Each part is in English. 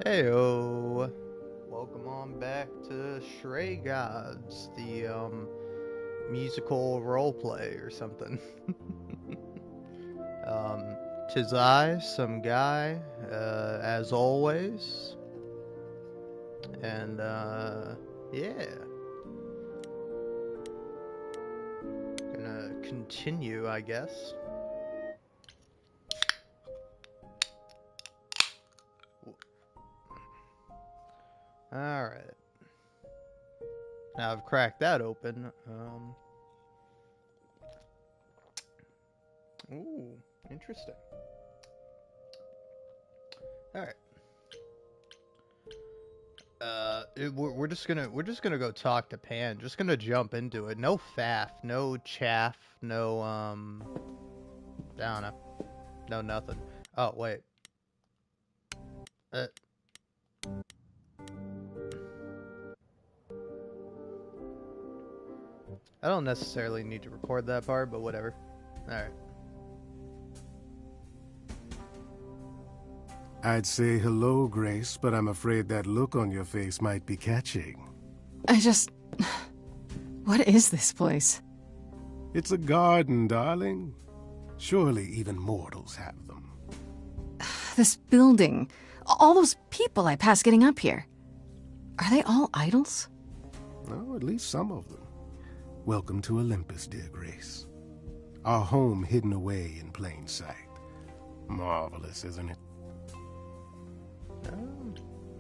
Heyo, welcome on back to Stray Gods, the musical roleplay or something. um, tis I, some guy, as always, and yeah, gonna continue, I guess. Alright. Now I've cracked that open. Ooh, interesting. Alright. We're just gonna go talk to Pan. Just gonna jump into it. No faff, no chaff, no I don't know. No nothing. Oh wait. Uh, I don't necessarily need to record that part, but whatever. Alright. I'd say hello, Grace, but I'm afraid that look on your face might be catching. What is this place? It's a garden, darling. Surely even mortals have them. This building. All those people I pass getting up here. Are they all idols? Oh, at least some of them. Welcome to Olympus, dear Grace. Our home hidden away in plain sight. Marvelous, isn't it?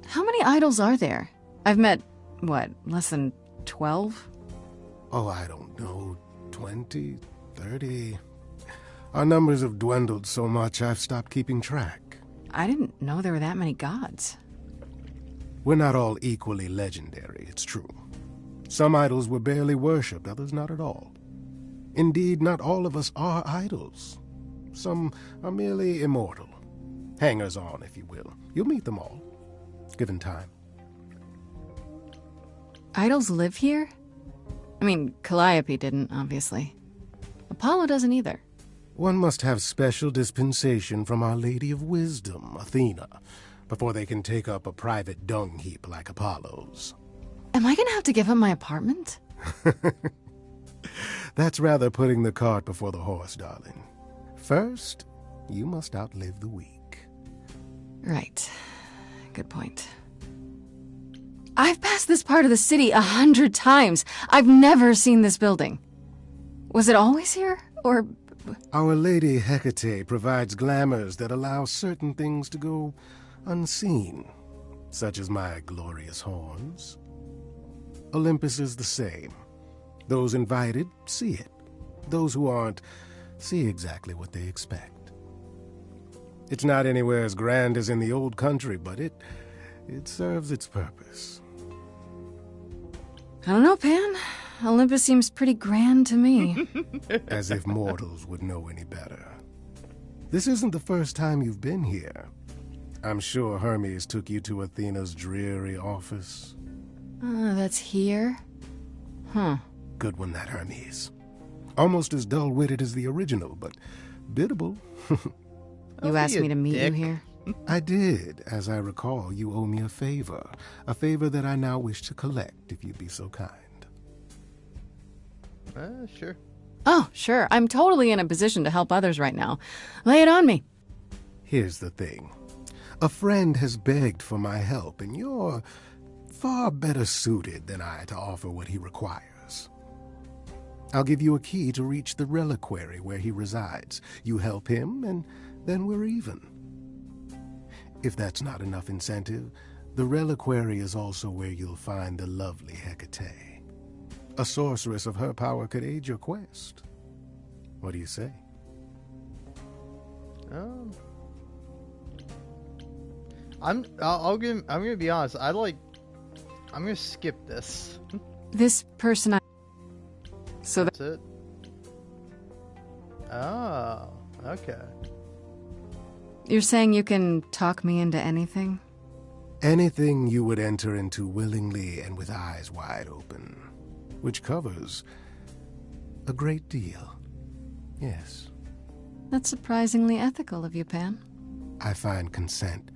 How many idols are there? I've met, what, less than 12? Oh, I don't know. 20, 30. Our numbers have dwindled so much I've stopped keeping track. I didn't know there were that many gods. We're not all equally legendary, it's true. Some idols were barely worshipped, others not at all. Indeed, not all of us are idols. Some are merely immortal. Hangers-on, if you will. You'll meet them all, given time. Idols live here? I mean, Calliope didn't, obviously. Apollo doesn't either. One must have special dispensation from Our Lady of Wisdom, Athena, before they can take up a private dung heap like Apollo's. Am I gonna have to give up my apartment? That's rather putting the cart before the horse, darling. First, you must outlive the week. Right. Good point. I've passed this part of the city 100 times. I've never seen this building. Was it always here? Or... Our Lady Hecate provides glamours that allow certain things to go unseen, such as my glorious horns. Olympus is the same. Those invited see it. Those who aren't see exactly what they expect. It's not anywhere as grand as in the old country, but it serves its purpose. I don't know, Pan. Olympus seems pretty grand to me. As if mortals would know any better. This isn't the first time you've been here. I'm sure Hermes took you to Athena's dreary office. That's here? Huh. Good one, that Hermes. Almost as dull-witted as the original, but biddable. You asked me to meet you here? I did. As I recall, you owe me a favor that I now wish to collect, if you'd be so kind. Sure. Oh, sure. I'm totally in a position to help others right now. Lay it on me. Here's the thing. A friend has begged for my help, and you're far better suited than I to offer what he requires. I'll give you a key to reach the reliquary where he resides. You help him, and then we're even. If that's not enough incentive, the reliquary is also where you'll find the lovely Hecate. A sorceress of her power could aid your quest. What do you say? I'm gonna be honest. I'm gonna skip this. This person So that's it. Oh, okay. You're saying you can talk me into anything? Anything you would enter into willingly and with eyes wide open. Which covers a great deal. Yes. That's surprisingly ethical of you, Pan. I find consent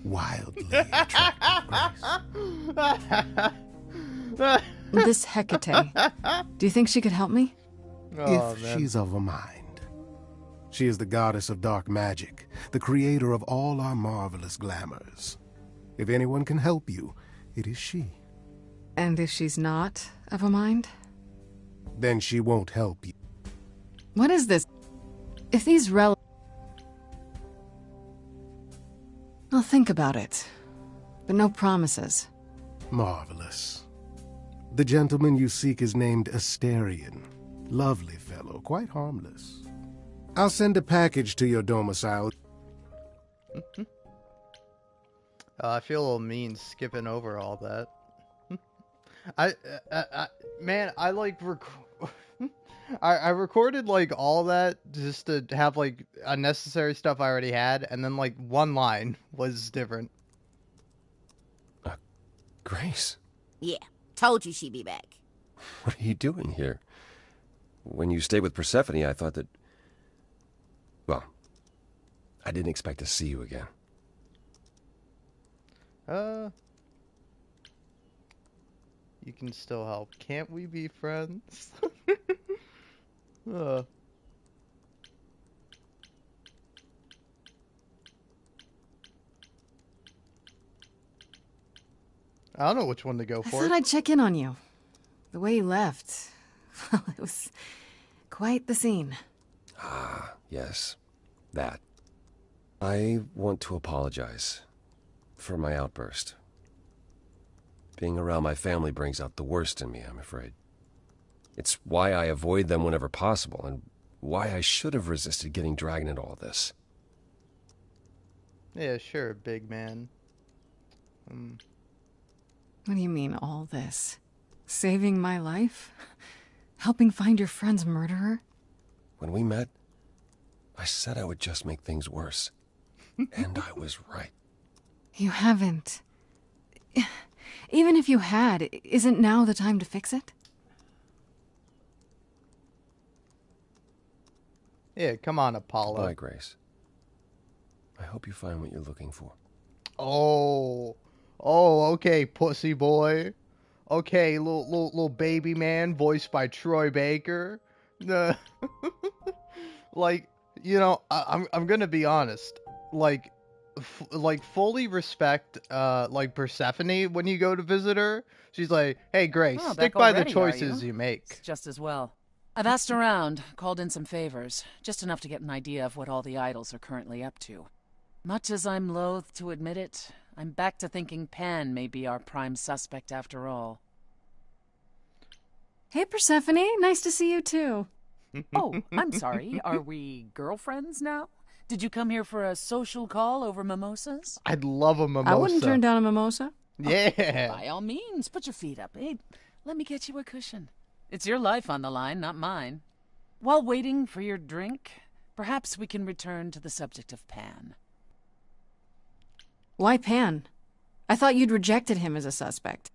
wildly attractive, Grace. This Hecate, do you think she could help me? Oh, If man. she's of a mind. She is the goddess of dark magic, the creator of all our marvelous glamours. If anyone can help you, it is she. And if she's not of a mind? Then she won't help you. What is this? If these I'll think about it. But no promises. Marvelous. The gentleman you seek is named Asterion. Lovely fellow, quite harmless. I'll send a package to your domicile. I feel a little mean skipping over all that. Man, I like I recorded like all that just to have like unnecessary stuff I already had, and then like one line was different. Grace, Yeah, told you she'd be back. what are you doing here? When you stayed with Persephone, I thought that... Well, I didn't expect to see you again. You can still help. Can't we be friends? I don't know which one to go I for. thought I'd check in on you. The way you left, well, it was quite the scene. Ah, yes. That. I want to apologize for my outburst. Being around my family brings out the worst in me, I'm afraid. It's why I avoid them whenever possible, and why I should have resisted getting dragged into all this. Yeah, sure, big man. What do you mean, all this? Saving my life? Helping find your friend's murderer? When we met, I said I would just make things worse. And I was right. You haven't. Even if you had, isn't now the time to fix it? Yeah, come on, Apollo. Bye, Grace. I hope you find what you're looking for. Oh, okay, pussy boy. Okay, little baby man, voiced by Troy Baker. Like, you know, I'm gonna be honest. Like, fully respect like Persephone when you go to visit her. She's like, hey Grace, Oh, stick back by the already, are choices you? you make. It's just as well. I've asked around, called in some favors, just enough to get an idea of what all the idols are currently up to. Much as I'm loath to admit it, I'm back to thinking Pan may be our prime suspect after all. Hey, Persephone, nice to see you too. Oh, I'm sorry. Are we girlfriends now? Did you come here for a social call over mimosas? I'd love a mimosa. I wouldn't turn down a mimosa. Yeah. By all means, put your feet up. Hey, let me get you a cushion. It's your life on the line, not mine. While waiting for your drink, perhaps we can return to the subject of Pan. Why Pan? I thought you'd rejected him as a suspect.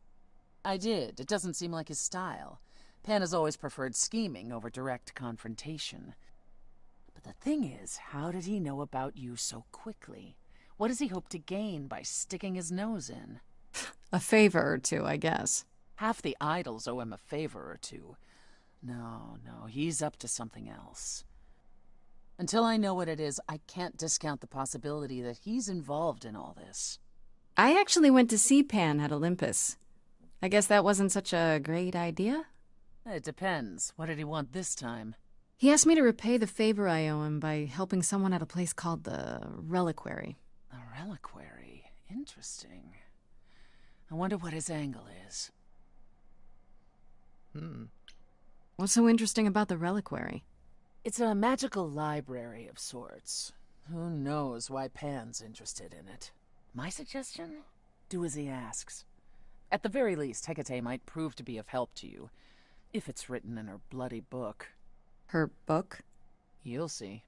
I did. It doesn't seem like his style. Pan has always preferred scheming over direct confrontation. But the thing is, how did he know about you so quickly? What does he hope to gain by sticking his nose in? A favor or two, I guess. Half the idols owe him a favor or two. No, he's up to something else. Until I know what it is, I can't discount the possibility that he's involved in all this. I actually went to see Pan at Olympus. I guess that wasn't such a great idea? It depends. What did he want this time? He asked me to repay the favor I owe him by helping someone at a place called the Reliquary. A reliquary. Interesting. I wonder what his angle is. What's so interesting about the Reliquary? It's a magical library of sorts. Who knows why Pan's interested in it? My suggestion? Do as he asks. At the very least, Hecate might prove to be of help to you, if it's written in her bloody book. Her book? You'll see.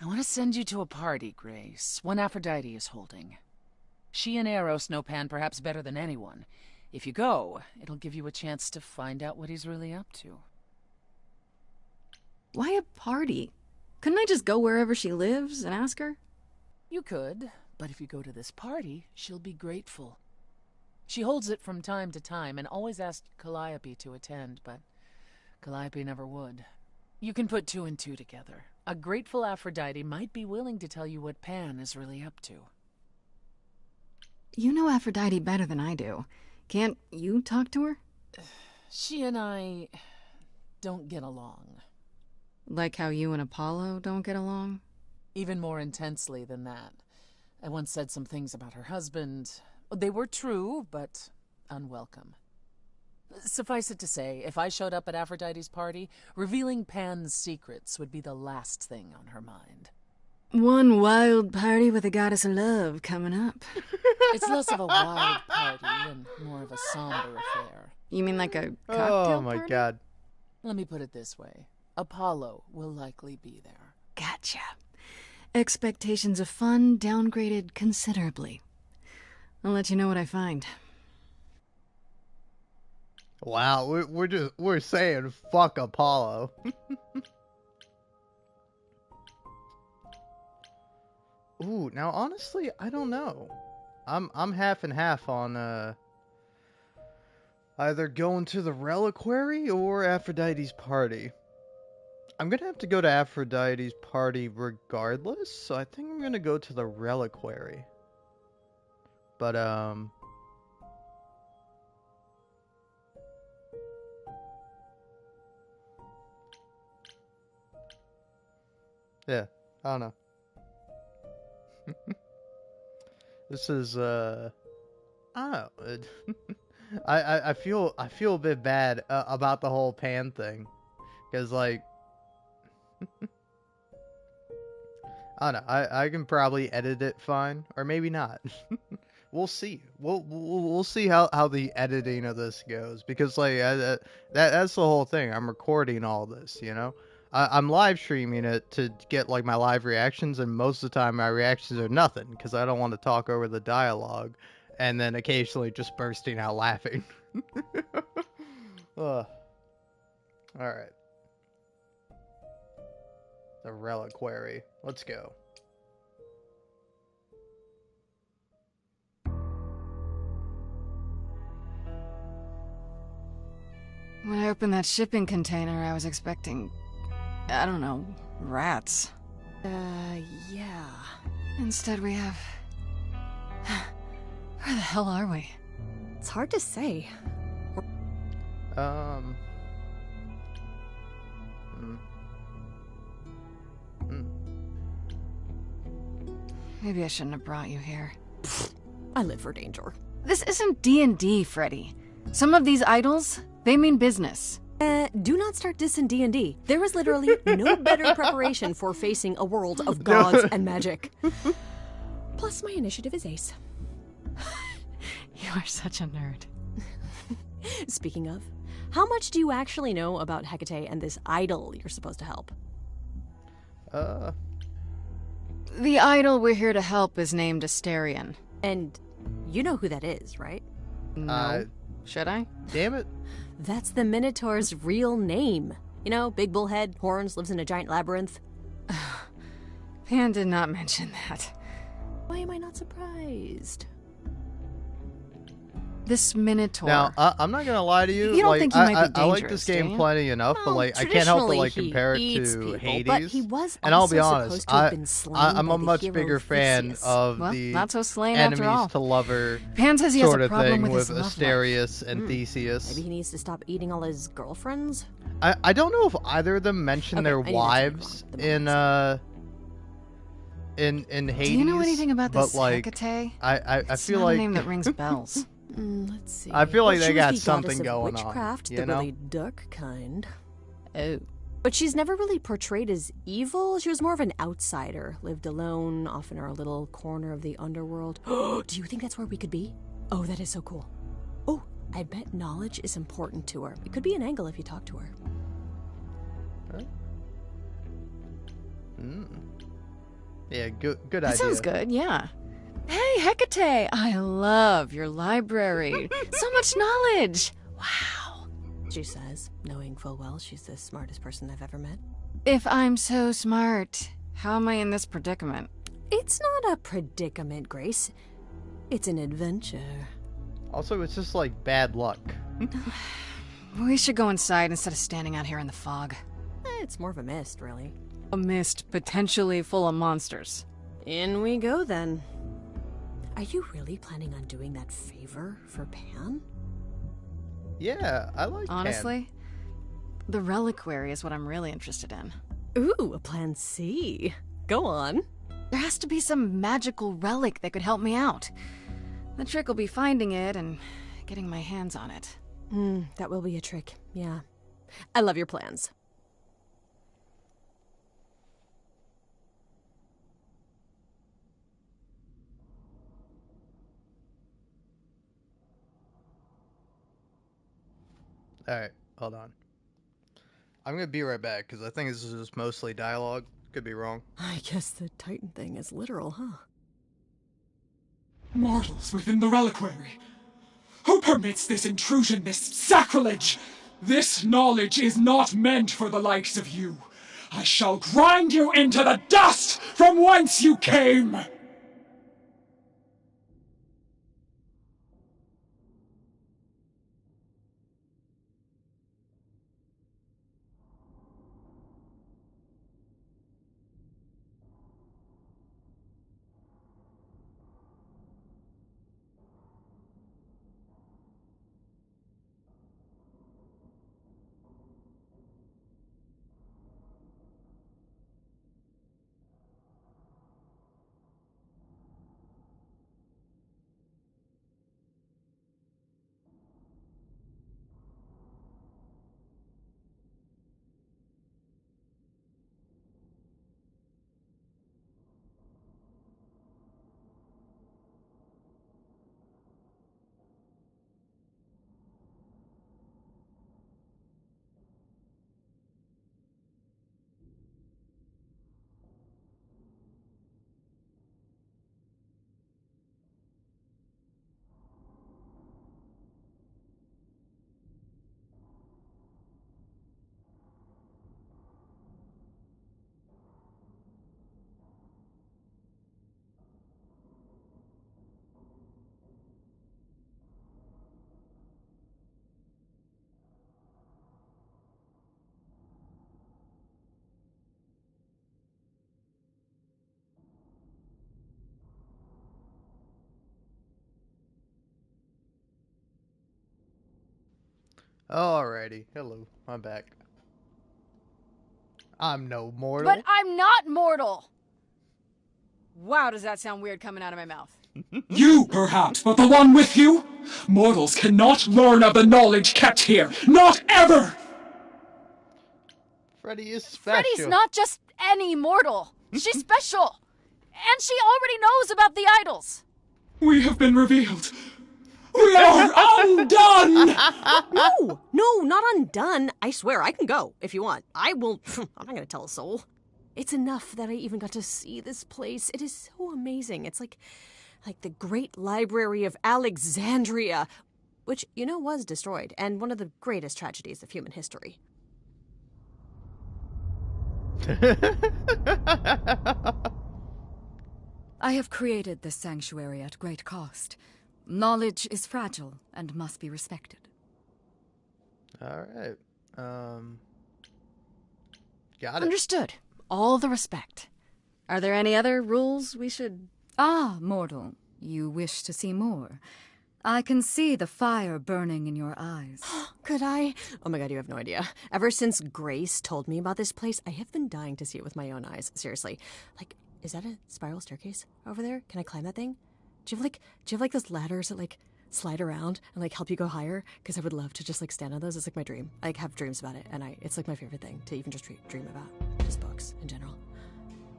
I want to send you to a party, Grace, one Aphrodite is holding. She and Eros know Pan perhaps better than anyone. If you go, it'll give you a chance to find out what he's really up to. Why a party? Couldn't I just go wherever she lives and ask her? You could, but if you go to this party, she'll be grateful. She holds it from time to time and always asked Calliope to attend, but Calliope never would. You can put 2 and 2 together. A grateful Aphrodite might be willing to tell you what Pan is really up to. You know Aphrodite better than I do. Can't you talk to her? She and I don't get along. Like how you and Apollo don't get along? Even more intensely than that. I once said some things about her husband. They were true, but unwelcome. Suffice it to say, if I showed up at Aphrodite's party, revealing Pan's secrets would be the last thing on her mind. One wild party with a goddess of love coming up. It's less of a wild party and more of a somber affair. You mean like a cocktail Oh my party? god. Let me put it this way. Apollo will likely be there. Gotcha. Expectations of fun downgraded considerably. I'll let you know what I find. Wow, we're saying fuck Apollo. Ooh, now honestly, I don't know. I'm half and half on either going to the reliquary or Aphrodite's party. I'm gonna have to go to Aphrodite's party regardless, so I think I'm gonna go to the reliquary. But yeah, I don't know. This is I don't know. I feel a bit bad about the whole Pan thing, because like I don't know. I can probably edit it fine, or maybe not. We'll see. We'll see how the editing of this goes, because like that's the whole thing. I'm recording all this, you know. I'm live streaming it to get like my live reactions, and most of the time my reactions are nothing because I don't want to talk over the dialogue, and then occasionally just bursting out laughing. All right. The reliquary. Let's go. When I opened that shipping container, I was expecting, I don't know, rats. Yeah. Instead we have... Where the hell are we? It's hard to say. Maybe I shouldn't have brought you here. I live for danger. This isn't D&D, Freddy. Some of these idols, they mean business. Do not start dissing D&D. There is literally no better preparation for facing a world of gods and magic. Plus, my initiative is ace. You are such a nerd. Speaking of, how much do you actually know about Hecate and this idol you're supposed to help? The idol we're here to help is named Asterion. And you know who that is, right? No. Should I? Damn it. That's the Minotaur's real name. You know, big bullhead, horns, lives in a giant labyrinth. Pan did not mention that. Why am I not surprised? This Minotaur. Now, I'm not gonna lie to you. You don't like, think he might be I like this dangerous, do game you? plenty enough, but Well, like I can't help but like traditionally, compare it he eats to people, Hades. but he was And I'll be also honest, supposed to have been slain I'm by a the much hero bigger fan Theseus. of Well, the not so slain after all. enemies to lover Pan says he has sort a of problem thing with with his love life. Asterius and Theseus. Maybe he needs to stop eating all his girlfriends? I don't know if either of them mention Okay, their I need to wives tell you in Hades. Do you know anything about but this like Hecate? I It's feel not like a name that rings bells. Let's see. I feel like Well, they she got was the something goddess of going on, witchcraft, you the know? really dark kind. Oh. But she's never really portrayed as evil. She was more of an outsider, lived alone, off in her little corner of the underworld. Do you think that's where we could be? Oh, that is so cool. Oh, I bet knowledge is important to her. It could be an angle if you talk to her. Yeah, good That idea. sounds good, yeah. Hey, Hecate! I love your library. So much knowledge! Wow. She says, knowing full well she's the smartest person I've ever met. If I'm so smart, how am I in this predicament? It's not a predicament, Grace. It's an adventure. Also, it's just like bad luck. We should go inside instead of standing out here in the fog. It's more of a mist, really. A mist potentially full of monsters. In we go, then. Are you really planning on doing that favor for Pan? Yeah, I like Honestly, the reliquary is what I'm really interested in. Ooh, a plan C. Go on. There has to be some magical relic that could help me out. The trick will be finding it and getting my hands on it. That will be a trick, yeah. I love your plans. Alright, hold on. I'm gonna be right back, because I think this is mostly dialogue. Could be wrong. I guess the Titan thing is literal, huh? Mortals within the reliquary. Who permits this intrusion, this sacrilege? This knowledge is not meant for the likes of you. I shall grind you into the dust from whence you came! Alrighty, hello, I'm back. I'm no mortal. But I'm not mortal! Wow, does that sound weird coming out of my mouth? You, perhaps, but the one with you? Mortals cannot learn of the knowledge kept here. Not ever! Freddy is special. Freddy's not just any mortal. She's special. And she already knows about the idols. We have been revealed. We are undone! No, not undone. I swear, I can go if you want. I will. I'm not gonna tell a soul. It's enough that I even got to see this place. It is so amazing. It's like the Great Library of Alexandria, which, you know, was destroyed, and one of the greatest tragedies of human history. I have created this sanctuary at great cost. Knowledge is fragile and must be respected. Alright. Got it. Understood. All the respect. Are there any other rules we should... Ah, mortal, you wish to see more. I can see the fire burning in your eyes. Could I? Oh my god, you have no idea. Ever since Grace told me about this place, I have been dying to see it with my own eyes. Seriously. Like, is that a spiral staircase over there? Can I climb that thing? Do you have those ladders that slide around and help you go higher? Because I would love to just stand on those. It's my dream. I have dreams about it, and it's my favorite thing to even just dream about. Just books in general.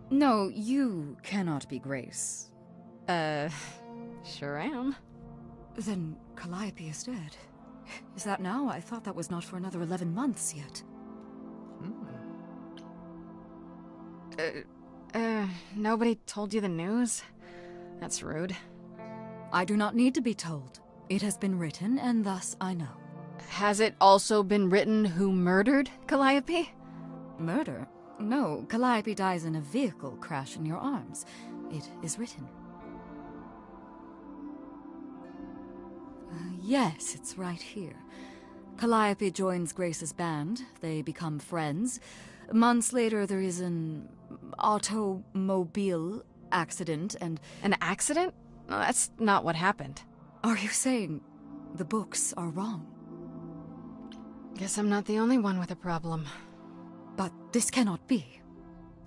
No, you cannot be Grace. Sure am. Then Calliope is dead. Is that now? I thought that was not for another 11 months yet. Nobody told you the news? That's rude. I do not need to be told. It has been written, and thus I know. Has it also been written who murdered Calliope? Murder? No, Calliope dies in a vehicle crash in your arms. It is written. Yes, it's right here. Calliope joins Grace's band. They become friends. Months later, there is an automobile accident and... An accident? No, that's not what happened. Are you saying the books are wrong? Guess I'm not the only one with a problem. But this cannot be.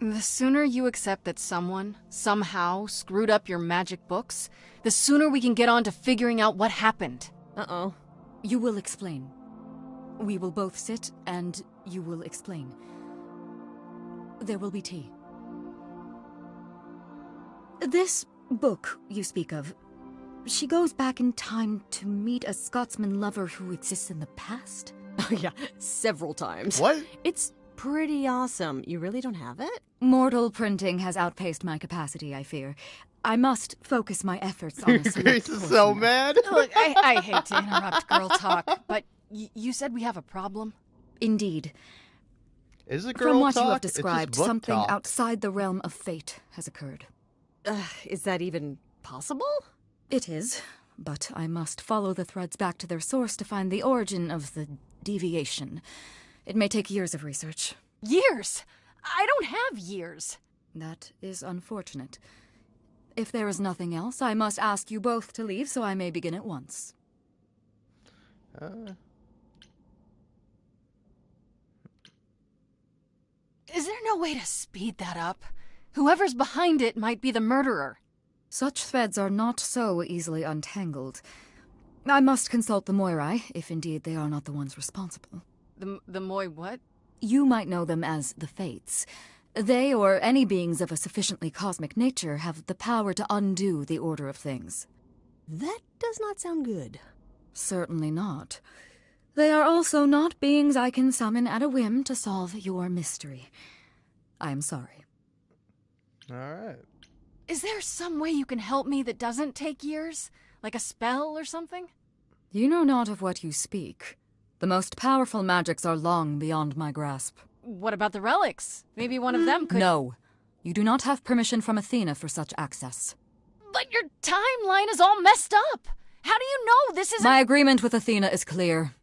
The sooner you accept that someone, somehow, screwed up your magic books, the sooner we can get on to figuring out what happened. Uh-oh. You will explain. We will both sit, and you will explain. There will be tea. This book you speak of, she goes back in time to meet a Scotsman lover who exists in the past? Oh, yeah, several times. What? It's pretty awesome. You really don't have it? Mortal printing has outpaced my capacity, I fear. I must focus my efforts on a select Grace is portion so of it. mad. Look, I hate to interrupt girl talk, but you said we have a problem? Indeed. Is it girl From what talk? you have It's just described, book something talk. outside the realm of fate has occurred. Is that even possible? It is, but I must follow the threads back to their source to find the origin of the deviation. It may take years of research. Years? I don't have years. That is unfortunate. If there is nothing else, I must ask you both to leave so I may begin at once. Is there no way to speed that up? Whoever's behind it might be the murderer. Such threads are not so easily untangled. I must consult the Moirai, if indeed they are not the ones responsible. The Moi what? You might know them as the Fates. They, or any beings of a sufficiently cosmic nature, have the power to undo the order of things. That does not sound good. Certainly not. They are also not beings I can summon at a whim to solve your mystery. I am sorry. Alright. Is there some way you can help me that doesn't take years? Like a spell or something? You know not of what you speak. The most powerful magics are long beyond my grasp. What about the relics? Maybe one of them could... No. You do not have permission from Athena for such access. But your timeline is all messed up! How do you know this isn't... My agreement with Athena is clear.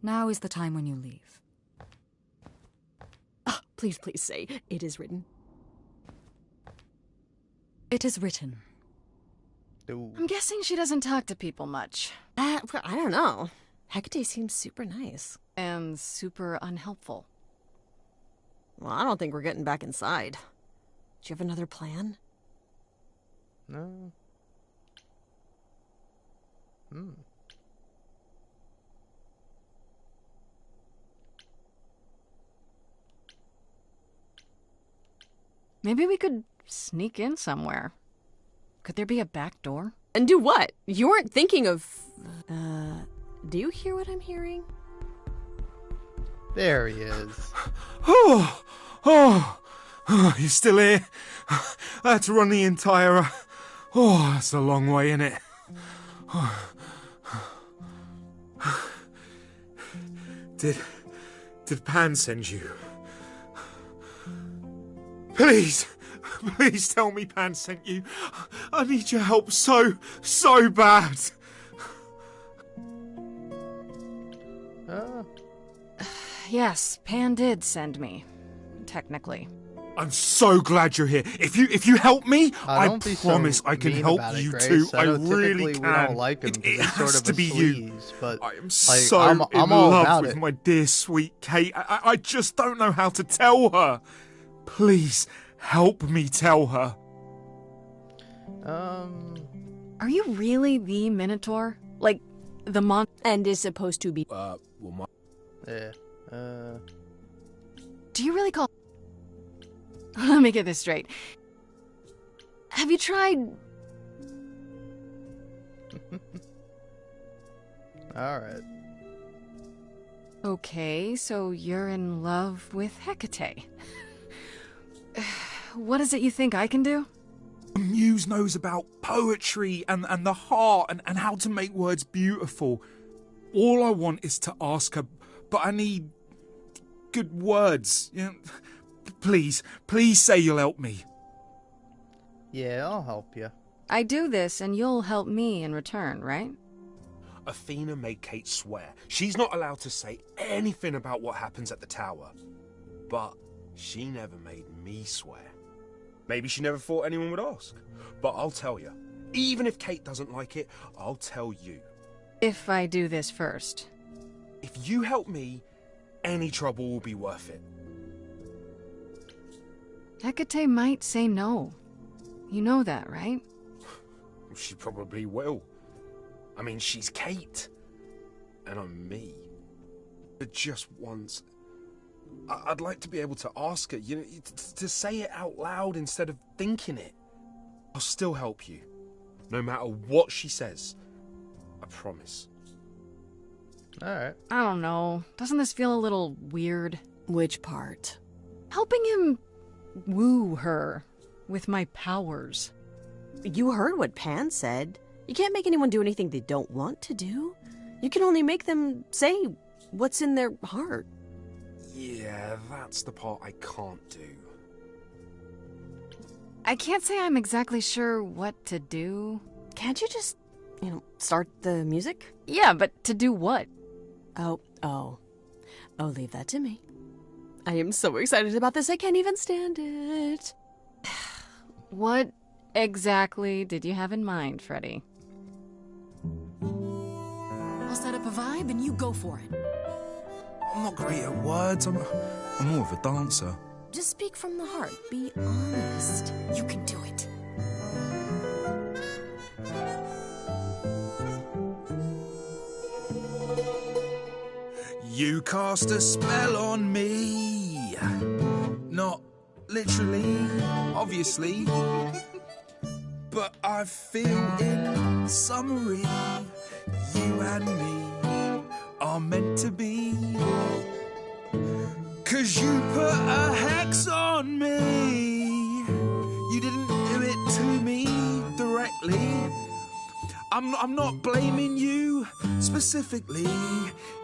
Now is the time when you leave. Please say, it is written. It is written. Ooh. I'm guessing she doesn't talk to people much. I don't know. Hecate seems super nice. And super unhelpful. Well, I don't think we're getting back inside. Do you have another plan? No. Maybe we could sneak in somewhere. Could there be a back door? And do what? You weren't thinking of... do you hear what I'm hearing? There he is. Oh, you're still here? I had to run the entire... Oh, that's a long way, isn't it? Did Pan send you? Please tell me Pan sent you. I need your help so bad. Yes, Pan did send me. Technically. I'm so glad you're here. If you help me, I Don't be promise so I can mean help about it, you Grace. too. I know really typically can. we don't like him 'cause It he's has sort of to a be you. sleaze, but I am like, so I'm in all love about with it. my dear sweet Kate. I just don't know how to tell her. Please help me tell her. Are you really the Minotaur? Like, the mon... And is supposed to be... Yeah. Do you really call... Let me get this straight. Have you tried... Alright. Okay, so you're in love with Hecate. What is it you think I can do? Muse knows about poetry and the heart and how to make words beautiful. All I want is to ask her, but I need good words. You know, please say you'll help me. Yeah, I'll help you. I do this and you'll help me in return, right? Athena made Kate swear she's not allowed to say anything about what happens at the tower. But she never made me swear. Maybe she never thought anyone would ask. But I'll tell you, even if Kate doesn't like it, I'll tell you. If I do this first. If you help me, any trouble will be worth it. Hecate might say no. You know that, right? She probably will. I mean, she's Kate. And I'm me. But just once, I'd like to be able to ask her, you know, to say it out loud instead of thinking it. I'll still help you. No matter what she says. I promise. Alright. I don't know. Doesn't this feel a little weird? Which part? Helping him woo her with my powers. You heard what Pan said. You can't make anyone do anything they don't want to do. You can only make them say what's in their heart. Yeah, that's the part I can't do. I can't say I'm exactly sure what to do. Can't you just, start the music? Yeah, but to do what? Oh, leave that to me. I am so excited about this, I can't even stand it. What exactly did you have in mind, Freddy? I'll set up a vibe and you go for it. I'm not great at words. I'm more of a dancer. Just speak from the heart. Be honest. You can do it. You cast a spell on me. Not literally, obviously. But I feel in summary, you and me are meant to be. 'Cause you put a hex on me. You didn't do it to me directly. I'm not blaming you specifically,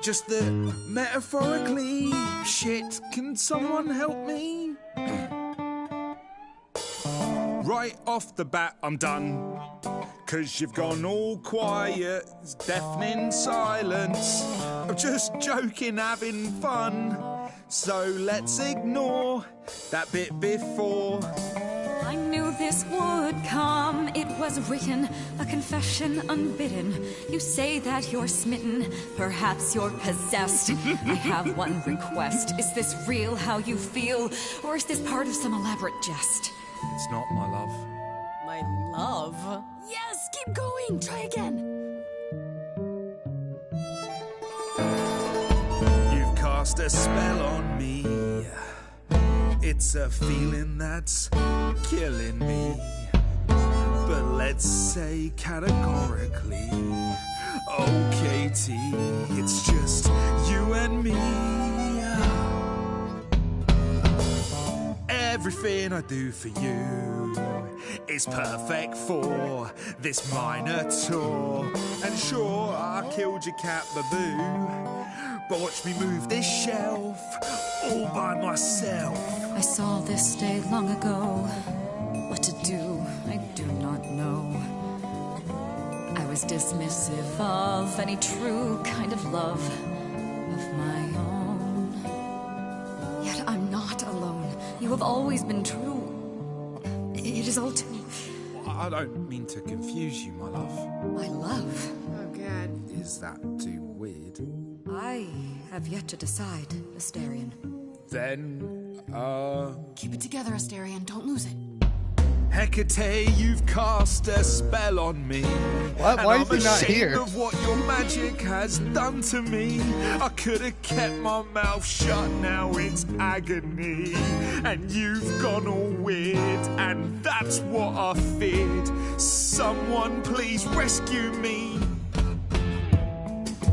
just that metaphorically. Shit, can someone help me? Right off the bat, I'm done. 'Cause you've gone all quiet, it's deafening silence. I'm just joking, having fun. So let's ignore that bit before. I knew this would come. It was written, a confession unbidden. You say that you're smitten, perhaps you're possessed. I have one request. Is this real how you feel, or is this part of some elaborate jest? It's not, my love. My love? Yes, keep going. Try again. You've cast a spell on me. It's a feeling that's killing me. But let's say categorically, oh Katie, it's just you and me. Everything I do for you is perfect for this minor tour. And sure, I killed your cat Baboo, but watch me move this shelf all by myself. I saw this day long ago. What to do, I do not know. I was dismissive of any true kind of love of my own. Yet I'm not alone. You have always been true. It is all too... I don't mean to confuse you, my love. My love. Oh, God. Is that too weird? I have yet to decide, Asterion. Then, Keep it together, Asterion. Don't lose it. Hecate, you've cast a spell on me. What? Why is he not ashamed here? of what your magic has done to me. I could have kept my mouth shut, now it's agony. And you've gone all weird, and that's what I feared. Someone please rescue me.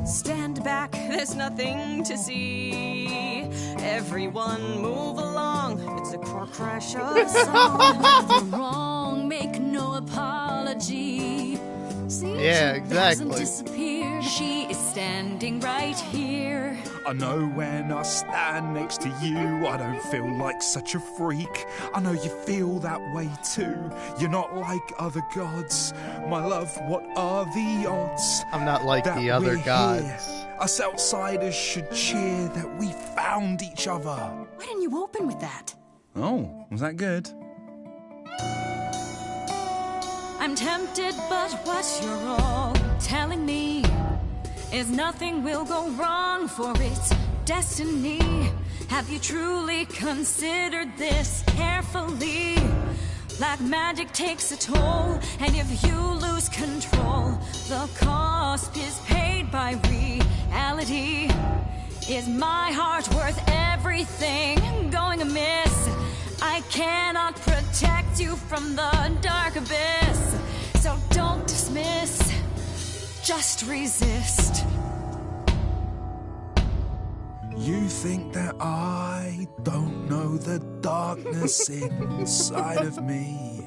Stand back, there's nothing to see. Everyone move along, it's a car crash of song. Never wrong, make no apology. See? Yeah, Hasn't exactly. disappeared. She is standing right here. I know when I stand next to you, I don't feel like such a freak. I know you feel that way too. You're not like other gods. My love, what are the odds? I'm not like that the other we're gods. here? Us outsiders should cheer that we found each other. Why didn't you open with that? Oh, was that good? I'm tempted, but what you're all telling me is nothing will go wrong, for it's destiny. Have you truly considered this carefully? Black magic takes a toll, and if you lose control, the cost is paid by reality. Is my heart worth everything going amiss? I cannot protect you from the dark abyss, so don't dismiss, just resist. You think that I don't know the darkness inside of me.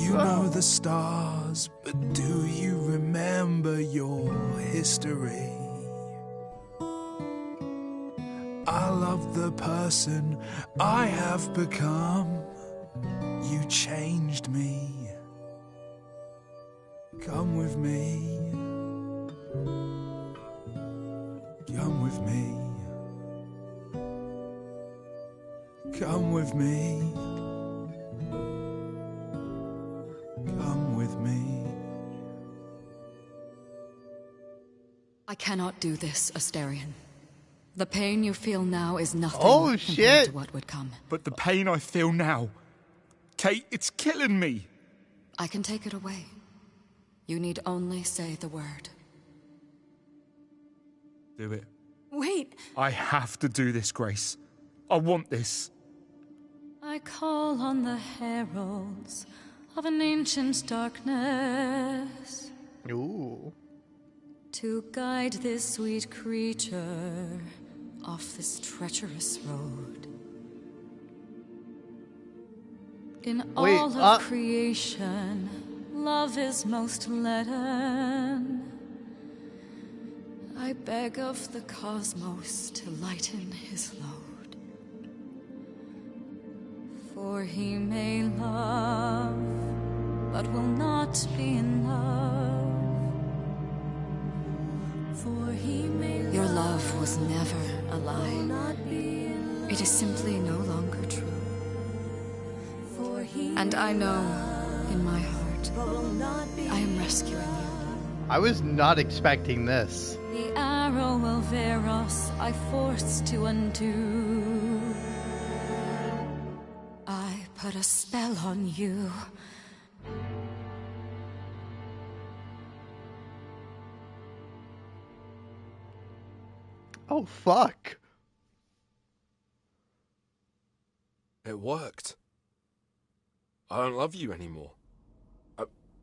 You know the stars, but do you remember your history? I love the person I have become. You changed me. Come with me. Come with me. Come with me. Come with me. I cannot do this, Asterion. The pain you feel now is nothing Oh, compared shit. to what would come. But the pain I feel now, Kate, it's killing me. I can take it away. You need only say the word. Do it. Wait! I have to do this, Grace. I want this. I call on the heralds of an ancient darkness Ooh. to guide this sweet creature off this treacherous road. In Wait, all of creation, love is most leaden. I beg of the cosmos to lighten his load. For he may love, but will not be in love. For he may Your love was never a lie. It is simply no longer true. And I know, in my heart, I am rescuing you. I was not expecting this. The arrow of Eros I forced to undo. I put a spell on you. Oh, fuck. It worked. I don't love you anymore.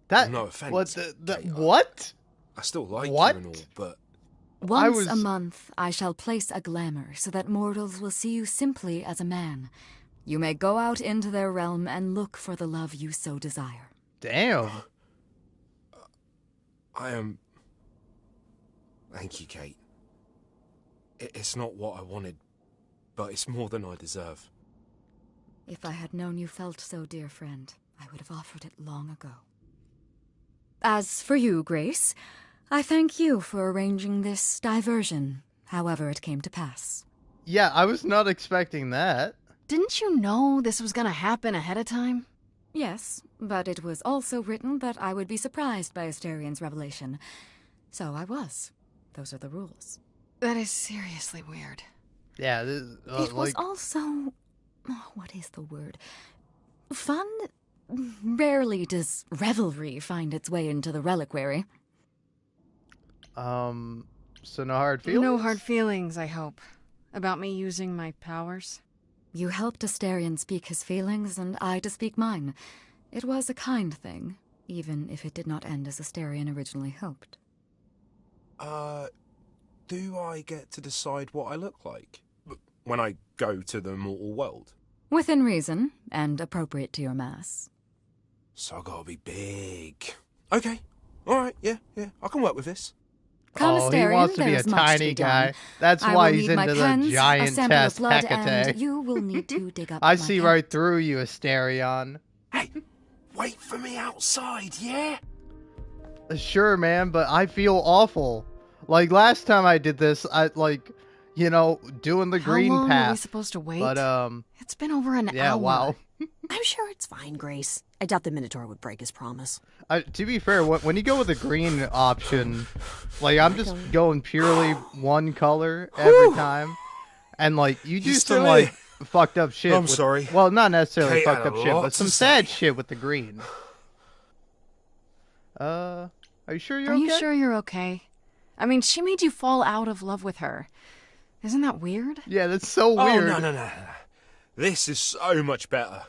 That, no offense. What? Kate, What? I still like What? you and all, but Once a month, I shall place a glamour so that mortals will see you simply as a man. You may go out into their realm and look for the love you so desire. Damn. I am... Thank you, Kate. It's not what I wanted, but it's more than I deserve. If I had known you felt so, dear friend, I would have offered it long ago. As for you, Grace, I thank you for arranging this diversion, however it came to pass. Yeah, I was not expecting that. Didn't you know this was gonna happen ahead of time? Yes, but it was also written that I would be surprised by Asterion's revelation. So I was. Those are the rules. That is seriously weird. Yeah, this, It was also... oh, what is the word? Fun? Rarely does revelry find its way into the reliquary. So no hard feelings? No hard feelings, I hope. About me using my powers? You helped Asterion speak his feelings, and I to speak mine. It was a kind thing, even if it did not end as Asterion originally hoped. Do I get to decide what I look like when I go to the mortal world? Within reason, and appropriate to your mass. So I gotta be big. Okay. Alright, yeah. I can work with this. Oh, he wants to be a tiny guy. That's why he's into the giant test, Hecate. You will need to dig up I my see cat. right through you, Asterion. Hey, wait for me outside, yeah? Sure, man, but I feel awful. Like, last time I did this, I, like, you know, doing the green How long path. are we supposed to wait? But, It's been over an hour. yeah, wow. I'm sure it's fine, Grace. I doubt the Minotaur would break his promise. To be fair, when you go with the green option, like, I'm just going purely one color every time. And, like, you do some, like, fucked up shit. I'm sorry. Well, not necessarily Kate fucked had up a shit, lot but some to sad say. shit with the green. Are you sure you're Are okay? you sure you're okay? I mean, she made you fall out of love with her. Isn't that weird? Yeah, that's so Oh, weird. no. This is so much better.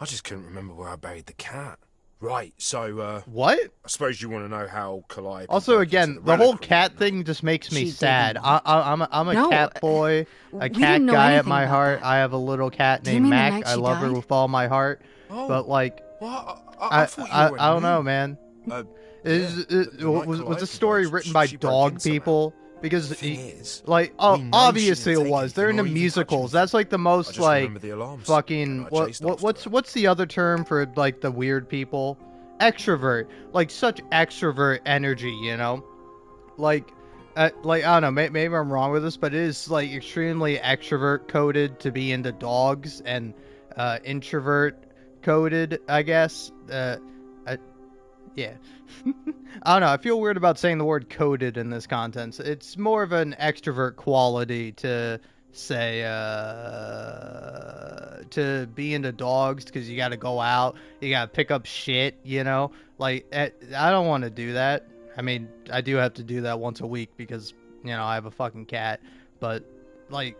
I just couldn't remember where I buried the cat. Right, so, What? I suppose you want to know how Calliope... Also, broke again, into the whole reliquary, cat don't thing just makes me She didn't sad. want I'm a No, cat boy, we a didn't cat know guy at anything my about heart. that. I have a little cat Do you named mean the Mac. night I she love her died? with all my heart. Oh. But, like, What? I thought you already don't know, knew. man. Yeah, Was Calliope the story died, written she by broke in dog somehow. people? Because, The thing is, like, we know obviously she it didn't take was. They're anything into or even touch musicals. anything. That's like the I most just like remember the alarms, fucking and I chased after her. what's the other term for like the weird people? Extrovert. Like such extrovert energy, you know? Like I don't know, maybe I'm wrong with this, but it is like extremely extrovert coded to be into dogs and introvert coded, I guess. Yeah. I don't know. I feel weird about saying the word coded in this content. It's more of an extrovert quality to say, to be into dogs because you got to go out, you got to pick up shit, you know? Like, I don't want to do that. I mean, I do have to do that once a week because, you know, I have a fucking cat. But, like,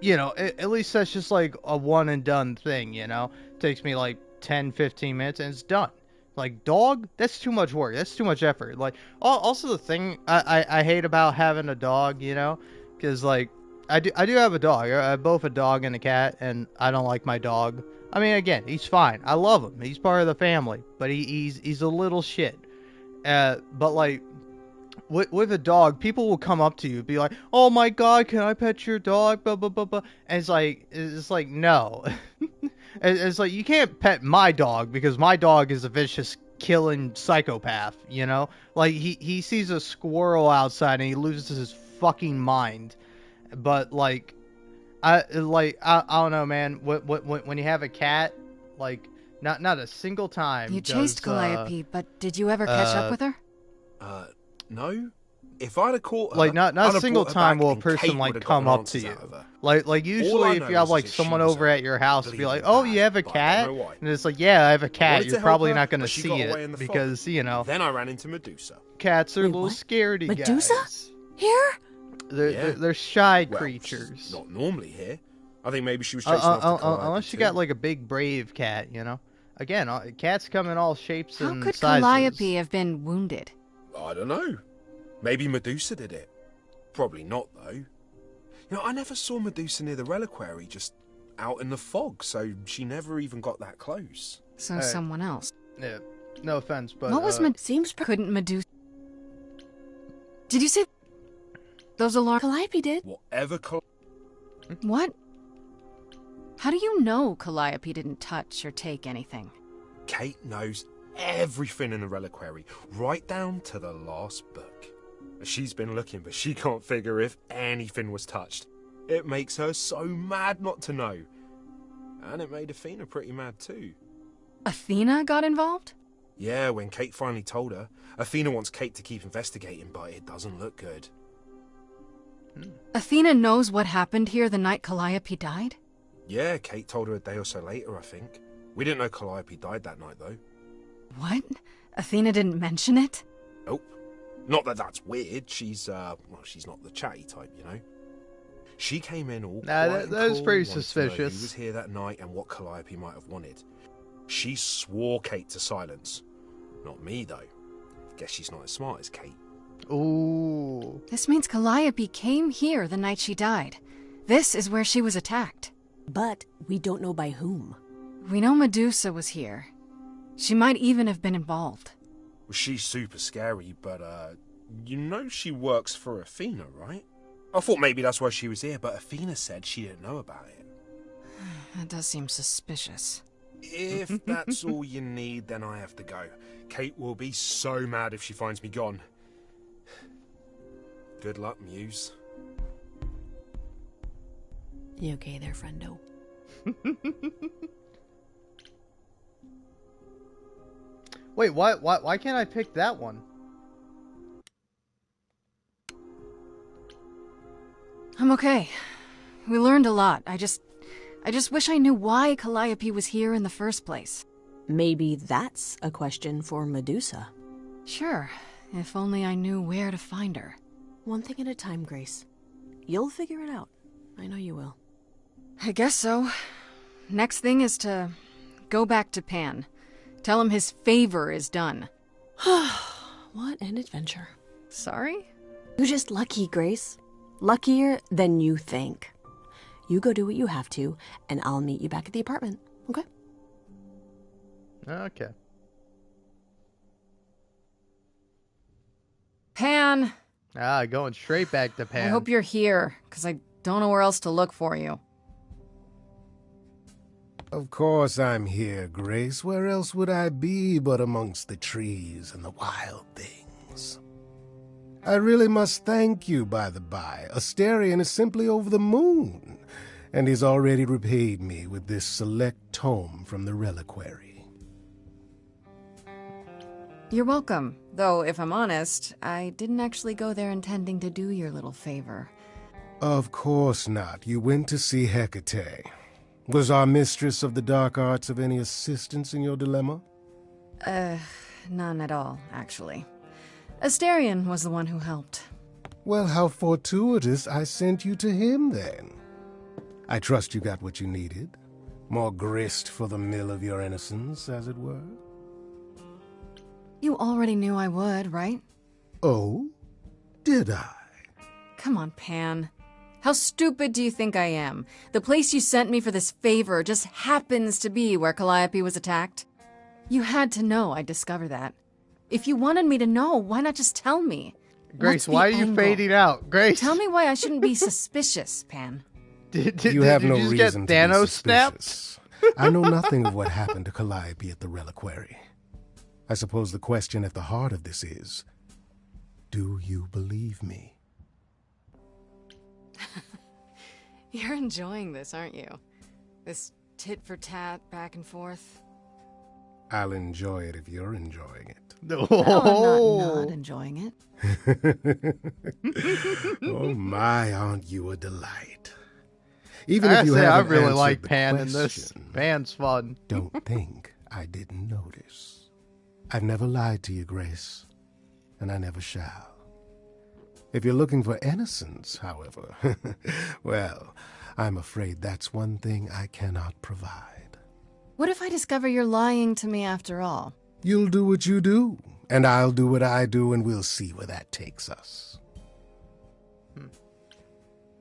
you know, at least that's just like a one and done thing, you know? It takes me like 10, 15 minutes and it's done. Like, dog, that's too much work. That's too much effort. Like, also the thing I hate about having a dog, you know, because, like, I do have a dog. I have both a dog and a cat, and I don't like my dog. I mean, again, he's fine. I love him. He's part of the family, but he's a little shit. But, like, with a dog, people will come up to you and be like, oh my god, can I pet your dog? Blah, blah, blah, blah. And it's like, no. It's like, you can't pet my dog because my dog is a vicious killing psychopath, you know? Like, he sees a squirrel outside and he loses his fucking mind. But, like, I don't know, man. When you have a cat, like, not a single time You chased Calliope, but did you ever catch up with her? No. If I'd have caught her, like, not I'd a have single brought her time back will a and person Kate like would have come gotten up to answers you. out of her. Like All I usually if know you have is like that she someone was over a at your house, be like, bleeding oh, bad, you have a but I don't cat, know why. and it's like, yeah, I have a I cat. wanted You're to help probably her, not gonna but she see got away it in the fog. because you know Then I ran into Medusa. cats are Wait, little what? scaredy Medusa? guys. Here? They're shy Well, creatures. she's not normally here. I think maybe she was chasing after Calliope Unless you too. got like a big brave cat, you know. Again, cats come in all shapes How and could sizes. Calliope have been wounded? I don't know. Maybe Medusa did it. Probably not, though. You know, I never saw Medusa near the reliquary, just out in the fog, so she never even got that close. So Hey. someone else. Yeah, no offense, but What was Seems couldn't Medusa? Did you say those alarms? Calliope did. Whatever What? How do you know Calliope didn't touch or take anything? Kate knows everything in the reliquary, right down to the last book. She's been looking, but she can't figure if anything was touched. It makes her so mad not to know. And it made Athena pretty mad too. Athena got involved? Yeah, when Kate finally told her, Athena wants Kate to keep investigating, but it doesn't look good. Athena knows what happened here the night Calliope died? Yeah, Kate told her a day or so later, I think. We didn't know Calliope died that night, though. What? Athena didn't mention it? Nope. Not that that's weird. She's, well, she's not the chatty type, you know. She came in all Nah, quiet that was and pretty cool, wanted to know suspicious. who was here that night and what Calliope might have wanted. She swore Kate to silence. Not me, though. Guess she's not as smart as Kate. Ooh. This means Calliope came here the night she died. This is where she was attacked. But we don't know by whom. We know Medusa was here. She might even have been involved. Well, she's super scary, but, you know she works for Athena, right? I thought maybe that's why she was here, but Athena said she didn't know about it. That does seem suspicious. If that's all you need, then I have to go. Kate will be so mad if she finds me gone. Good luck, Muse. You okay there, friendo? Wait, why can't I pick that one? I'm okay. We learned a lot. I just wish I knew why Calliope was here in the first place. Maybe that's a question for Medusa. Sure, if only I knew where to find her. One thing at a time, Grace. You'll figure it out. I know you will. I guess so. Next thing is to go back to Pan. Tell him his favor is done. What an adventure. Sorry? You're just lucky, Grace. Luckier than you think. You go do what you have to, and I'll meet you back at the apartment, okay? Okay. Pan! Going straight back to Pan. I hope you're here, because I don't know where else to look for you. Of course I'm here, Grace. Where else would I be but amongst the trees and the wild things? I really must thank you, by the by. Asterion is simply over the moon, and he's already repaid me with this select tome from the reliquary. You're welcome. Though, if I'm honest, I didn't actually go there intending to do your little favor. Of course not. You went to see Hecate. Was our mistress of the dark arts of any assistance in your dilemma? None at all, actually. Asterion was the one who helped. Well, how fortuitous I sent you to him, then. I trust you got what you needed. More grist for the mill of your innocence, as it were. You already knew I would, right? Oh? Did I? Come on, Pan. How stupid do you think I am? The place you sent me for this favor just happens to be where Calliope was attacked. You had to know I'd discover that. If you wanted me to know, why not just tell me? Grace, why are you fading out? Grace! Tell me why I shouldn't be suspicious, Pan. You have no reason to be Thanos suspicious. I know nothing of what happened to Calliope at the reliquary. I suppose the question at the heart of this is, do you believe me? You're enjoying this, aren't you? This tit-for-tat, back and forth. I'll enjoy it if you're enjoying it. No, I'm not enjoying it. Oh my, aren't you a delight? Even if you I haven't really answered like the Pan question, in this. Pan's fun. Don't think I didn't notice. I've never lied to you, Grace, and I never shall. If you're looking for innocence, however, well, I'm afraid that's one thing I cannot provide. What if I discover you're lying to me after all? You'll do what you do, and I'll do what I do, and we'll see where that takes us.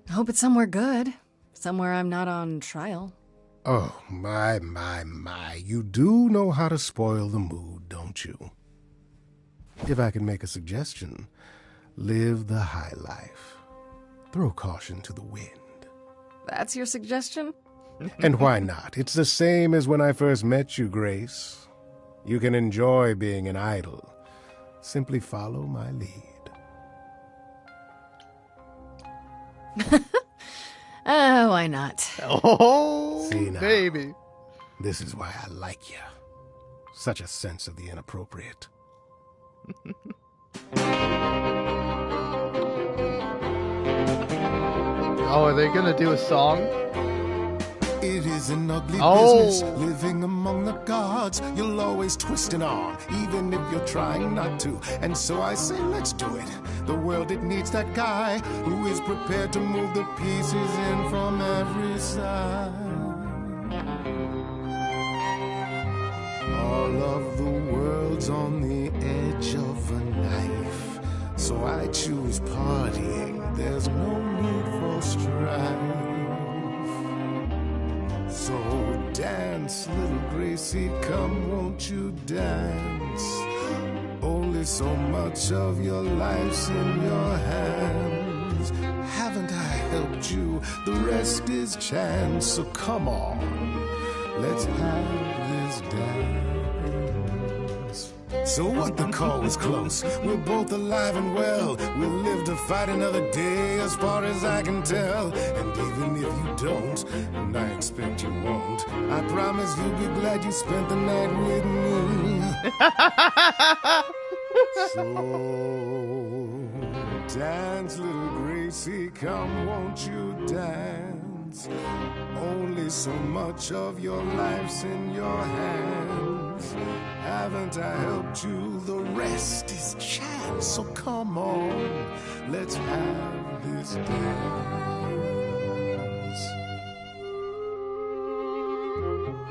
I hope it's somewhere good. Somewhere I'm not on trial. Oh, my. You do know how to spoil the mood, don't you? If I can make a suggestion, live the high life. Throw caution to the wind. That's your suggestion? And why not? It's the same as when I first met you, Grace. You can enjoy being an idol. Simply follow my lead. Why not? Oh, See now, baby. This is why I like you. Such a sense of the inappropriate. Oh, are they gonna do a song? It is an ugly business, living among the gods. You'll always twist an arm, even if you're trying not to. And so I say, let's do it. The world, it needs that guy who is prepared to move the pieces in from every side. All of the world's on the edge of a knife. So I choose partying. There's no need for strife. So dance, little Gracie, come, won't you dance. Only so much of your life's in your hands. Haven't I helped you? The rest is chance. So come on, let's have this dance. So what, the call was close. We're both alive and well. We'll live to fight another day, as far as I can tell. And even if you don't, and I expect you won't, I promise you'll be glad you spent the night with me. So dance, little Gracie, come, won't you dance? Only so much of your life's in your hands. Haven't I helped you? The rest is chance. So come on, let's have this dance.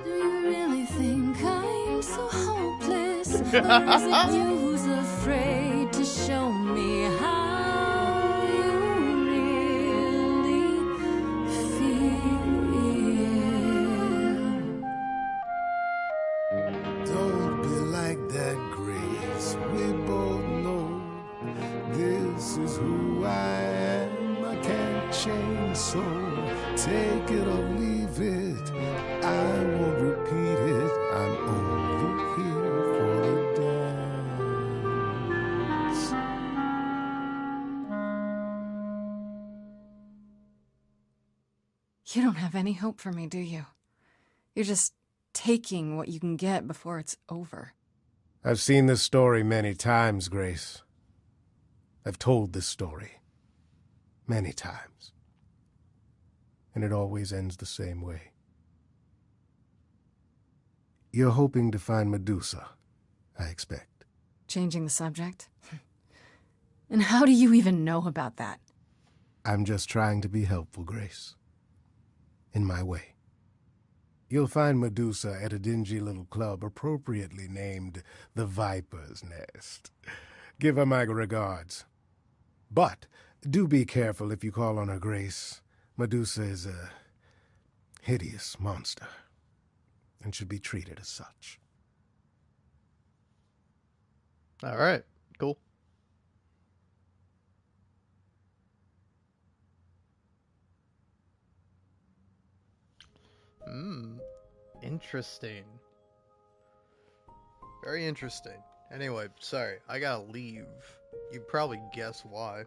Do you really think I'm so hopeless? Or is it you who's afraid to show me how you really feel? Don't be like that, Grace. We both know this is who I am. I can't change, so take it or leave it. I won't repeat it. I'm only here for the dance. You don't have any hope for me, do you? You're just taking what you can get before it's over. I've seen this story many times, Grace. I've told this story many times. And it always ends the same way. You're hoping to find Medusa, I expect. Changing the subject? And how do you even know about that? I'm just trying to be helpful, Grace. In my way. You'll find Medusa at a dingy little club appropriately named the Viper's Nest. Give her my regards. But do be careful if you call on her, Grace. Medusa is a hideous monster and should be treated as such. All right, cool. Interesting. Very interesting. Anyway, sorry, I gotta leave. You probably guess why.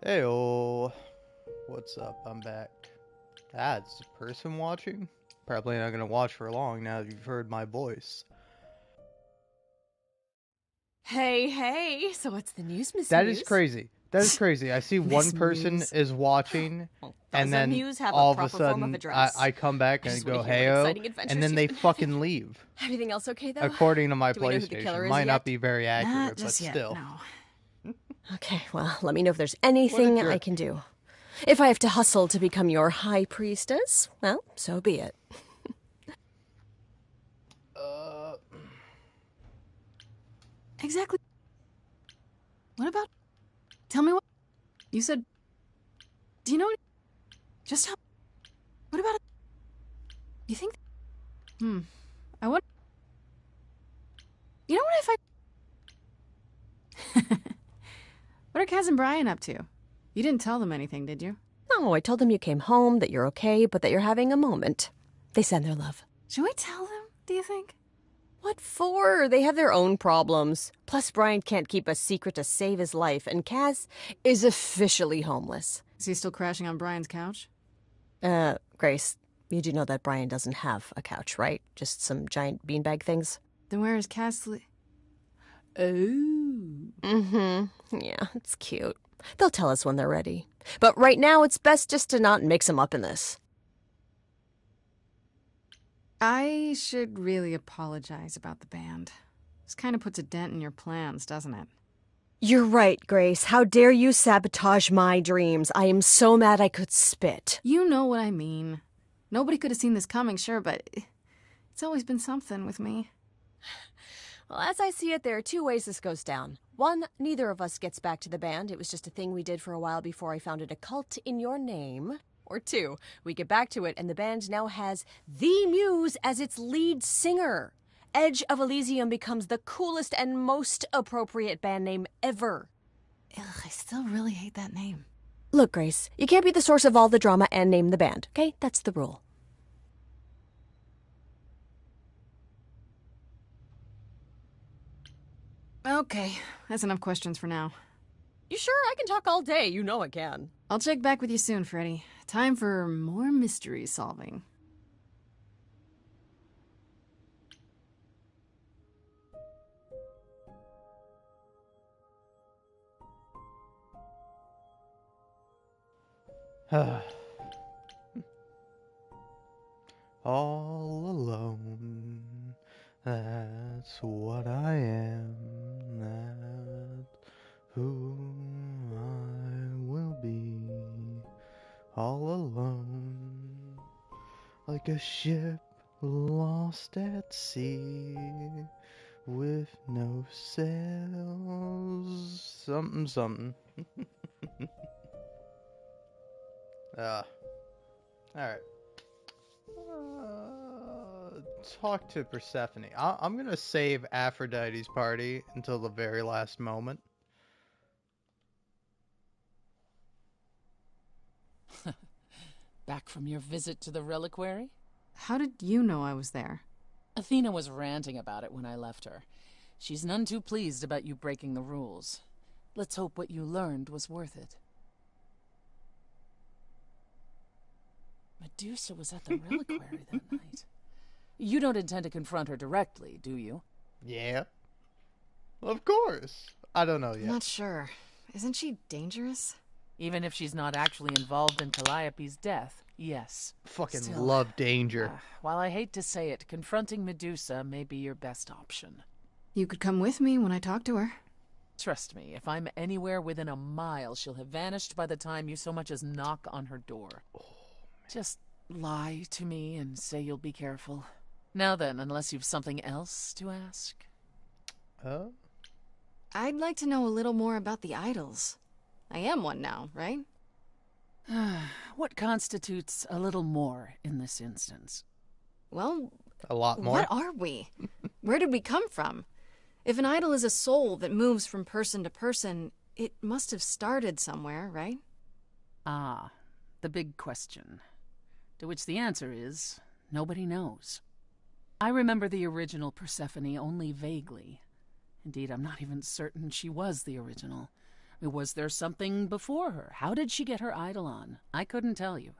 Heyo, what's up? I'm back. Ah, it's a person watching? Probably not gonna watch for long now that you've heard my voice. Hey, so what's the news, Miss That Muse? is crazy. That is crazy. I see Miss one person Muse. is watching, Well, and does a then muse have all a of a proper form of sudden address? I come back I and just want go, to hear what heyo, exciting adventures and then she's they been having. fucking leave. Everything else okay, though? According to my Do we know who the PlayStation. killer is Might yet? not be very Not accurate, but just yet, still. no. Okay, well, let me know if there's anything I can do. If I have to hustle to become your high priestess, well, so be it. Exactly. What about... Tell me what... You said... Do you know... Just how... What about... You think... I want... You know what What are Kaz and Brian up to? You didn't tell them anything, did you? No, I told them you came home, that you're okay, but that you're having a moment. They send their love. Should we tell them, do you think? What for? They have their own problems. Plus, Brian can't keep a secret to save his life, and Kaz is officially homeless. Is he still crashing on Brian's couch? Grace, you do know that Brian doesn't have a couch, right? Just some giant beanbag things? Then where is Kaz Oh. Yeah, it's cute. They'll tell us when they're ready. But right now, it's best just to not mix them up in this. I should really apologize about the band. This kind of puts a dent in your plans, doesn't it? You're right, Grace. How dare you sabotage my dreams? I am so mad I could spit. You know what I mean. Nobody could have seen this coming, sure, but it's always been something with me. Well, as I see it, there are two ways this goes down. One, neither of us gets back to the band. It was just a thing we did for a while before I founded a cult in your name. Or two, we get back to it and the band now has the Muse as its lead singer. Edge of Elysium becomes the coolest and most appropriate band name ever. Ugh, I still really hate that name. Look, Grace, you can't be the source of all the drama and name the band, okay? That's the rule. Okay, that's enough questions for now. You sure? I can talk all day. You know I can. I'll check back with you soon, Freddy. Time for more mystery solving. All alone, that's what I am, that's who I will be. All alone, like a ship lost at sea, with no sails, something, something. Alright. Talk to Persephone. I'm gonna save Aphrodite's party until the very last moment. Back from your visit to the reliquary? How did you know I was there? Athena was ranting about it when I left her. She's none too pleased about you breaking the rules. Let's hope what you learned was worth it. Medusa was at the reliquary that night. You don't intend to confront her directly, do you? Yeah. Of course. I don't know yet. I'm not sure. Isn't she dangerous? Even if she's not actually involved in Calliope's death, yes. Fucking Still, love danger. While I hate to say it, confronting Medusa may be your best option. You could come with me when I talk to her. Trust me, if I'm anywhere within a mile, she'll have vanished by the time you so much as knock on her door. Just lie to me and say you'll be careful. Now then, unless you've something else to ask. I'd like to know a little more about the idols. I am one now, right? What constitutes a little more in this instance? Well, a lot more. What are we? Where did we come from? If an idol is a soul that moves from person to person, it must have started somewhere, right? Ah, the big question. To which the answer is, nobody knows. I remember the original Persephone only vaguely. Indeed, I'm not even certain she was the original. Was there something before her? How did she get her idol on? I couldn't tell you.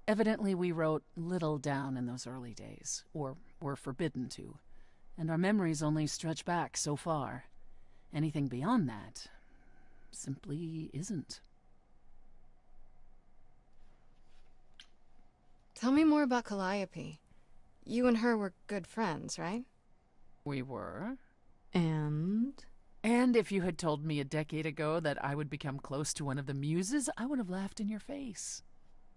Evidently, we wrote little down in those early days, or were forbidden to, and our memories only stretch back so far. Anything beyond that simply isn't. Tell me more about Calliope. You and her were good friends, right? We were. And if you had told me a decade ago that I would become close to one of the muses, I would have laughed in your face.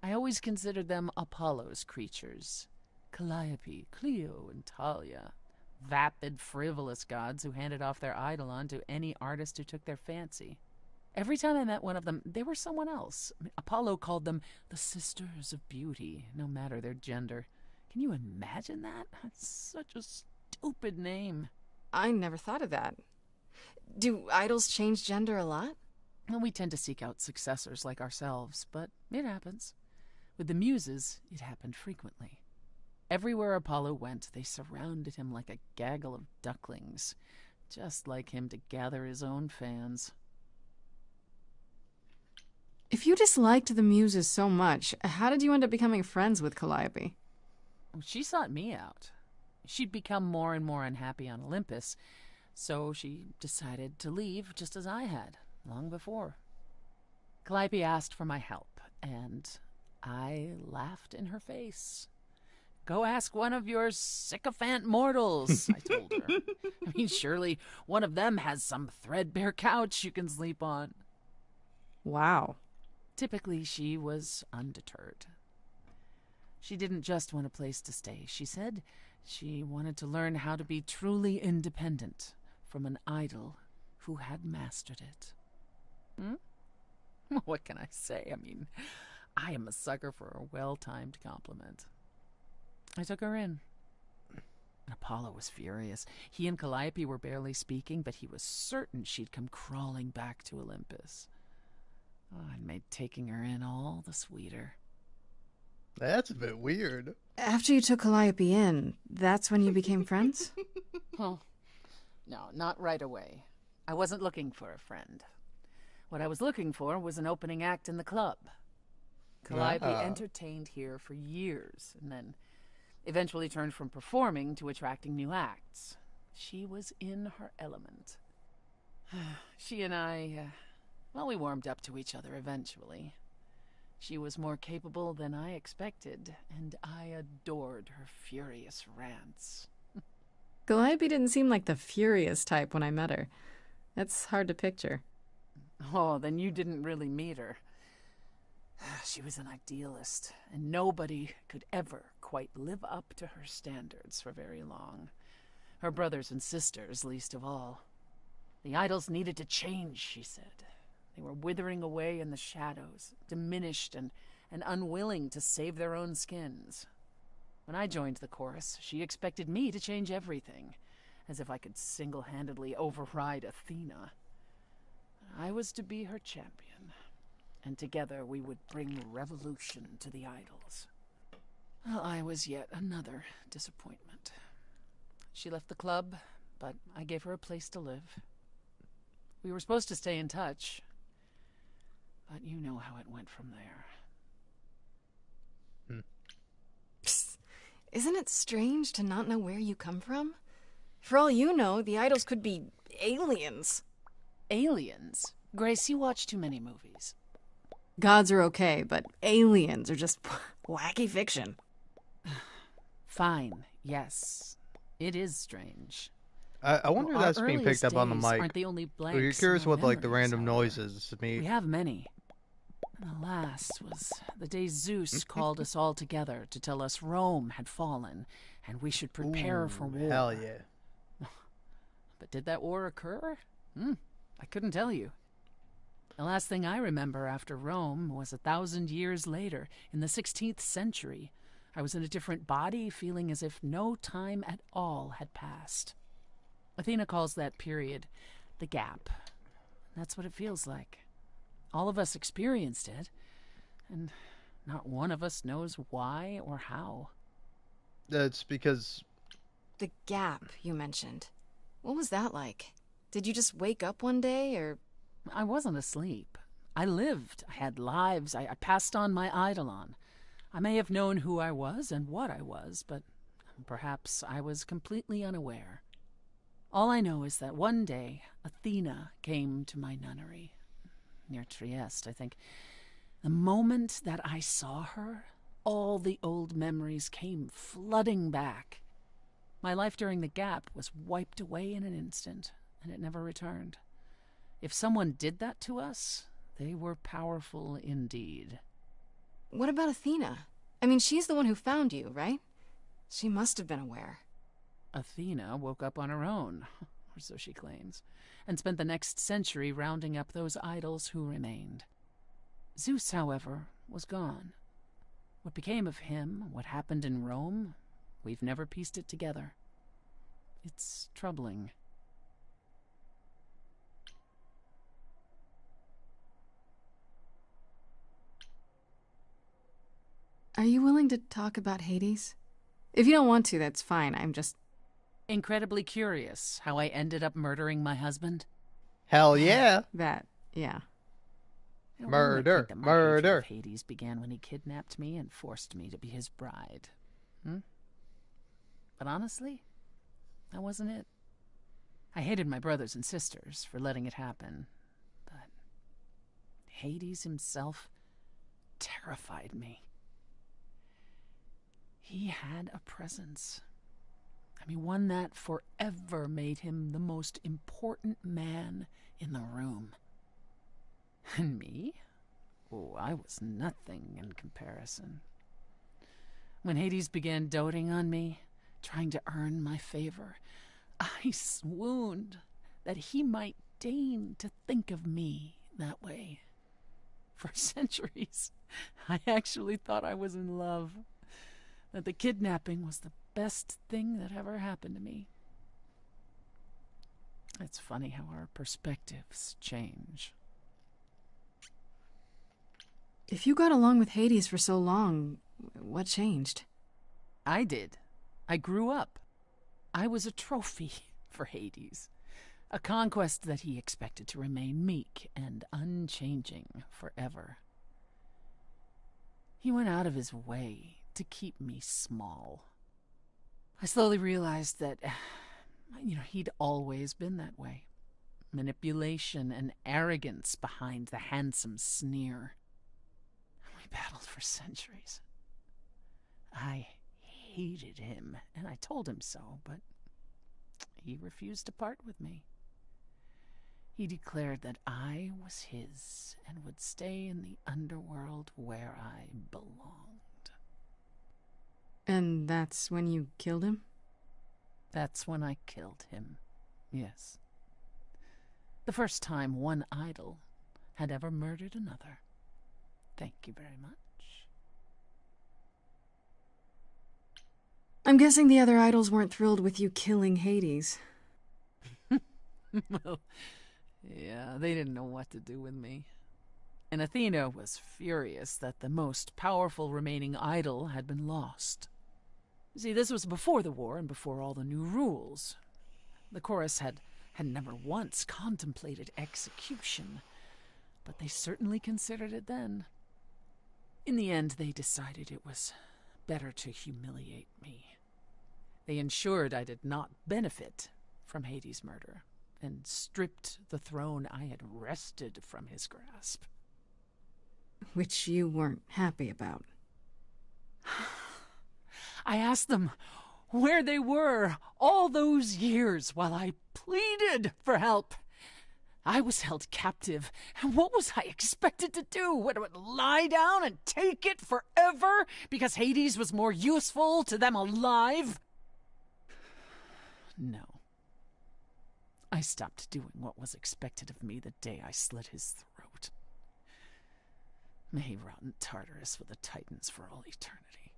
I always considered them Apollo's creatures. Calliope, Clio, and Talia. Vapid, frivolous gods who handed off their idol on to any artist who took their fancy. Every time I met one of them, they were someone else. Apollo called them the Sisters of Beauty, no matter their gender. Can you imagine that? That's such a stupid name. I never thought of that. Do idols change gender a lot? Well, we tend to seek out successors like ourselves, but it happens. With the muses, it happened frequently. Everywhere Apollo went, they surrounded him like a gaggle of ducklings, just like him to gather his own fans. If you disliked the muses so much, how did you end up becoming friends with Calliope? She sought me out. She'd become more and more unhappy on Olympus, so she decided to leave just as I had, long before. Calliope asked for my help, and I laughed in her face. Go ask one of your sycophant mortals, I told her. I mean, surely one of them has some threadbare couch you can sleep on. Wow. Typically, she was undeterred. She didn't just want a place to stay. She said she wanted to learn how to be truly independent from an idol who had mastered it. What can I say? I mean, I am a sucker for a well-timed compliment. I took her in. Apollo was furious. He and Calliope were barely speaking, but he was certain she'd come crawling back to Olympus. It made taking her in all the sweeter. That's a bit weird. After you took Calliope in, that's when you became friends? Well, no, not right away. I wasn't looking for a friend. What I was looking for was an opening act in the club. Calliope entertained here for years, and then eventually turned from performing to attracting new acts. She was in her element. She and I, we warmed up to each other eventually. She was more capable than I expected, and I adored her furious rants. Calliope didn't seem like the furious type when I met her. That's hard to picture. Oh, then you didn't really meet her. She was an idealist, and nobody could ever quite live up to her standards for very long. Her brothers and sisters, least of all. The idols needed to change, she said. They were withering away in the shadows, diminished and unwilling to save their own skins. When I joined the chorus, she expected me to change everything, as if I could single-handedly override Athena. I was to be her champion, and together we would bring revolution to the idols. Well, I was yet another disappointment. She left the club, but I gave her a place to live. We were supposed to stay in touch, but you know how it went from there. Psst. Isn't it strange to not know where you come from? For all you know, the idols could be aliens. Aliens? Grace, you watch too many movies. Gods are okay, but aliens are just wacky fiction. Fine, yes. It is strange. I wonder if that's being picked up on the mic. Aren't the only blanks You're curious in our what like the memories, random however. noises me. We have many. And the last was the day Zeus called us all together to tell us Rome had fallen and we should prepare for war. Hell yeah. But did that war occur? I couldn't tell you. The last thing I remember after Rome was 1,000 years later, in the 16th century. I was in a different body, feeling as if no time at all had passed. Athena calls that period the gap. That's what it feels like. All of us experienced it, and not one of us knows why or how. That's because... The gap you mentioned. What was that like? Did you just wake up one day, or... I wasn't asleep. I lived. I had lives. I passed on my eidolon. I may have known who I was and what I was, but perhaps I was completely unaware. All I know is that one day, Athena came to my nunnery, near Trieste, I think. The moment that I saw her, all the old memories came flooding back. My life during the gap was wiped away in an instant, and it never returned. If someone did that to us, they were powerful indeed. What about Athena? I mean, she's the one who found you, right? She must have been aware. Athena woke up on her own, or so she claims, and spent the next century rounding up those idols who remained. Zeus, however, was gone. What became of him, what happened in Rome, we've never pieced it together. It's troubling. Are you willing to talk about Hades? If you don't want to, that's fine. I'm just... Incredibly curious how I ended up murdering my husband. Hell yeah. That, yeah. Murder, My murder. hatred of Hades began when he kidnapped me and forced me to be his bride. But honestly, that wasn't it. I hated my brothers and sisters for letting it happen, but Hades himself terrified me. He had a presence. I mean, one that forever made him the most important man in the room. And me? Oh, I was nothing in comparison. When Hades began doting on me, trying to earn my favor, I swooned that he might deign to think of me that way. For centuries, I actually thought I was in love, that the kidnapping was the best thing that ever happened to me. It's funny how our perspectives change. If you got along with Hades for so long, what changed? I did. I grew up. I was a trophy for Hades. A conquest that he expected to remain meek and unchanging forever. He went out of his way to keep me small. I slowly realized that, he'd always been that way. Manipulation and arrogance behind the handsome sneer. We battled for centuries. I hated him, and I told him so, but he refused to part with me. He declared that I was his and would stay in the underworld where I belonged. And that's when you killed him? That's when I killed him, yes. The first time one idol had ever murdered another. Thank you very much. I'm guessing the other idols weren't thrilled with you killing Hades. Well, yeah, they didn't know what to do with me. And Athena was furious that the most powerful remaining idol had been lost. See, this was before the war and before all the new rules. The chorus had never once contemplated execution, but they certainly considered it then. In the end, they decided it was better to humiliate me. They ensured I did not benefit from Hades' murder, and stripped the throne I had wrested from his grasp. Which you weren't happy about. I asked them where they were all those years while I pleaded for help. I was held captive, and what was I expected to do? What, lie down and take it forever because Hades was more useful to them alive? No. I stopped doing what was expected of me the day I slit his throat. May he rot in Tartarus with the Titans for all eternity.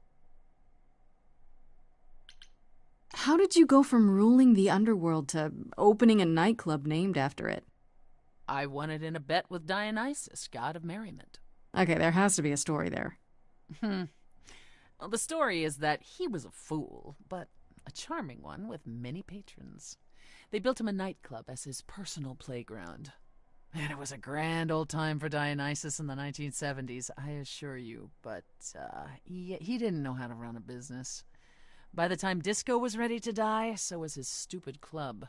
How did you go from ruling the underworld to opening a nightclub named after it? I won it in a bet with Dionysus, god of merriment. Okay, there has to be a story there. Well, the story is that he was a fool, but a charming one with many patrons. They built him a nightclub as his personal playground. Man, it was a grand old time for Dionysus in the 1970s, I assure you. But he didn't know how to run a business. By the time disco was ready to die, so was his stupid club.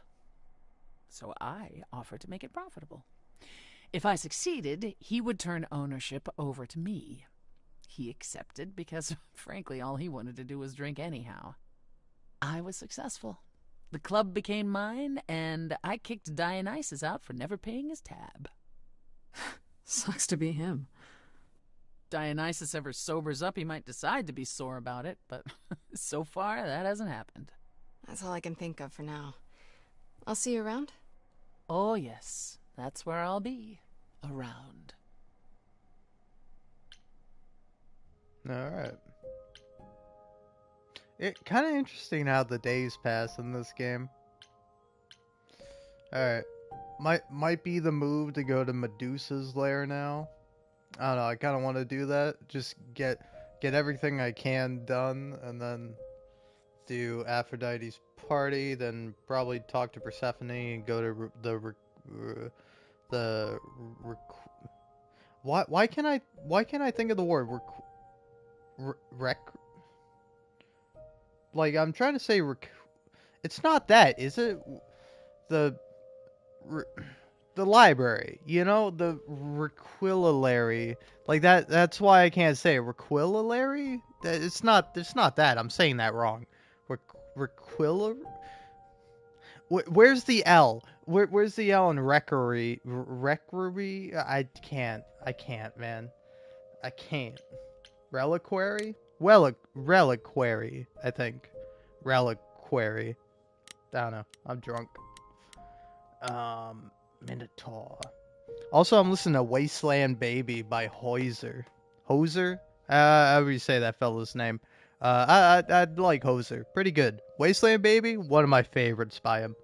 So I offered to make it profitable. If I succeeded, he would turn ownership over to me. He accepted because, frankly, all he wanted to do was drink anyhow. I was successful. The club became mine, and I kicked Dionysus out for never paying his tab. Sucks to be him. Dionysus ever sobers up, he might decide to be sore about it, but so far, that hasn't happened. That's all I can think of for now. I'll see you around? Oh, yes. That's where I'll be. Around. Alright. It kind of interesting how the days pass in this game. Alright. Might be the move to go to Medusa's lair now. I don't know, I kind of want to do that. Just get everything I can done, and then do Aphrodite's party, then probably talk to Persephone and go to why can't I think of the word like I'm trying to say it's not that, is it? The library, you know, the requilary, like that's why I can't say it. Requilary? It's not that. I'm saying that wrong. Requilary? Where's the L? Where's the L in recreary? Recreary? I can't, man. I can't. Reliquary? Reliquary, I think. Reliquary. I don't know. I'm drunk. Minotaur. Also, I'm listening to Wasteland Baby by Hoser. Hoser? How do you say that fella's name? I like Hoser. Pretty good. Wasteland Baby? One of my favorites by him.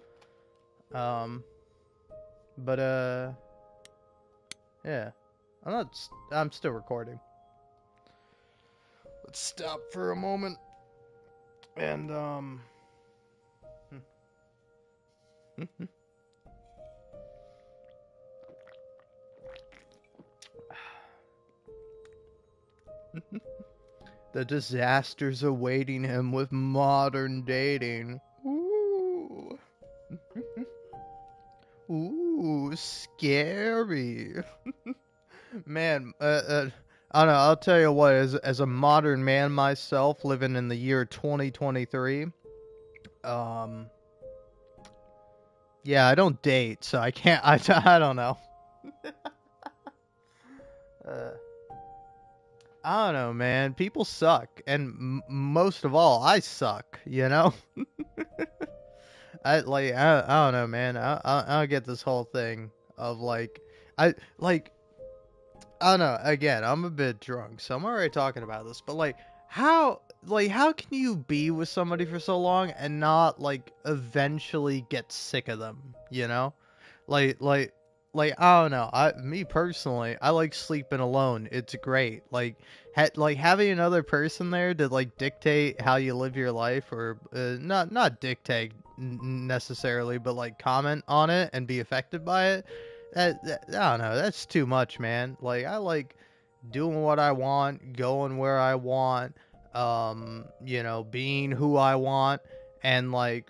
Yeah. I'm still recording. Let's stop for a moment. And, the disasters awaiting him with modern dating. Ooh. Ooh, scary. Man, I don't know, I'll tell you what, as a modern man myself, living in the year 2023, yeah, I don't date, so I can't, I don't know. I don't know, man. People suck, and most of all, I suck. You know. I don't know, man. I don't get this whole thing of I don't know. Again, I'm a bit drunk, so I'm already talking about this. But how can you be with somebody for so long and not eventually get sick of them? You know, like like I don't know. Me personally, I like sleeping alone. It's great. Having another person there to dictate how you live your life, or not dictate necessarily, but comment on it and be affected by it. I don't know. That's too much, man. I like doing what I want, going where I want, being who I want, and I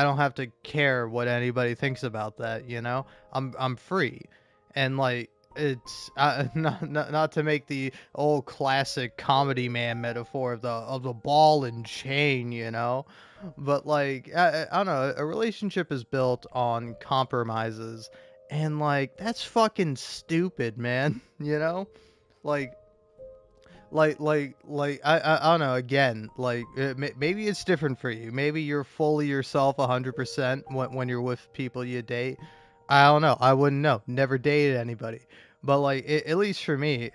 don't have to care what anybody thinks about that, you know? I'm free. And it's not to make the old classic comedy man metaphor of the ball and chain, you know? But I don't know, a relationship is built on compromises, and that's fucking stupid, man, you know? Like I don't know, again, maybe it's different for you. Maybe you're fully yourself 100% when you're with people you date. I don't know, I wouldn't know, never dated anybody. But at least for me,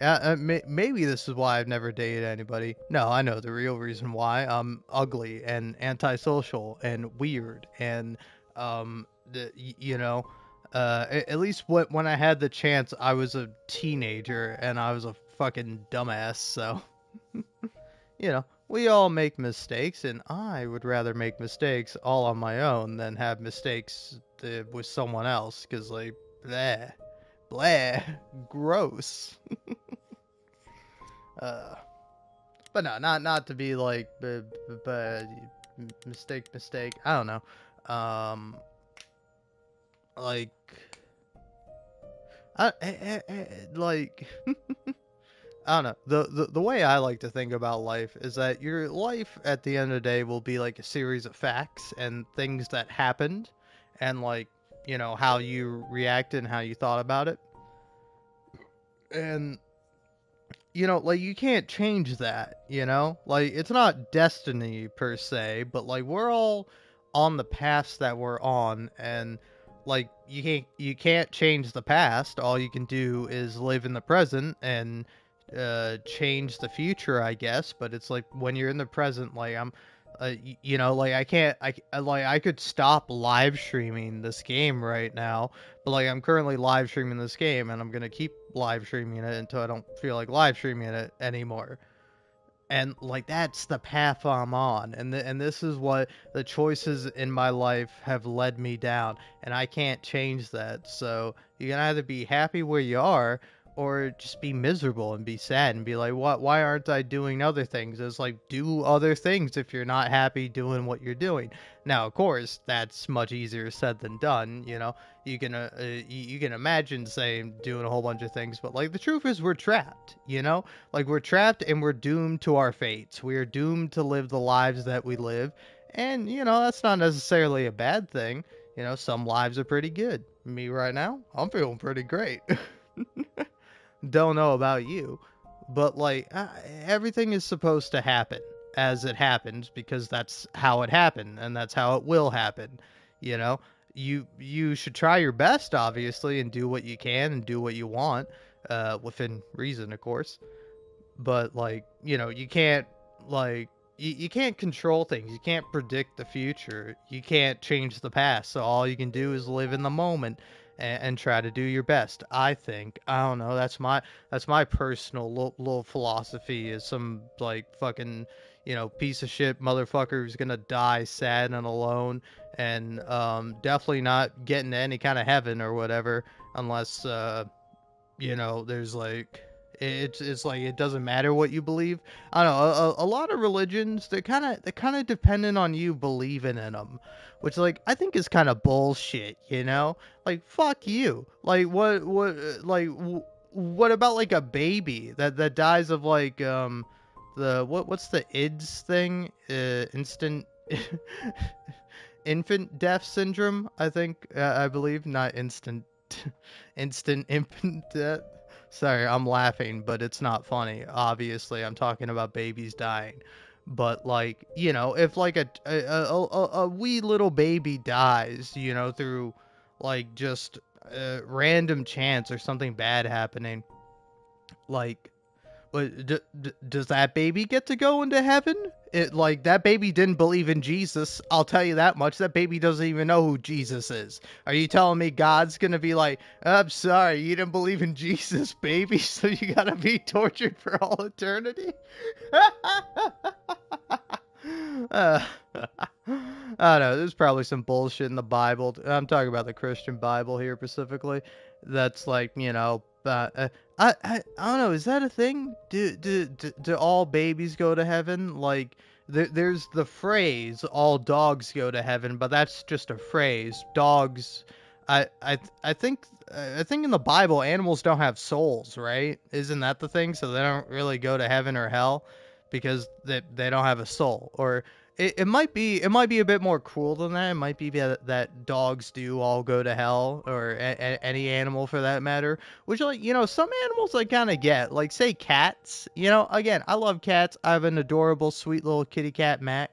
maybe this is why I've never dated anybody. No, I know the real reason why. I'm ugly and antisocial and weird, and you know, at least when I had the chance, I was a teenager and I was a fucking dumbass. So, you know, we all make mistakes, and I would rather make mistakes all on my own than have mistakes with someone else. Cause bleh, Blah. Gross. But no, not to be like, mistake. I don't know. Like, like, I don't know. The way I like to think about life is that your life at the end of the day will be like a series of facts and things that happened, and like, you know, how you reacted and how you thought about it. And you know, like, you can't change that, you know? Like, it's not destiny per se, but like, we're all on the paths that we're on, and like, you can't change the past. All you can do is live in the present and change the future, I guess. But it's like, when you're in the present, like, you know, like, I could stop live streaming this game right now, but like, I'm currently live streaming this game, and I'm gonna keep live streaming it until I don't feel like live streaming it anymore. And like, that's the path I'm on, and this is what the choices in my life have led me down, and I can't change that. So you can either be happy where you are, or just be miserable and be sad and be like, what? Why aren't I doing other things? It's like, do other things if you're not happy doing what you're doing. Now, of course, that's much easier said than done. You know, you can you can imagine saying doing a whole bunch of things, but like, the truth is, we're trapped. You know, like, we're trapped and we're doomed to our fates. We are doomed to live the lives that we live, and you know, that's not necessarily a bad thing. You know, some lives are pretty good. Me right now, I'm feeling pretty great. Don't know about you, but like, everything is supposed to happen as it happens, because that's how it happened and that's how it will happen. You know, you should try your best, obviously, and do what you can and do what you want, within reason, of course. But like, you know, you can't, like, you can't control things. You can't predict the future. You can't change the past. So all you can do is live in the moment, and try to do your best. I think. I don't know. That's my personal little philosophy. Is some like fucking, you know, piece of shit motherfucker who's gonna die sad and alone, and definitely not getting to any kind of heaven or whatever, unless you know, there's like, it's like, it doesn't matter what you believe. I don't know, a lot of religions, they're kind of dependent on you believing in them, which, like, I think is kind of bullshit, you know? Like, fuck you. Like, what about like a baby that dies of like what's the IDS thing, instant infant death syndrome, I think, I believe, not instant instant infant death. Sorry, I'm laughing, but it's not funny. Obviously, I'm talking about babies dying. But like, you know, if like a wee little baby dies, you know, through like just random chance or something bad happening, like, but does that baby get to go into heaven? It, like, that baby didn't believe in Jesus. I'll tell you that much. That baby doesn't even know who Jesus is. Are you telling me God's gonna be like, I'm sorry, you didn't believe in Jesus, baby, so you gotta be tortured for all eternity? I don't know. There's probably some bullshit in the Bible. I'm talking about the Christian Bible here specifically. That's like, you know, I don't know. Is that a thing? Do all babies go to heaven? Like, there's the phrase "all dogs go to heaven," but that's just a phrase. Dogs, I think in the Bible, animals don't have souls, right? Isn't that the thing? So they don't really go to heaven or hell because they don't have a soul. Or it might be a bit more cruel than that. It might be that dogs do all go to hell, or any animal for that matter. Which, like, you know, some animals I kind of get. Like, say cats. You know, again, I love cats. I have an adorable, sweet little kitty cat, Mac.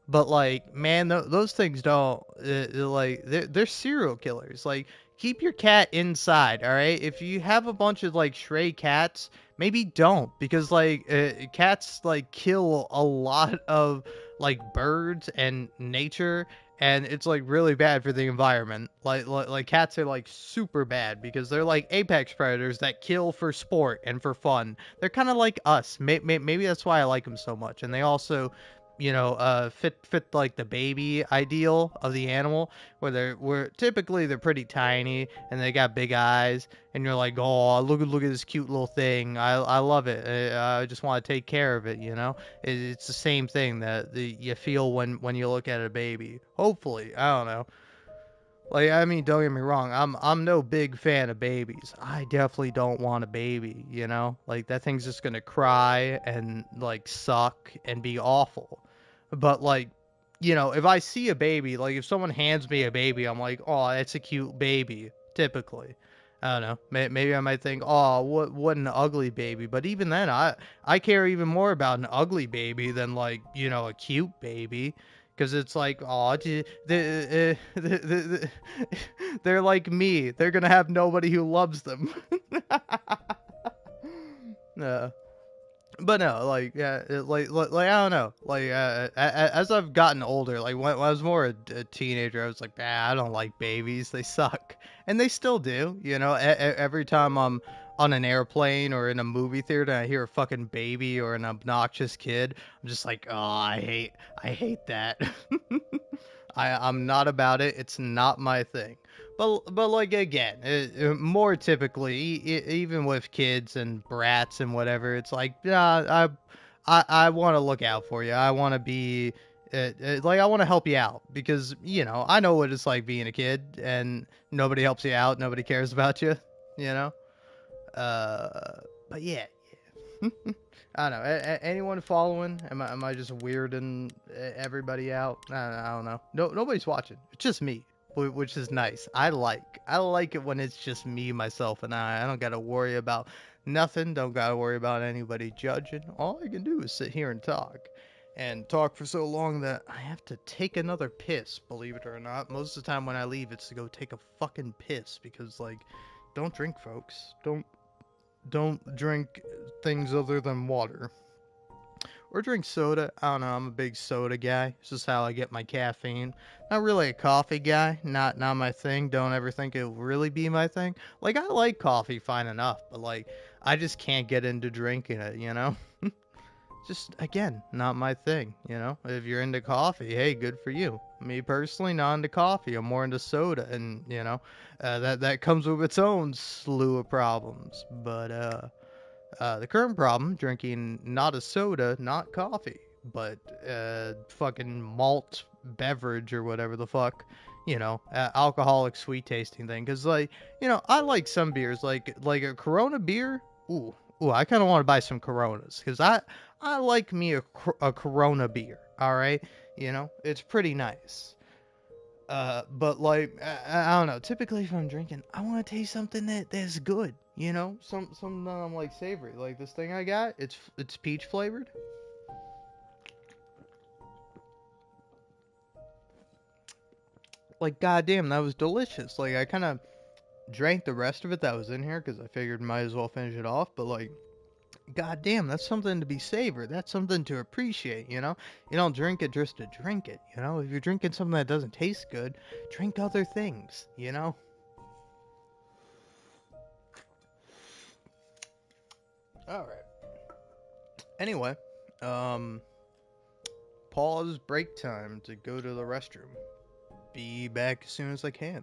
But like, man, those things don't, like, they're serial killers. Like, keep your cat inside, all right? If you have a bunch of like stray cats, maybe don't, because like, cats like kill a lot of like birds and nature, and it's like really bad for the environment. Like cats are like super bad because they're like apex predators that kill for sport and for fun. They're kind of like us. Maybe that's why I like them so much, and they also fit like the baby ideal of the animal, where typically they're pretty tiny and they got big eyes, and you're like, oh, look at this cute little thing. I love it. I just want to take care of it. It's the same thing that you feel when you look at a baby. Hopefully, I don't know. Like, I mean, don't get me wrong. I'm no big fan of babies. I definitely don't want a baby, Like, that thing's just gonna cry and, like, suck and be awful. But, like, if I see a baby, like, if someone hands me a baby, I'm like, oh, that's a cute baby, typically. I don't know. Maybe I might think, oh, what an ugly baby. But even then, I care even more about an ugly baby than, like, a cute baby. Because it's like, oh, they're like me. They're going to have nobody who loves them. No. But no, like, yeah, like I don't know. Like, as I've gotten older, like, when I was more a teenager, I was like, I don't like babies. They suck. And they still do, Every time I'm on an airplane or in a movie theater and I hear a fucking baby or an obnoxious kid, I'm just like, oh, I hate that. I'm not about it. It's not my thing. But like, again, more typically, even with kids and brats and whatever, it's like, yeah, I want to look out for you. I want to be like, I want to help you out because I know what it's like being a kid and nobody helps you out, nobody cares about you, you know. But yeah. I don't know. Anyone following? Am I just weirding everybody out? I don't know. Nobody's watching. It's just me, which is nice. I like it when it's just me, myself, and I. I don't gotta worry about nothing. Don't gotta worry about anybody judging. All I can do is sit here and talk for so long that I have to take another piss. Believe it or not, most of the time when I leave, it's to go take a fucking piss because, like, don't drink, folks. Don't drink things other than water. Or drink soda. I don't know, I'm a big soda guy. It's just how I get my caffeine. Not really a coffee guy. Not my thing. Don't ever think it'll really be my thing. Like, I like coffee fine enough, but, like, I just can't get into drinking it. Just, again, not my thing, If you're into coffee, hey, good for you. Me personally, not into coffee. I'm more into soda, and, that comes with its own slew of problems. But, the current problem, drinking not a soda, not coffee, but, fucking malt beverage or whatever the fuck, alcoholic sweet tasting thing. Cause, like, I like some beers, like a Corona beer. Ooh, I kind of want to buy some Coronas, cause I like me a Corona beer, alright? It's pretty nice. But like, I don't know. Typically, if I'm drinking, I want to taste something that's good. Something that I'm like savory. Like this thing I got, it's peach flavored. Like, goddamn, that was delicious. Like, I kind of drank the rest of it that was in here because I figured might as well finish it off. But like, God damn, that's something to be savored. That's something to appreciate, You don't drink it just to drink it, If you're drinking something that doesn't taste good, drink other things, Alright. Anyway, pause break time to go to the restroom. Be back as soon as I can.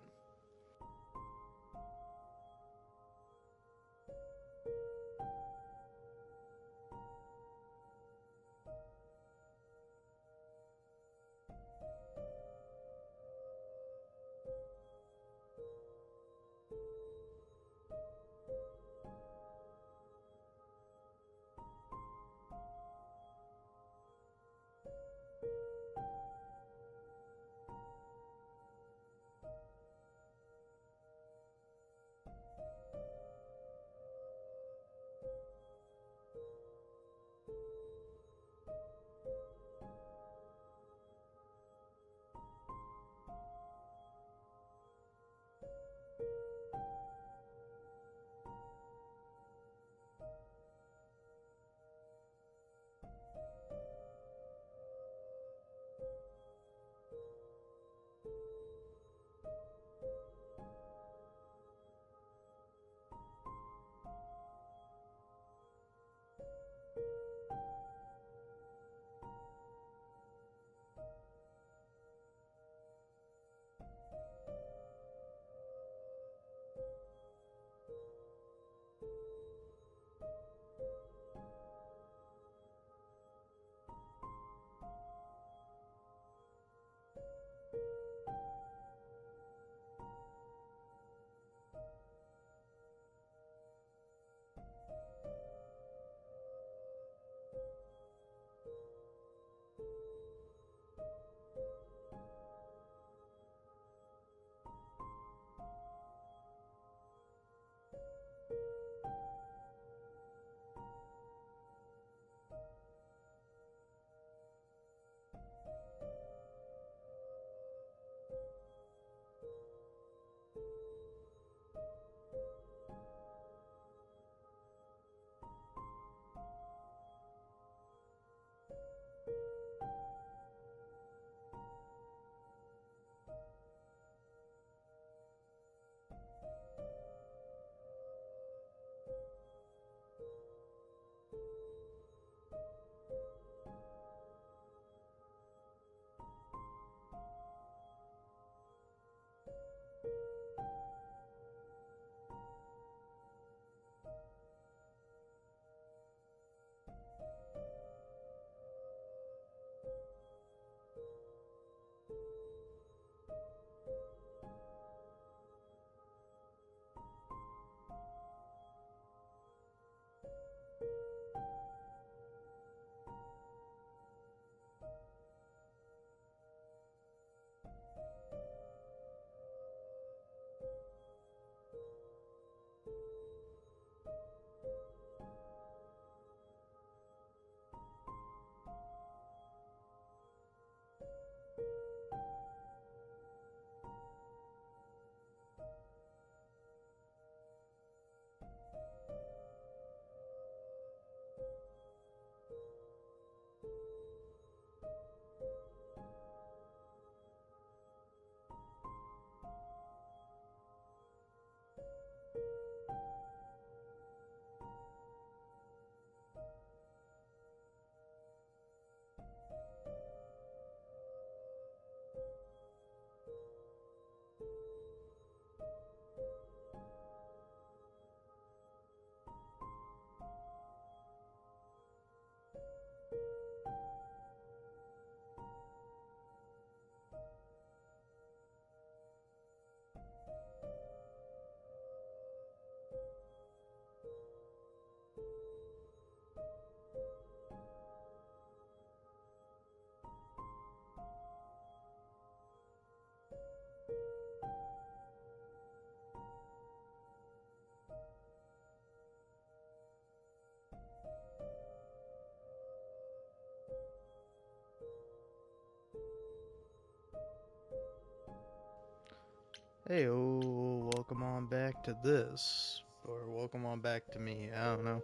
Hey, oh, welcome on back to this. Or welcome on back to me. I don't know.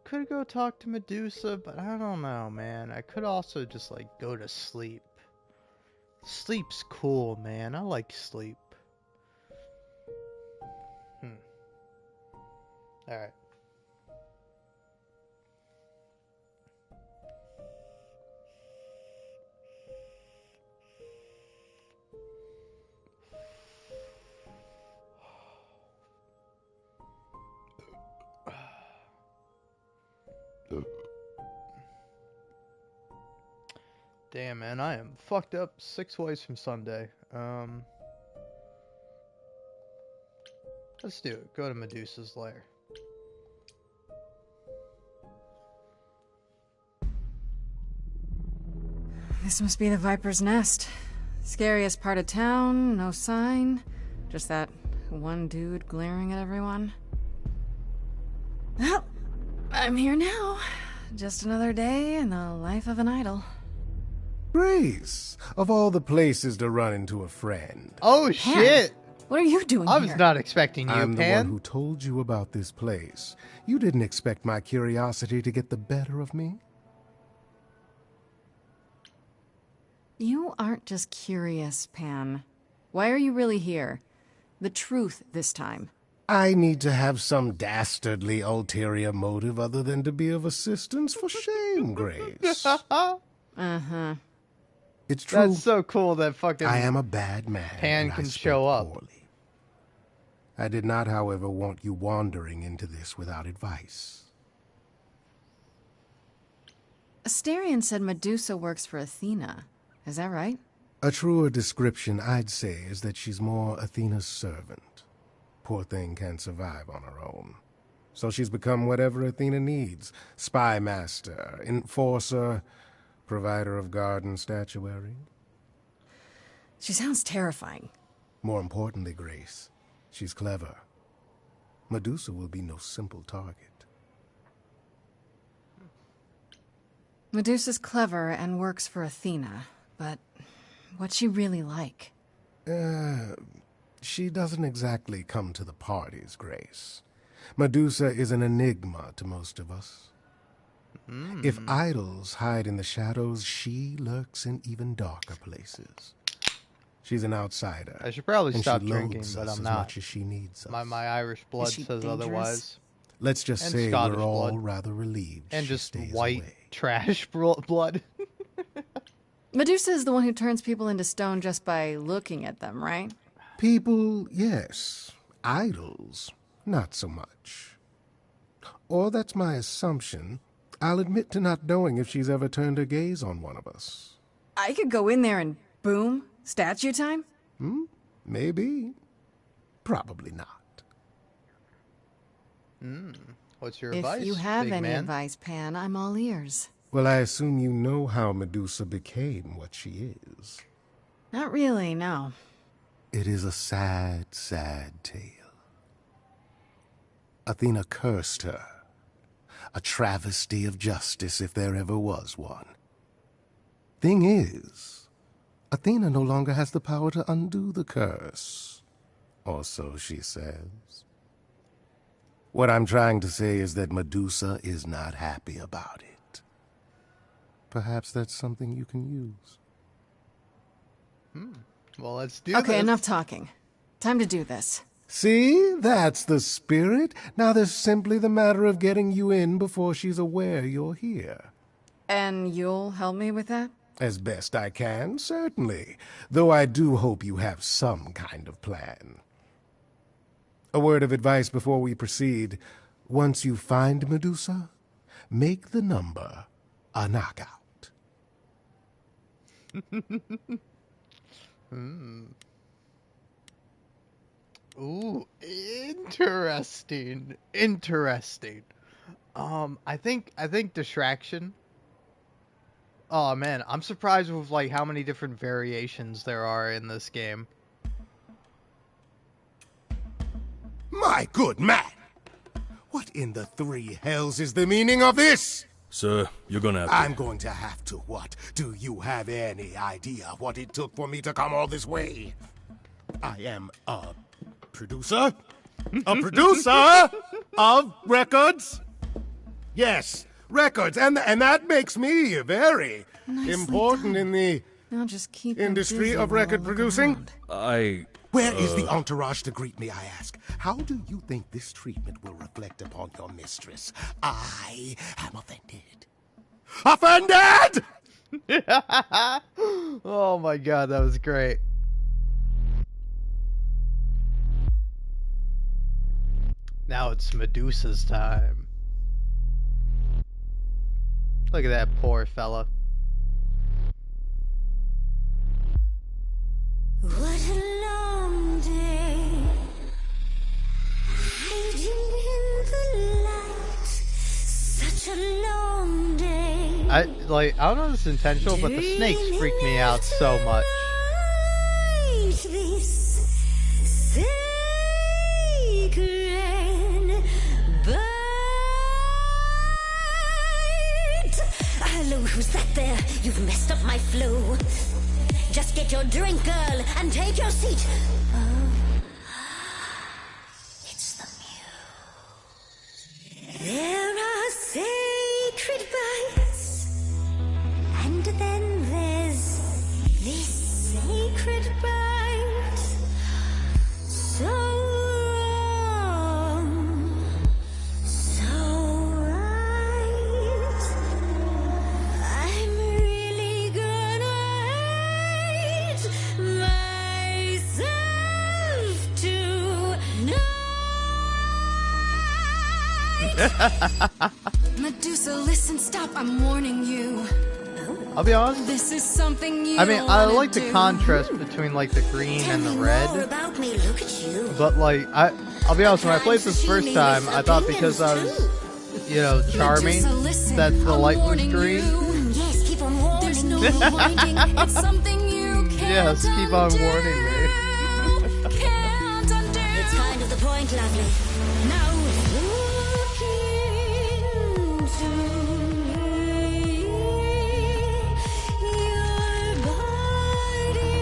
Could go talk to Medusa, but I don't know, man. I could also just, like, go to sleep. Sleep's cool, man. I like sleep. Alright. Damn, man, I am fucked up 6 ways from Sunday. Let's do it. Go to Medusa's lair. This must be the Viper's Nest. Scariest part of town, no sign. Just that one dude glaring at everyone. Well, I'm here now. Just another day in the life of an idol. Grace, of all the places to run into a friend. Oh, shit! What are you doing here? I was not expecting you, I'm the Pan. one who told you about this place. You didn't expect my curiosity to get the better of me? You aren't just curious, Pan. Why are you really here? The truth this time. I need to have some dastardly ulterior motive other than to be of assistance. For shame, Grace. Uh-huh. It's true. That's so cool that fucking I am a bad man. Pan and I can spoke show up. poorly. I did not, however, want you wandering into this without advice. Asterion said Medusa works for Athena. Is that right? A truer description, I'd say, is that she's more Athena's servant. Poor thing can't survive on her own. So she's become whatever Athena needs. Spy master, enforcer, provider of garden statuary. She sounds terrifying. More importantly, Grace, she's clever. Medusa will be no simple target. Medusa's clever and works for Athena, but what's she really like? She doesn't exactly come to the parties, Grace. Medusa is an enigma to most of us. If idols hide in the shadows, she lurks in even darker places. She's an outsider. I should probably and stop she drinking, loathes but us I'm as not. much as she needs us. My Irish blood Is she says dangerous? otherwise. Let's just And say Scottish we're all blood. rather relieved And she just stays white away. trash blood. Medusa is the one who turns people into stone just by looking at them, right? People, yes. Idols, not so much. Or that's my assumption. I'll admit to not knowing if she's ever turned her gaze on one of us. I could go in there and boom, statue time? Maybe. Probably not. What's your If advice, you have big any man? advice, Pan, I'm all ears. Well, I assume you know how Medusa became what she is. Not really, no. It is a sad, sad tale. Athena cursed her. A travesty of justice if there ever was one. Thing is, Athena no longer has the power to undo the curse. Or so she says. What I'm trying to say is that Medusa is not happy about it. Perhaps that's something you can use. Well, let's do this. Okay, enough talking. Time to do this. See? That's the spirit. Now there's simply the matter of getting you in before she's aware you're here. And you'll help me with that? As best I can, certainly. Though I do hope you have some kind of plan. A word of advice before we proceed. Once you find Medusa, make the number a knockout. Ooh, interesting. Interesting. I think distraction. Oh man, I'm surprised with like how many different variations there are in this game. My good man! What in the three hells is the meaning of this? Sir, you're gonna have to... I'm going to have to what? Do you have any idea what it took for me to come all this way? I am a producer? A producer of records? Yes, records, and that makes me very important in the Now just keep industry of record producing. Where is the entourage to greet me, I ask? How do you think this treatment will reflect upon your mistress? I am offended. Offended! Oh my god, that was great. Now it's Medusa's time. Look at that poor fella. What a long day, hiding in the light. Such a long day. I don't know if it's intentional, but the snakes freak me out so much. This sacred bite. Hello, who's that there? You've messed up my flow. Just get your drink, girl, and take your seat. Oh, it's the muse. There are sacred bites, and then there's this sacred bite. So wrong, so right. I'm really gonna hate myself tonight. Medusa, listen, stop, I'm warning you. I'll be honest. This is something you I mean, I don't like wanna the do. contrast between like the green and the red. About me, look at you. But like, I'll be honest. When I played this first time, I thought because I was, you know, charming, that the light was green. Yes, keep on warning. There's no rewinding. It's something you can't Yes, keep on warning me. Can't undo. It's kind of the point, lovely. Now look into me. Your body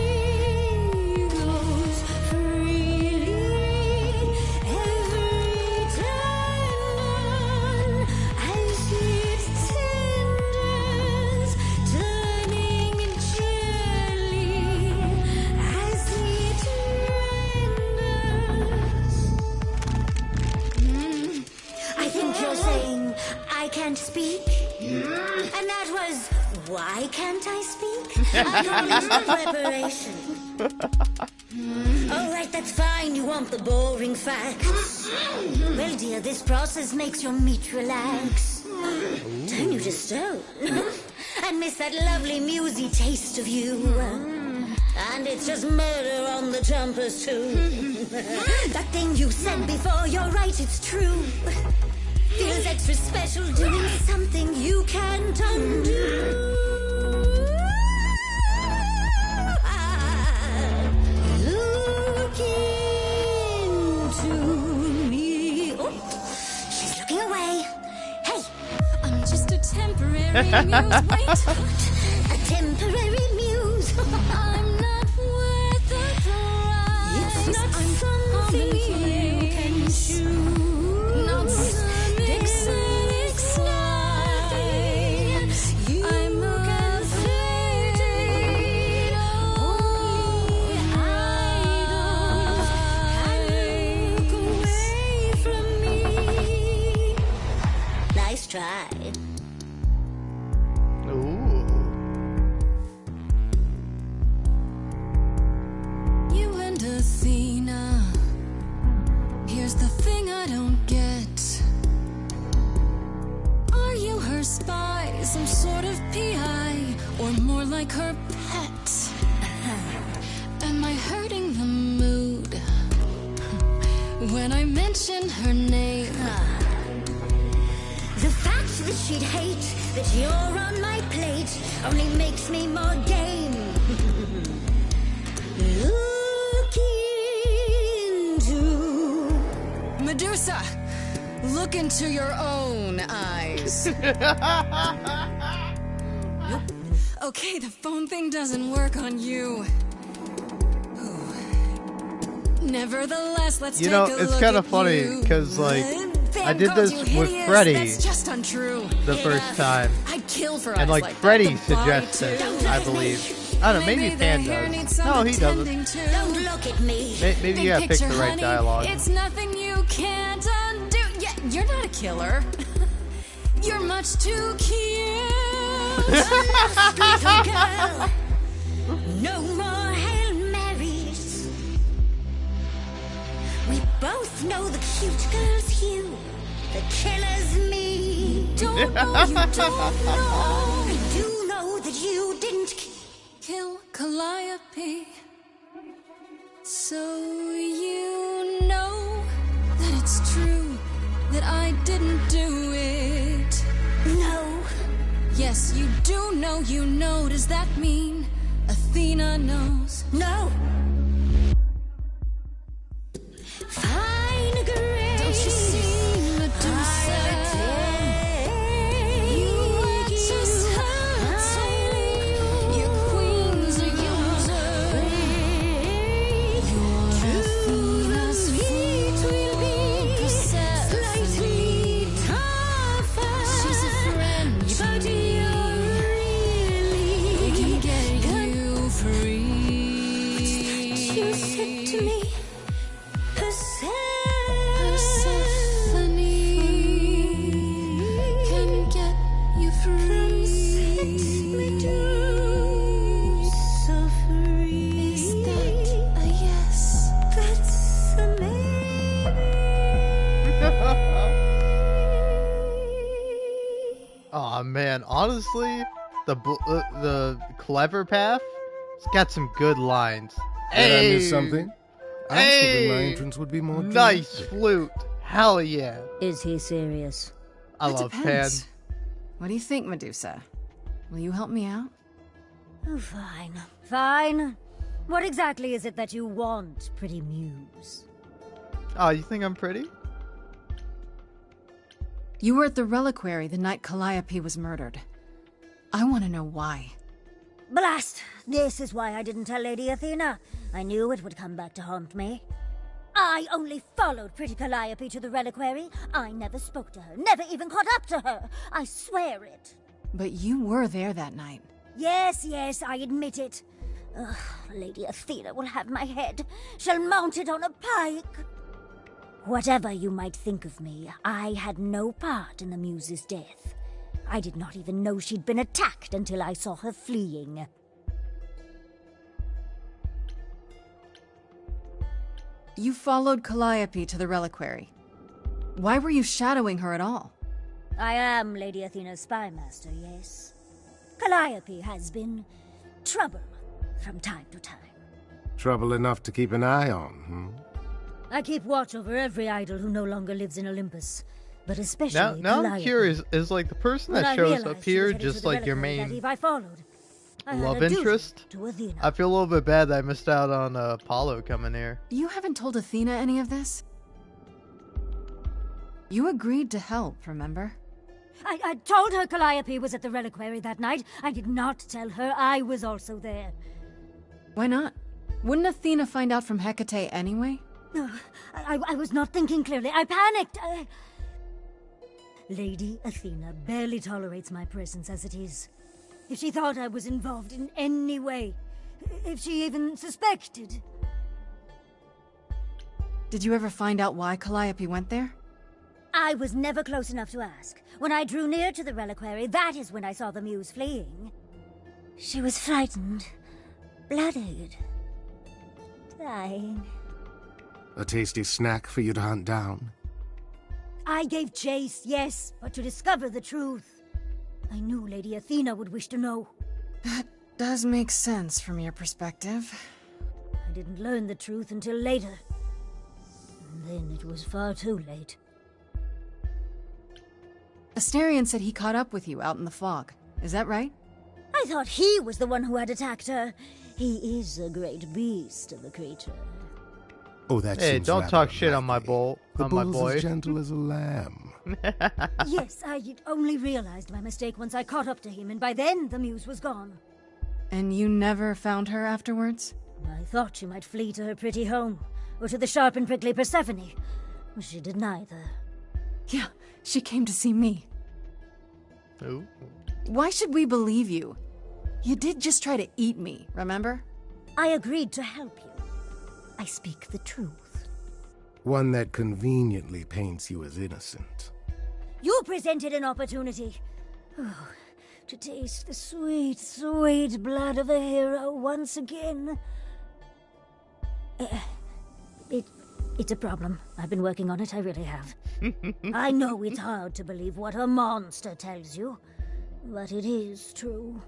goes freely every time as it tenders, turning gently as it renders. I think you're saying I can't speak, and that was why can't I speak? I call it preparation. All right, that's fine. You want the boring facts. Well, dear, this process makes your meat relax. Turn you to stone and miss that lovely musy taste of you. And it's just murder on the jumpers too. That thing you said before, you're right, it's true. Feels extra special doing something you can't undo. Look into me. Oh, she's looking away. Hey, I'm just a temporary muse. Wait, a temporary muse. I'm not worth the price. It's not something you can choose. Not some exotic slide. I'm afraid only idols can look away from me. Nice try. Ooh. You and Athena. Here's the thing I don't get. Are you her spy, some sort of PI, or more like her pet? Am I hurting the mood when I mention her name? The fact that she'd hate that you're on my plate only makes me more game. Look into Medusa, Look into your own eyes. Okay, the phone thing doesn't work on you. Nevertheless, let's You take know, a it's look kind at of funny you. because, like, I Fan did calls this you with hideous. Freddy That's just untrue. the first time, I'd kill for and eyes like that. Freddy Goodbye, suggested, too. I believe. I don't know, maybe the Pan hair does. needs some No, he doesn't. attending to. Don't look at me. Maybe Big you gotta pick picture, the right honey, dialogue. It's nothing you can't undo. Yeah, you're not a killer. You're much too cute. Little girl. No more Hail Marys. We both know the cute girl's you. The killer's me. Don't know, you don't know. I do know that you didn't Kill Calliope. So you know that it's true that I didn't do it. No. Yes, you do know, you know. Does that mean Athena knows? No. Fine grace. Don't you see, Medusa? You are just hurting. Your queen's a user. Your Athena's feet will be slightly tougher. She's a friend, but you're really. We can get you free. You said to me, Persephone can get you free. So free. Is that a yes? That's a maybe. Aw, man, honestly, the clever path, it's got some good lines. Did I miss Hey! something? I was hoping my entrance would be more Nice dramatic. flute. Hell yeah. Is he serious? I It love Pan. depends. What do you think, Medusa? Will you help me out? Oh, fine. Fine. What exactly is it that you want, pretty muse? Oh, you think I'm pretty? You were at the reliquary the night Calliope was murdered. I want to know why. Blast! This is why I didn't tell Lady Athena. I knew it would come back to haunt me. I only followed pretty Calliope to the reliquary. I never spoke to her, never even caught up to her. I swear it. But you were there that night. Yes, I admit it. Ugh, Lady Athena will have my head. She'll mount it on a pike. Whatever you might think of me, I had no part in the muse's death. I did not even know she'd been attacked until I saw her fleeing. You followed Calliope to the reliquary. Why were you shadowing her at all? I am Lady Athena's spy master, yes. Calliope has been trouble from time to time. Trouble enough to keep an eye on, I keep watch over every idol who no longer lives in Olympus, but especially Now I'm Calliope. curious, is like the person When that I shows realized up she here was headed to just the like your reliquary that main eve I followed. I had love a duty interest? to Athena. I feel a little bit bad that I missed out on Apollo coming here. You haven't told Athena any of this? You agreed to help, remember? I told her Calliope was at the reliquary that night. I did not tell her I was also there. Why not? Wouldn't Athena find out from Hecate anyway? No, I was not thinking clearly. I panicked. Lady Athena barely tolerates my presence as it is. If she thought I was involved in any way, if she even suspected. Did you ever find out why Calliope went there? I was never close enough to ask. When I drew near to the reliquary, that is when I saw the muse fleeing. She was frightened, bloodied, dying. A tasty snack for you to hunt down. I gave chase, yes, but to discover the truth. I knew Lady Athena would wish to know. That does make sense from your perspective. I didn't learn the truth until later. And then it was far too late. Asterion said he caught up with you out in the fog. Is that right? I thought he was the one who had attacked her. He is a great beast of a creature. Oh, that Hey, seems don't rather talk shit on my unlikely. The on my bull's boy. as gentle as a lamb. Yes, I only realized my mistake once I caught up to him, and by then the muse was gone. And you never found her afterwards? I thought she might flee to her pretty home, or to the sharp and prickly Persephone. She did neither. Yeah, she came to see me. Ooh. Why should we believe you? You did just try to eat me, remember? I agreed to help you. I speak the truth. One that conveniently paints you as innocent. You presented an opportunity. Oh, to taste the sweet, sweet blood of a hero once again. It's a problem. I've been working on it, I really have. I know it's hard to believe what a monster tells you, but it is true.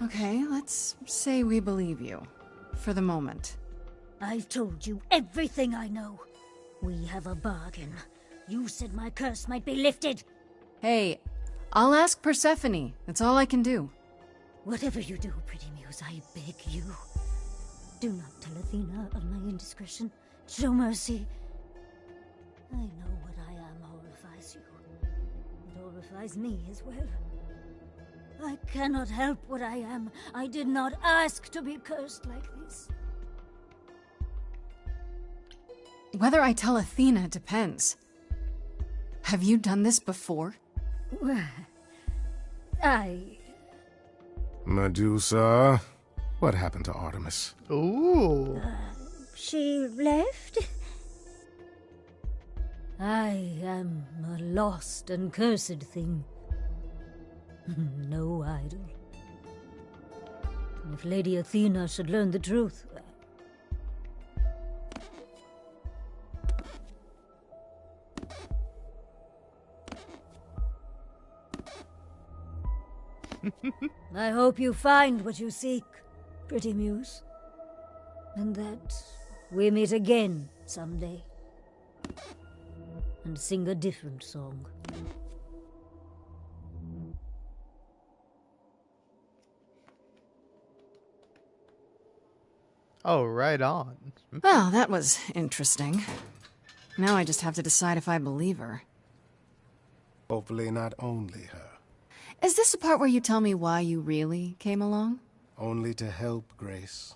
Okay, let's say we believe you. For the moment. I've told you everything I know. We have a bargain. You said my curse might be lifted. Hey, I'll ask Persephone. That's all I can do. Whatever you do, pretty muse, I beg you. Do not tell Athena of my indiscretion. Show mercy. I know what I am horrifies you. It horrifies me as well. I cannot help what I am. I did not ask to be cursed like this. Whether I tell Athena depends. Have you done this before? Well, Medusa, what happened to Artemis? Ooh. She left? I am a lost and cursed thing. No idol. If Lady Athena should learn the truth... I hope you find what you seek, pretty muse. And that we meet again someday. And sing a different song. Oh, right on. Well, that was interesting. Now I just have to decide if I believe her. Hopefully not only her. Is this the part where you tell me why you really came along? Only to help, Grace.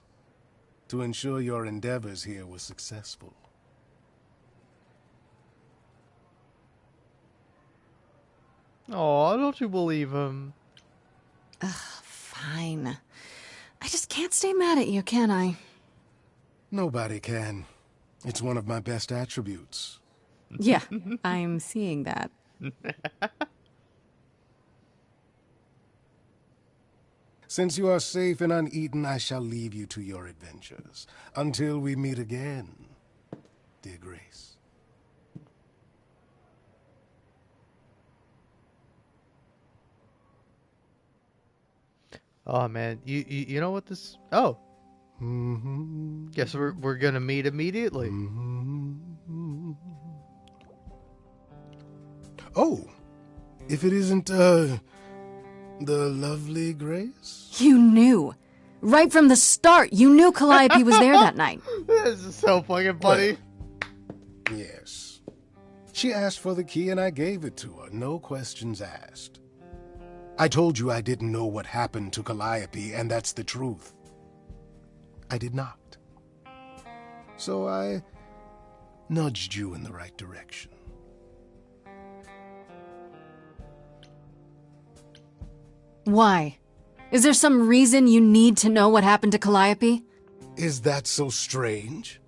To ensure your endeavors here were successful. Oh, don't you believe him? Ugh, fine. I just can't stay mad at you, can I? Nobody can. It's one of my best attributes. Yeah, I'm seeing that. Since you are safe and uneaten, I shall leave you to your adventures. Until we meet again, dear Grace. Oh man, you know what this? Oh, guess we're gonna meet immediately. Oh, if it isn't the lovely Grace. You knew. Right from the start, you knew Calliope was there that night. This is so fucking funny. Yes. She asked for the key and I gave it to her, no questions asked. I told you I didn't know what happened to Calliope, and that's the truth. I did not. So I nudged you in the right direction. Why? Is there some reason you need to know what happened to Calliope? Is that so strange?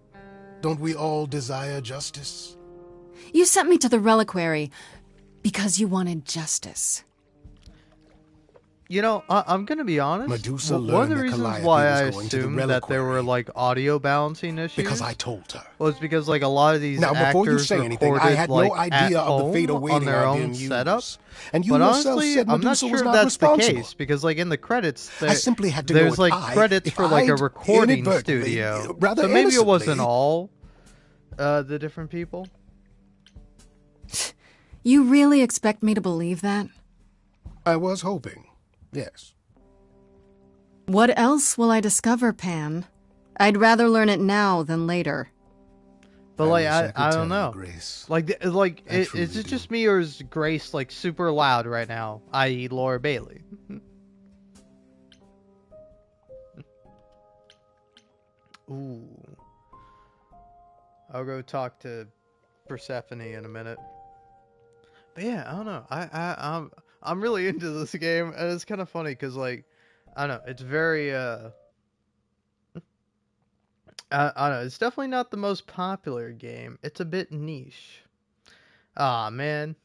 Don't we all desire justice? You sent me to the reliquary because you wanted justice. You know, I'm gonna be honest. Medusa one of learned the that reasons Calliope why was I going to the assumed that there were reliquary. like audio balancing issues Because I told her. was because like a lot of these Now, before you actors say anything, I recorded, had like, no idea at of the fate home awaiting on their our own dear muse. setup. And you But yourself honestly, said I'm not Medusa sure was if not that's the responsible. case because like in the credits, I simply had to go there's with like I, credits if for like a I'd recording inadvertently, studio. rather So maybe it wasn't innocently- all the different people. You really expect me to believe that? I was hoping, yes. What else will I discover, Pan? I'd rather learn it now than later. But like, wish I could don't tell you, know. Grace. Is it just me or is Grace like super loud right now? I.e., Laura Bailey. Ooh. I'll go talk to Persephone in a minute. But yeah, I don't know. I'm really into this game, and it's kind of funny because like, I don't know. It's very I don't know. It's definitely not the most popular game. It's a bit niche. Ah, man.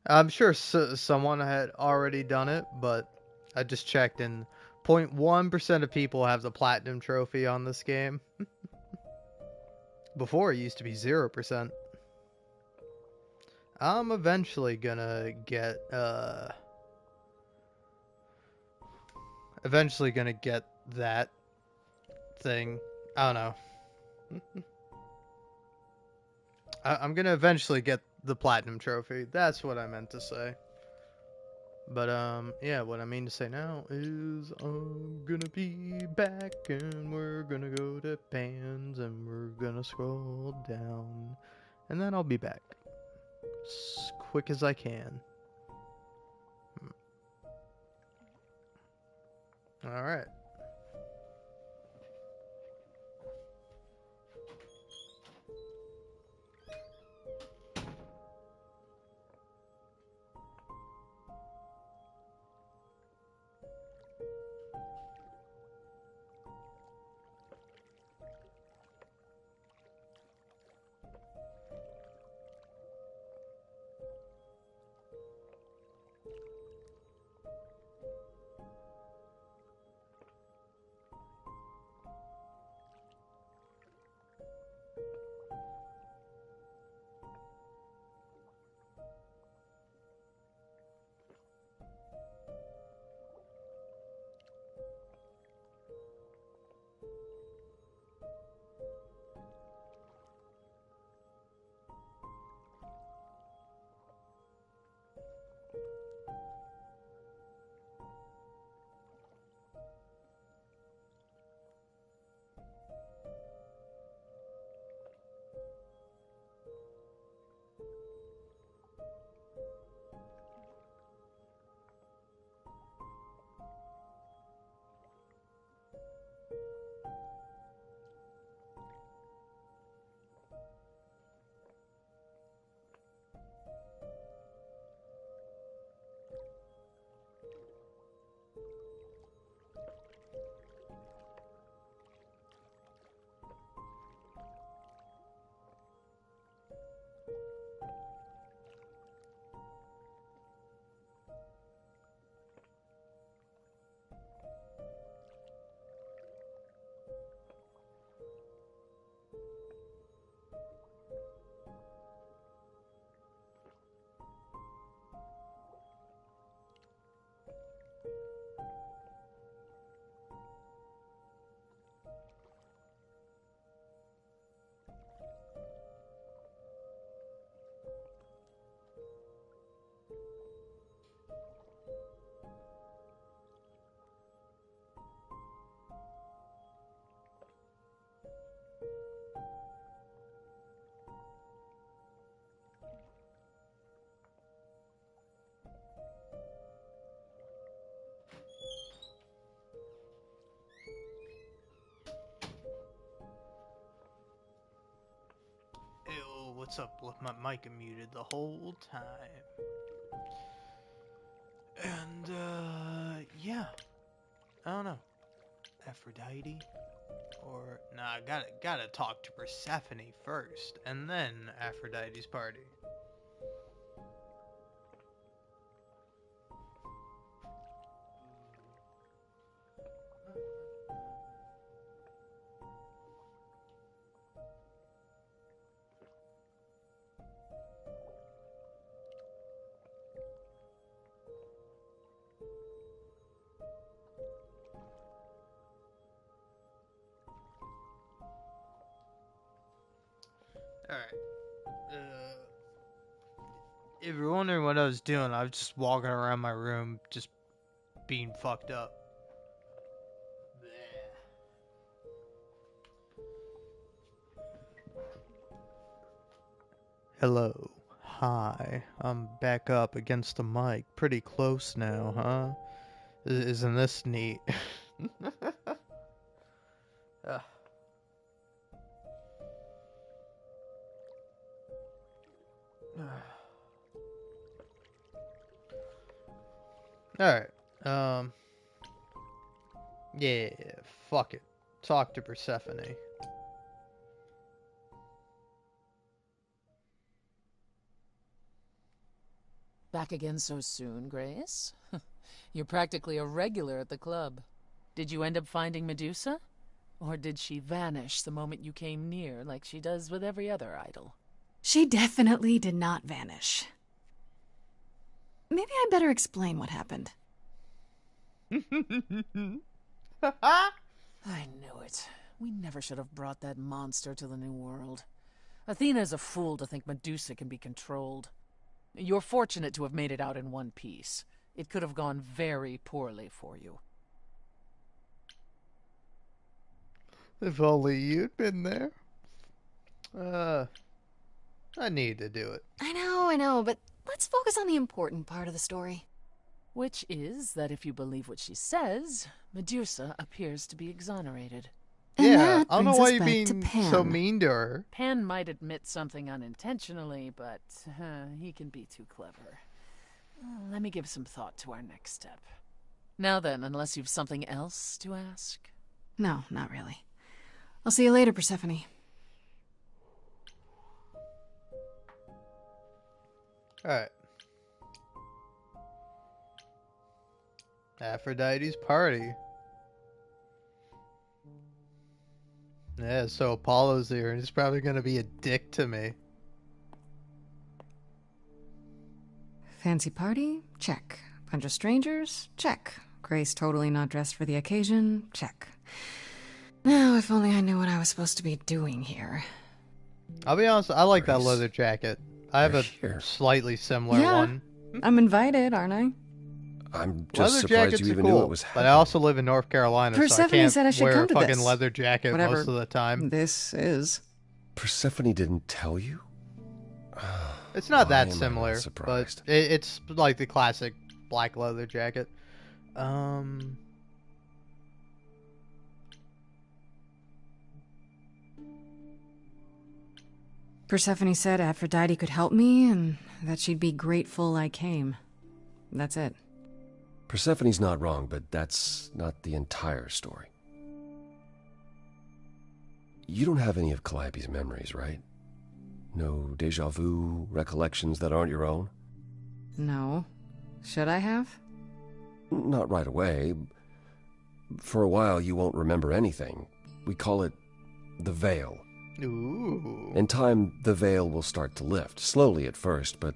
I'm sure someone had already done it, but I just checked and 0.1% of people have the platinum trophy on this game. Before it used to be 0%. I'm eventually gonna get that thing. I don't know. I'm gonna eventually get the platinum trophy. That's what I meant to say. But yeah, what I mean to say now is I'm gonna be back and we're gonna go to Pans and we're gonna scroll down and then I'll be back as quick as I can. All right. Ew, what's up? Left my mic muted the whole time. And, yeah. I don't know. Aphrodite? Or, nah, gotta talk to Persephone first, and then Aphrodite's party. Alright. If you're wondering what I was doing, I was just walking around my room, just being fucked up. Bleh. Hello. Hi. I'm back up against the mic. Pretty close now, huh? Isn't this neat? Ugh. Alright. Yeah, fuck it. Talk to Persephone. Back again so soon, Grace? You're practically a regular at the club. Did you end up finding Medusa? Or did she vanish the moment you came near, like she does with every other idol? She definitely did not vanish. Maybe I better explain what happened. I knew it. We never should have brought that monster to the New World. Athena's a fool to think Medusa can be controlled. You're fortunate to have made it out in one piece. It could have gone very poorly for you. If only you'd been there. I need to do it. I know, but let's focus on the important part of the story. Which is that if you believe what she says, Medusa appears to be exonerated. And Yeah, that I don't know brings why us you're back being to Pan. so mean to her. Pan might admit something unintentionally, but he can be too clever. Let me give some thought to our next step. Now then, unless you've something else to ask? No, not really. I'll see you later, Persephone. Alright. Aphrodite's party. Yeah, so Apollo's here, and he's probably gonna be a dick to me. Fancy party? Check. Bunch of strangers? Check. Grace totally not dressed for the occasion? Check. Now, if only I knew what I was supposed to be doing here. I'll be honest, I like that Grace, leather jacket. I have you're a here. slightly similar Yeah. one. I'm invited, aren't I? I'm just Leather surprised jackets you are even cool, knew it was but happening. I also live in North Carolina, so I Persephone can't said I should wear come a to fucking this. leather jacket Whatever most of the time. this is. Persephone didn't tell you? It's not Why that am I not similar, but surprised? it's like the classic black leather jacket. Persephone said Aphrodite could help me and that she'd be grateful I came. That's it. Persephone's not wrong, but that's not the entire story. You don't have any of Calliope's memories, right? No deja vu, recollections that aren't your own? No. Should I have? Not right away. For a while, you won't remember anything. We call it the veil. Ooh. In time, the veil will start to lift, slowly at first, but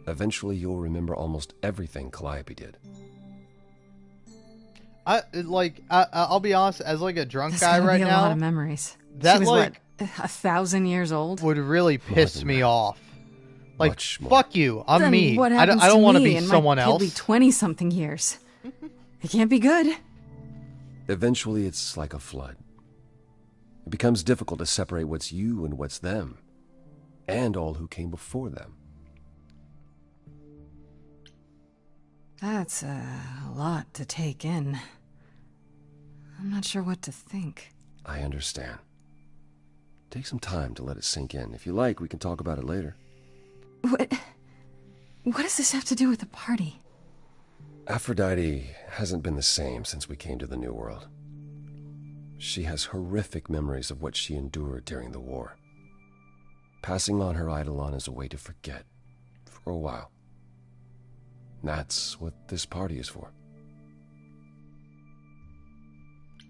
eventually you'll remember almost everything Calliope did. I'll be honest, as like a drunk That's guy gotta right be a now, lot of memories. that She was like what, 1,000 years old? would really piss than me that. off. Like, Much more. fuck you, I'm Then me. what I happens don't to want to me be in someone my else. Piddly 20-something years. It can't be good. Eventually, it's like a flood. It becomes difficult to separate what's you and what's them, and all who came before them. That's a lot to take in. I'm not sure what to think. I understand. Take some time to let it sink in. If you like, we can talk about it later. What does this have to do with the party? Aphrodite hasn't been the same since we came to the New World. She has horrific memories of what she endured during the war. Passing on her eidolon is a way to forget, for a while. That's what this party is for.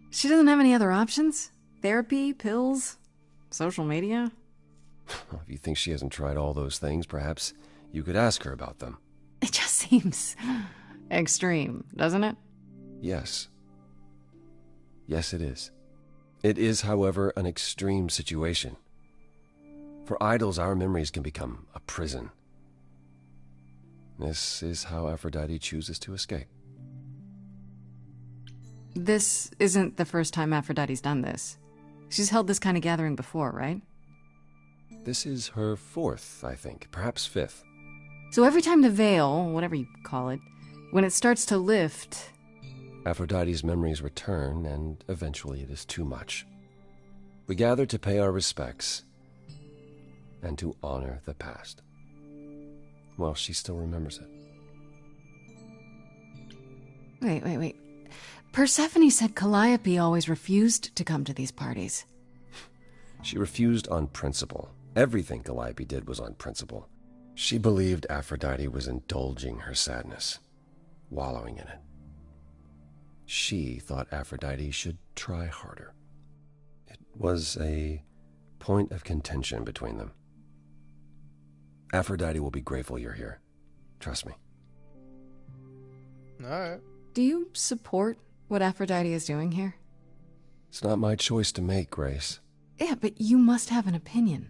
She doesn't have any other options? Therapy, pills, social media? If you think she hasn't tried all those things, perhaps you could ask her about them. It just seems extreme, doesn't it? Yes. Yes, it is. It is, however, an extreme situation. For idols, our memories can become a prison. This is how Aphrodite chooses to escape. This isn't the first time Aphrodite's done this. She's held this kind of gathering before, right? This is her 4th, I think, perhaps 5th. So every time the veil, whatever you call it, when it starts to lift... Aphrodite's memories return, and eventually it is too much. We gather to pay our respects and to honor the past. Well, she still remembers it. Wait. Persephone said Calliope always refused to come to these parties. She refused on principle. Everything Calliope did was on principle. She believed Aphrodite was indulging her sadness, wallowing in it. She thought Aphrodite should try harder. It was a point of contention between them. Aphrodite will be grateful you're here. Trust me. Alright. Do you support what Aphrodite is doing here? It's not my choice to make, Grace. Yeah, but you must have an opinion.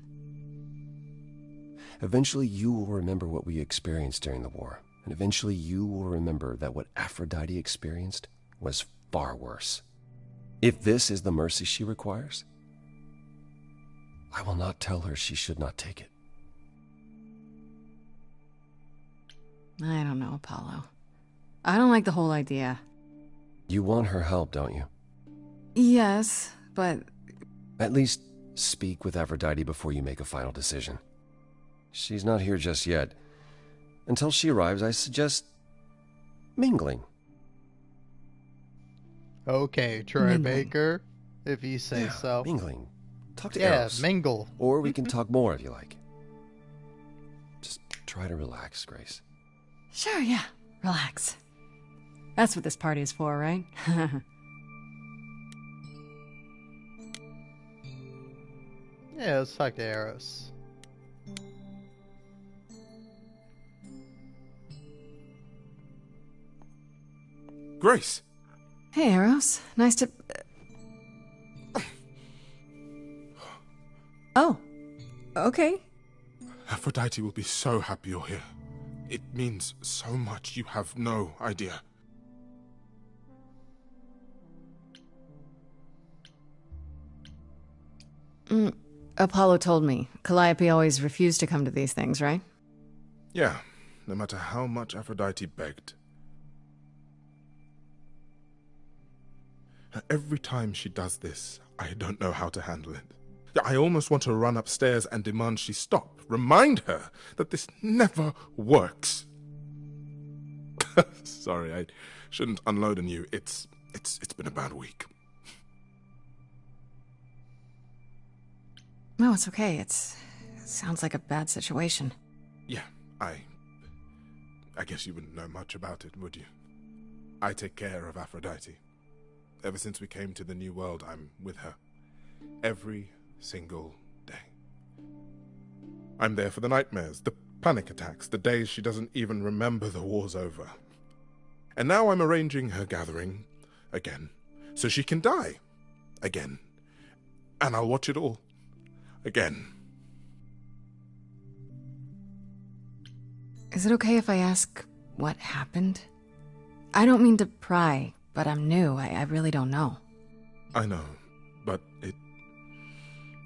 Eventually you will remember what we experienced during the war, and eventually you will remember that what Aphrodite experienced was far worse. If this is the mercy she requires, I will not tell her she should not take it. I don't know, Apollo. I don't like the whole idea. You want her help, don't you? Yes, but... At least speak with Aphrodite before you make a final decision. She's not here just yet. Until she arrives, I suggest mingling. Okay, Troy Mingling. Baker, if you say so. Mingling. Talk to Yeah, Eros. mingle. Or we can talk more if you like. Just try to relax, Grace. Sure, yeah. Relax. That's what this party is for, right? Yeah, let's talk to Eros. Grace! Hey, Eros. Nice to... Oh. Okay. Aphrodite will be so happy you're here. It means so much, you have no idea. Apollo told me. Calliope always refused to come to these things, right? Yeah, no matter how much Aphrodite begged. Every time she does this, I don't know how to handle it. I almost want to run upstairs and demand she stop. Remind her that this never works. Sorry, I shouldn't unload on you. It's been a bad week. No, it's okay. It sounds like a bad situation. Yeah, I guess you wouldn't know much about it, would you? I take care of Aphrodite. Ever since we came to the New World, I'm with her. Every single day. I'm there for the nightmares, the panic attacks, the days she doesn't even remember the war's over. And now I'm arranging her gathering again, so she can die again. And I'll watch it all again. Is it okay if I ask what happened? I don't mean to pry, but I'm new. I really don't know. I know, but it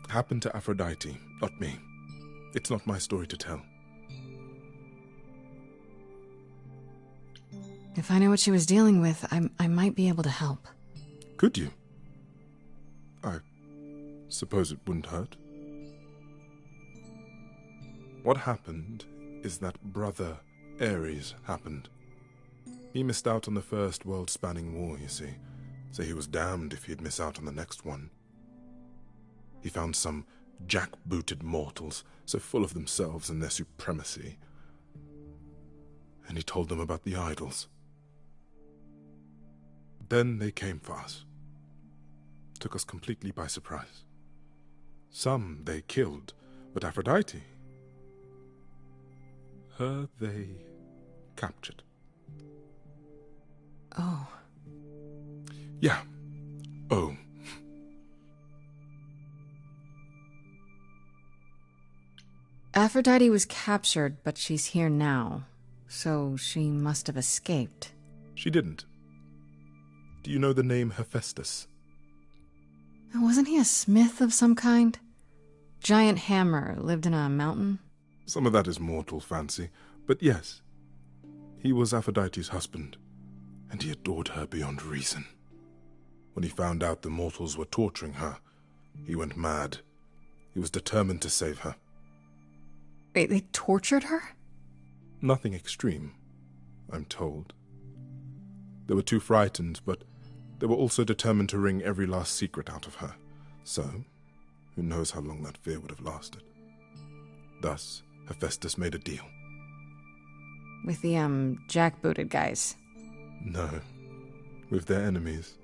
happened to Aphrodite, not me. It's not my story to tell. If I knew what she was dealing with, I might be able to help. Could you? I suppose it wouldn't hurt. What happened is that Brother Ares happened. He missed out on the first world-spanning war, you see, so he was damned if he'd miss out on the next one. He found some jackbooted mortals, so full of themselves and their supremacy, and he told them about the idols. Then they came for us. Took us completely by surprise. Some they killed, but Aphrodite, her they captured. Oh. Yeah. Oh. Aphrodite was captured, but she's here now, so she must have escaped. She didn't. Do you know the name Hephaestus? Wasn't he a smith of some kind? giant hammer lived in a mountain? Some of that is mortal fancy, but yes. He was Aphrodite's husband, and he adored her beyond reason. When he found out the mortals were torturing her, he went mad. He was determined to save her. Wait, they tortured her? Nothing extreme, I'm told. They were too frightened, but they were also determined to wring every last secret out of her. So, who knows how long that fear would have lasted. Thus, Hephaestus made a deal. With the, jackbooted guys? No, with their enemies.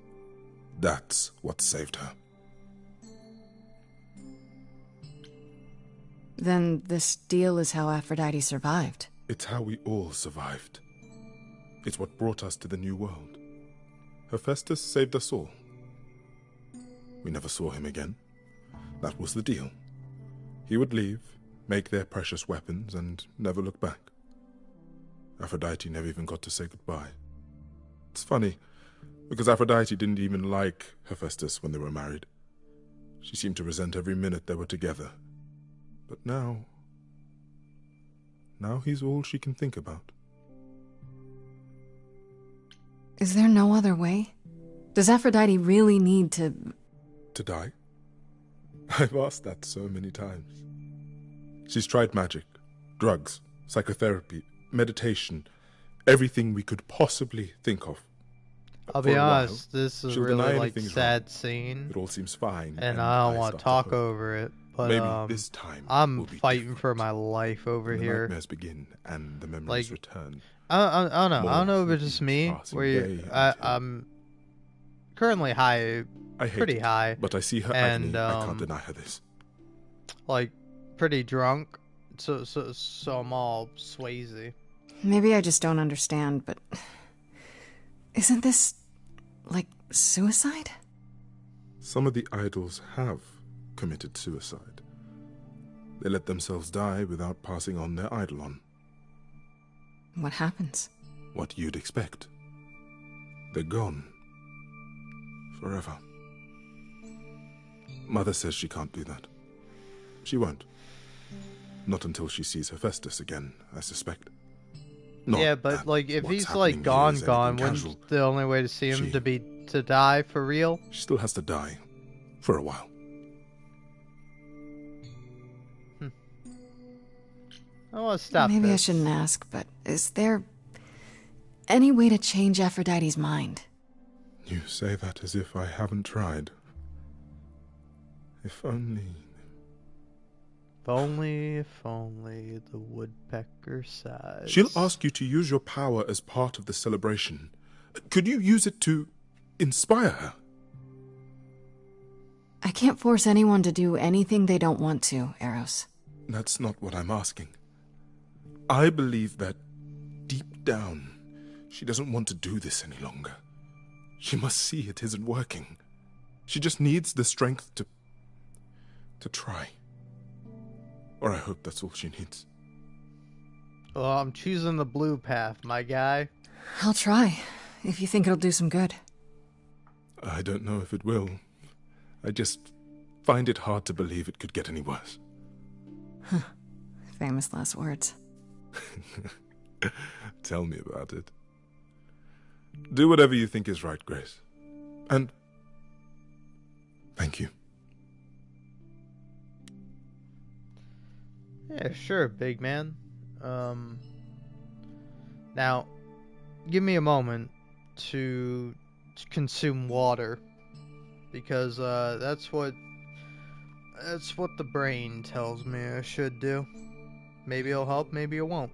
That's what saved her. Then this deal is how Aphrodite survived. It's how we all survived. It's what brought us to the new world. Hephaestus saved us all. We never saw him again. That was the deal. He would leave, make their precious weapons, and never look back. Aphrodite never even got to say goodbye. It's funny, because Aphrodite didn't even like Hephaestus when they were married. She seemed to resent every minute they were together. But now he's all she can think about. Is there no other way? Does Aphrodite really need to... To die? I've asked that so many times. She's tried magic, drugs, psychotherapy, meditation, everything we could possibly think of. I'll be honest, this is a really like sad scene. It all seems fine, and I don't want to talk over it. But maybe this time I'm fighting for my life over here. The nightmares begin and the memories return. I don't know. I don't know if it's just me. Where I'm currently high, pretty high. But I see her agony. I can't deny her this. Like pretty drunk, so I'm all swazy. Maybe I just don't understand, but isn't this like suicide? Some of the idols have committed suicide. They let themselves die without passing on their eidolon. What happens? What you'd expect. They're gone. Forever. Mother says she can't do that. She won't. Not until she sees Hephaestus again, I suspect. Not yeah, but like if he's like gone, wouldn't the only way to see him to die for real? She still has to die. For a while. I want to stop Maybe this. I shouldn't ask, but is there any way to change Aphrodite's mind? You say that as if I haven't tried. If only... If only the woodpecker sighs. She'll ask you to use your power as part of the celebration. Could you use it to inspire her? I can't force anyone to do anything they don't want to, Eros. That's not what I'm asking. I believe that, deep down, she doesn't want to do this any longer. She must see it isn't working. She just needs the strength to try. Or I hope that's all she needs. Well, I'm choosing the blue path, my guy. I'll try, if you think it'll do some good. I don't know if it will. I just find it hard to believe it could get any worse. Famous last words. Tell me about it. Do whatever you think is right, Grace. And thank you. Yeah, sure, big man. Now, give me a moment to consume water, because that's what the brain tells me I should do. Maybe it'll help, maybe it won't.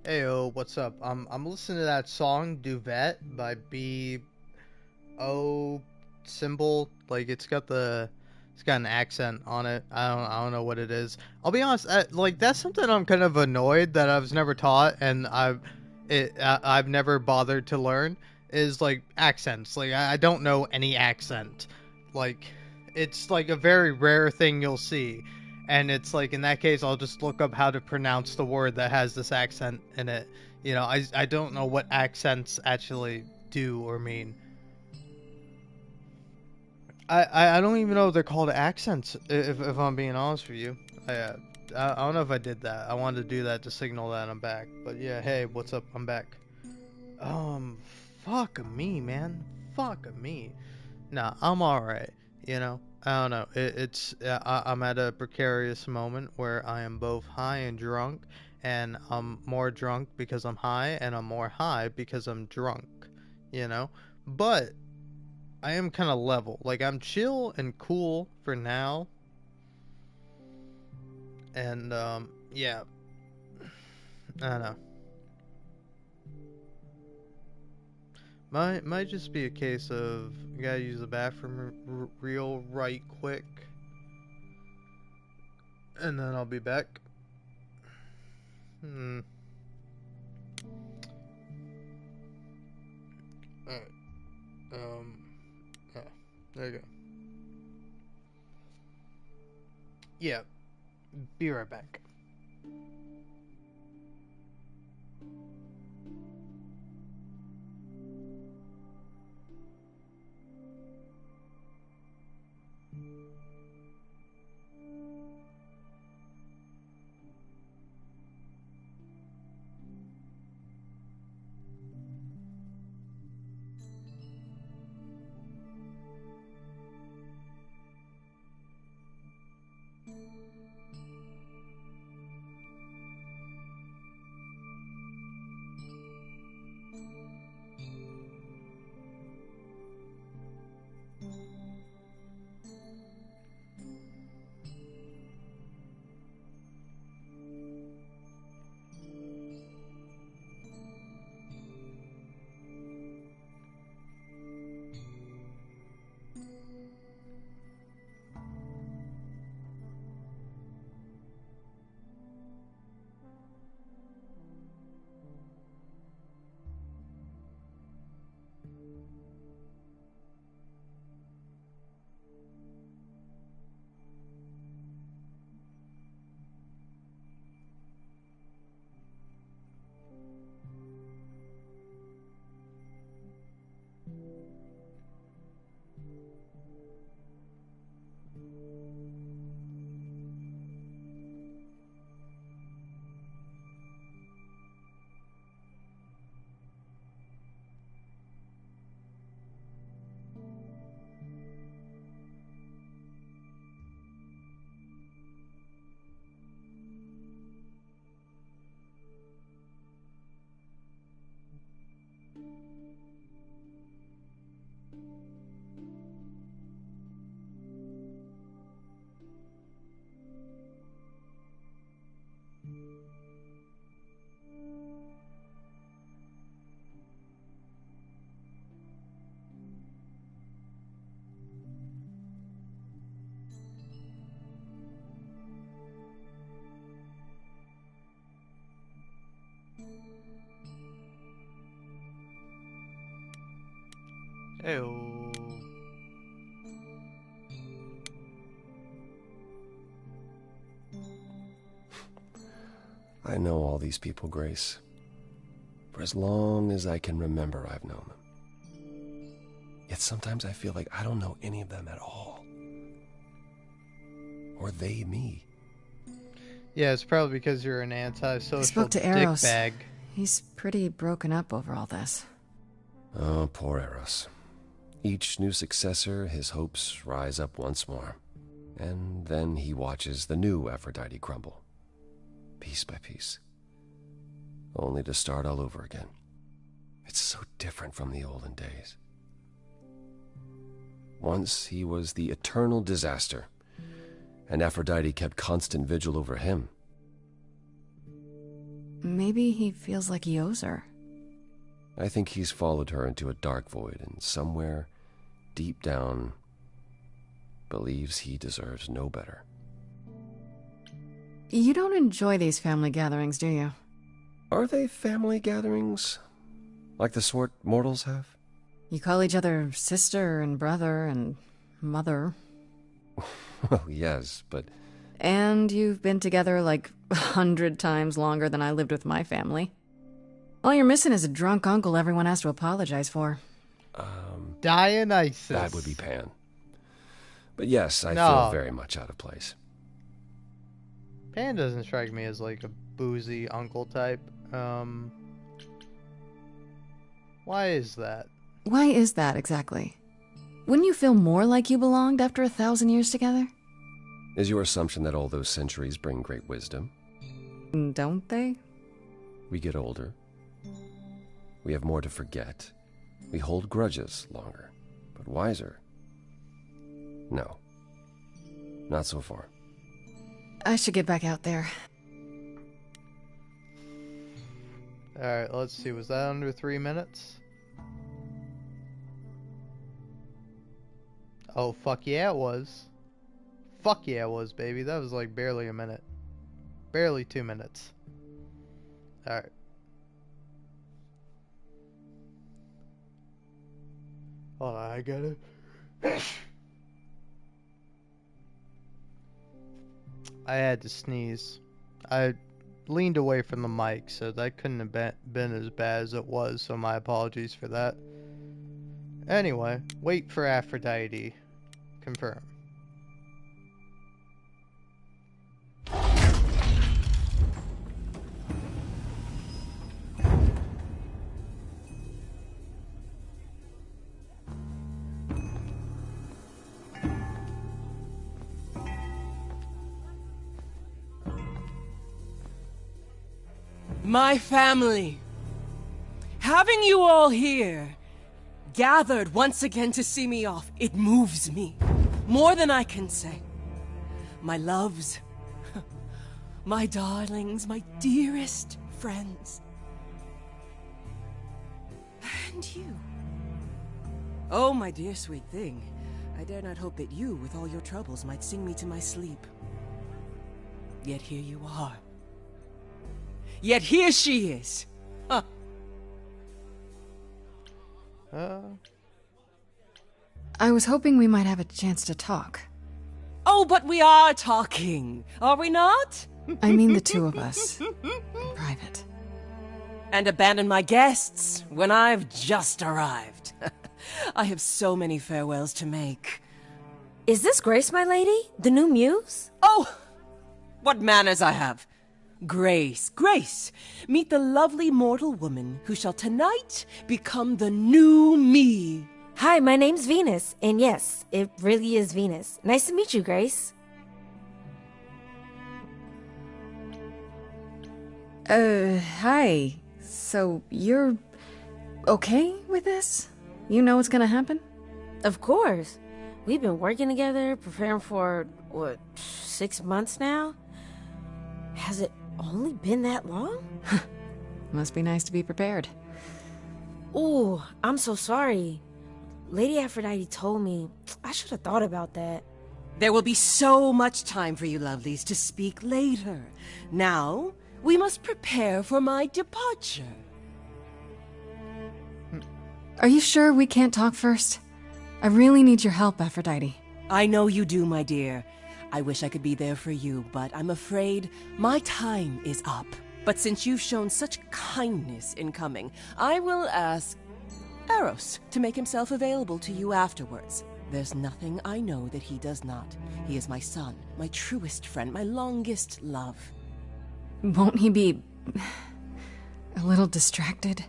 Heyo, what's up? I'm listening to that song Duvet by B.O. Symbol. Like it's got an accent on it. I don't know what it is. I'll be honest. Like that's something I'm kind of annoyed that I was never taught, and I've never bothered to learn is like accents. Like I don't know any accent. Like it's like a very rare thing you'll see. And it's like in that case I'll just look up how to pronounce the word that has this accent in it. You know, I don't know what accents actually do or mean. I don't even know if they're called accents, if I'm being honest with you. I don't know if I did that. I wanted to do that to signal that I'm back. But yeah, hey, what's up? I'm back. Fuck me, man. Fuck me. Nah, I'm alright. You know, I don't know. I'm at a precarious moment where I am both high and drunk, and I'm more drunk because I'm high, and I'm more high because I'm drunk. You know, but I am kind of level. Like I'm chill and cool for now, and yeah, I don't know. Might just be a case of you gotta use the bathroom real right quick, and then I'll be back. Alright. Yeah, there you go. Yeah, be right back. Heyo. I know all these people, Grace. For as long as I can remember, I've known them. Yet sometimes I feel like I don't know any of them at all. Or they me. Yeah, it's probably because you're an antisocial I spoke to Eros. dickbag. He's pretty broken up over all this. Oh, poor Eros. Each new successor, his hopes rise up once more. And then he watches the new Aphrodite crumble, piece by piece, only to start all over again. It's so different from the olden days. Once he was the eternal disaster, and Aphrodite kept constant vigil over him. Maybe he feels like he owes her. I think he's followed her into a dark void and somewhere, deep down, believes he deserves no better. You don't enjoy these family gatherings, do you? Are they family gatherings? Like the sort mortals have? You call each other sister and brother and mother. Well, yes, but... And you've been together like 100 times longer than I lived with my family. All you're missing is a drunk uncle everyone has to apologize for. Dionysus. That would be Pan. But yes, I feel very much out of place. Pan doesn't strike me as like a boozy uncle type. Why is that? Why is that exactly? Wouldn't you feel more like you belonged after 1,000 years together? Is your assumption that all those centuries bring great wisdom? Don't they? We get older. We have more to forget. We hold grudges longer, but wiser. No. Not so far. I should get back out there. Alright, let's see. Was that under 3 minutes? Oh, fuck yeah, it was. Fuck yeah, it was, baby. That was like barely a minute. Barely 2 minutes. Alright. Hold on, I gotta... I had to sneeze. I leaned away from the mic, so that couldn't have been as bad as it was, so my apologies for that. Anyway, wait for Aphrodite. Confirm. My family. Having you all here, gathered once again to see me off, it moves me. More than I can say. My loves, my darlings, my dearest friends. And you. Oh, my dear sweet thing. I dare not hope that you, with all your troubles, might sing me to my sleep. Yet here you are. Yet here she is. Huh. I was hoping we might have a chance to talk. Oh, but we are talking, are we not? I mean the two of us. In private. And abandon my guests when I've just arrived. I have so many farewells to make. Is this Grace, my lady? The new muse? Oh, what manners I have. Grace, Grace, meet the lovely mortal woman who shall tonight become the new me. Hi, my name's Venus, and yes, it really is Venus. Nice to meet you, Grace. Hi. So, you're okay with this? You know what's gonna happen? Of course. We've been working together, preparing for, 6 months now? Has it only been that long? Must be nice to be prepared. Ooh, I'm so sorry. Lady Aphrodite told me. I should have thought about that. There will be so much time for you lovelies to speak later. Now, we must prepare for my departure. Are you sure we can't talk first? I really need your help, Aphrodite. I know you do, my dear. I wish I could be there for you, but I'm afraid my time is up. But since you've shown such kindness in coming, I will ask Eros to make himself available to you afterwards. There's nothing I know that he does not. He is my son, my truest friend, my longest love. Won't he be a little distracted?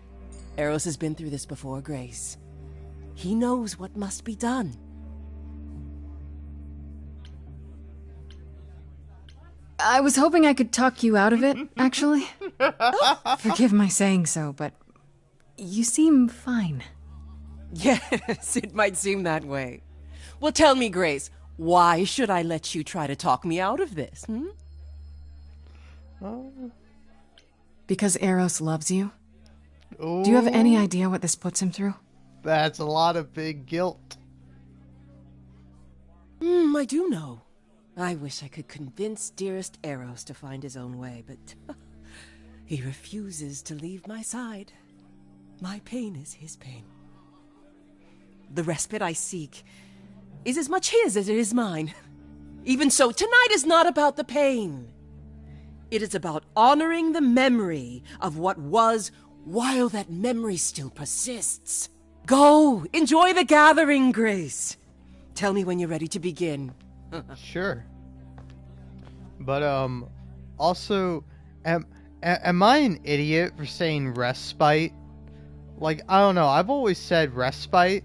Eros has been through this before, Grace. He knows what must be done. I was hoping I could talk you out of it, actually. Forgive my saying so, but you seem fine. Yes, it might seem that way. Well, tell me, Grace, why should I let you try to talk me out of this, Because Eros loves you? Ooh, Do you have any idea what this puts him through? that's a lot of big guilt. I do know. I wish I could convince dearest Eros to find his own way, but he refuses to leave my side. My pain is his pain. The respite I seek is as much his as it is mine. Even so, tonight is not about the pain. It is about honoring the memory of what was while that memory still persists. Go, enjoy the gathering, Grace. Tell me when you're ready to begin. Sure. But, also, am I an idiot for saying respite? Like, I don't know, I've always said respite,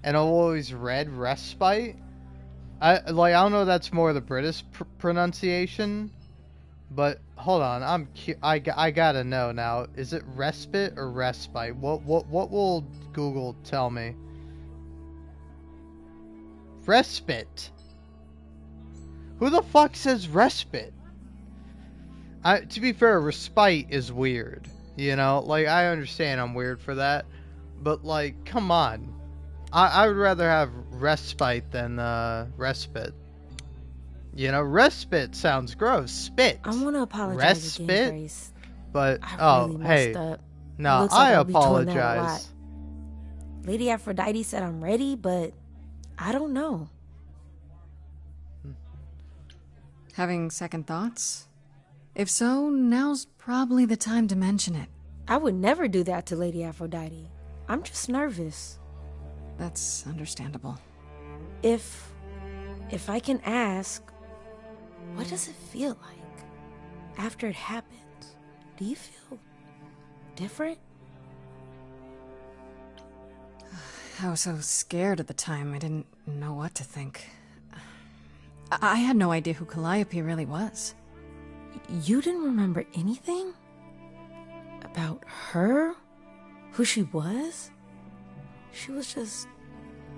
and I've always read respite. I don't know if that's more the British pronunciation, but hold on, I gotta know now. Is it respite or respite? What will Google tell me? Respite. Who the fuck says respite? To be fair, respite is weird. You know, like, I understand I'm weird for that, but, like, come on. I would rather have respite than respite. You know, respite sounds gross. Spit. I want to apologize again, Grace. But I really messed up. No, Looks like I I'll be doing that a apologize. lot. Lady Aphrodite said I'm ready, but I don't know. Having second thoughts? If so, now's probably the time to mention it. I would never do that to Lady Aphrodite. I'm just nervous. That's understandable. If I can ask, what does it feel like after it happens? Do you feel different? I was so scared at the time, I didn't know what to think. I had no idea who Calliope really was. You didn't remember anything? About her? Who she was? She was just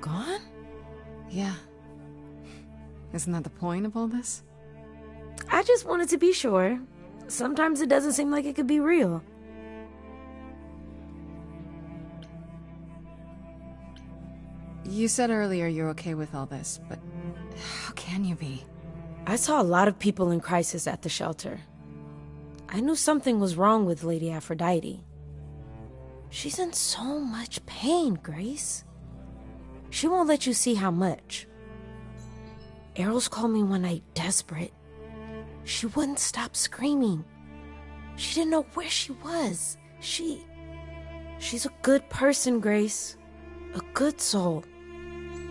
gone? Yeah. Isn't that the point of all this? I just wanted to be sure. Sometimes it doesn't seem like it could be real. You said earlier you're okay with all this, but how can you be? I saw a lot of people in crisis at the shelter. I knew something was wrong with Lady Aphrodite. She's in so much pain, Grace. She won't let you see how much. Eros called me one night desperate. She wouldn't stop screaming. She didn't know where she was. She's a good person, Grace. A good soul.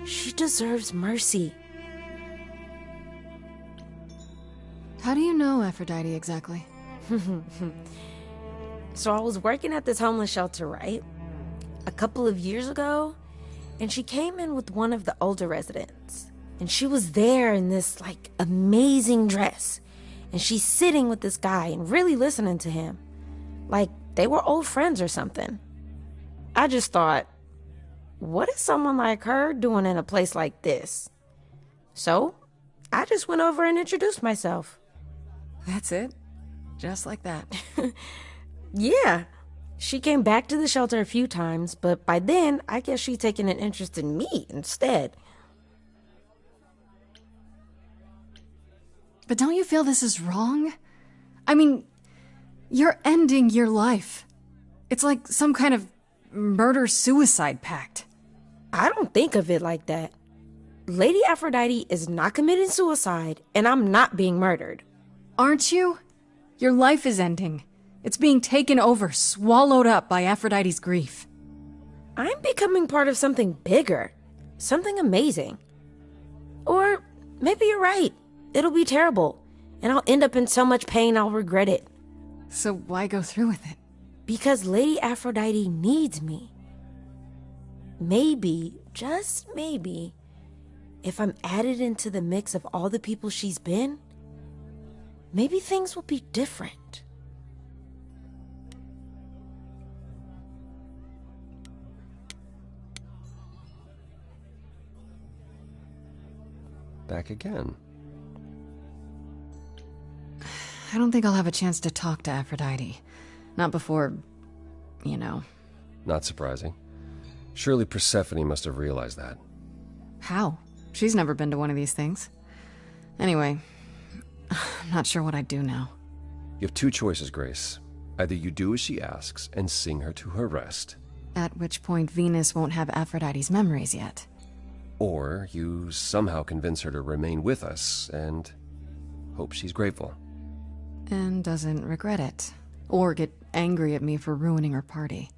She deserves mercy. How do you know Aphrodite exactly? So I was working at this homeless shelter, right? A couple of years ago, and she came in with one of the older residents. And she was there in this, like, amazing dress. And she's sitting with this guy and really listening to him. Like, they were old friends or something. I just thought, what is someone like her doing in a place like this? So, I just went over and introduced myself. That's it? Just like that? Yeah. She came back to the shelter a few times, but by then, I guess she'd taken an interest in me instead. But don't you feel this is wrong? I mean, you're ending your life. It's like some kind of murder-suicide pact. I don't think of it like that. Lady Aphrodite is not committing suicide, and I'm not being murdered. Aren't you? Your life is ending. It's being taken over, swallowed up by Aphrodite's grief. I'm becoming part of something bigger. Something amazing. Or maybe you're right. It'll be terrible, and I'll end up in so much pain I'll regret it. So why go through with it? Because Lady Aphrodite needs me. Maybe, just maybe, if I'm added into the mix of all the people she's been, maybe things will be different. Back again. I don't think I'll have a chance to talk to Aphrodite. Not before, you know. Not surprising. Surely Persephone must have realized that. How? She's never been to one of these things. Anyway, I'm not sure what I'd do now. You have two choices, Grace. Either you do as she asks and sing her to her rest. At which point Venus won't have Aphrodite's memories yet. Or you somehow convince her to remain with us and hope she's grateful. And doesn't regret it. Or get angry at me for ruining her party.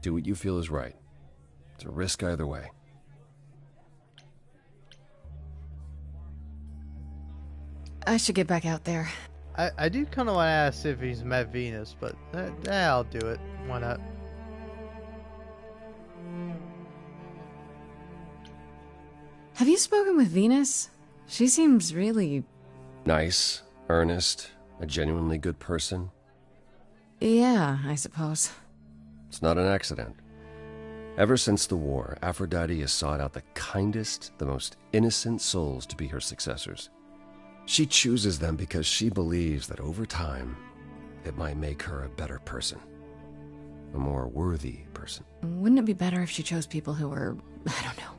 Do what you feel is right. It's a risk either way. I should get back out there. I do kind of want to ask if he's met Venus, but I'll do it. Why not? Have you spoken with Venus? She seems really... Nice, earnest, a genuinely good person. Yeah, I suppose. It's not an accident. Ever since the war, Aphrodite has sought out the kindest, the most innocent souls to be her successors. She chooses them because she believes that over time, it might make her a better person. A more worthy person. Wouldn't it be better if she chose people who were, I don't know,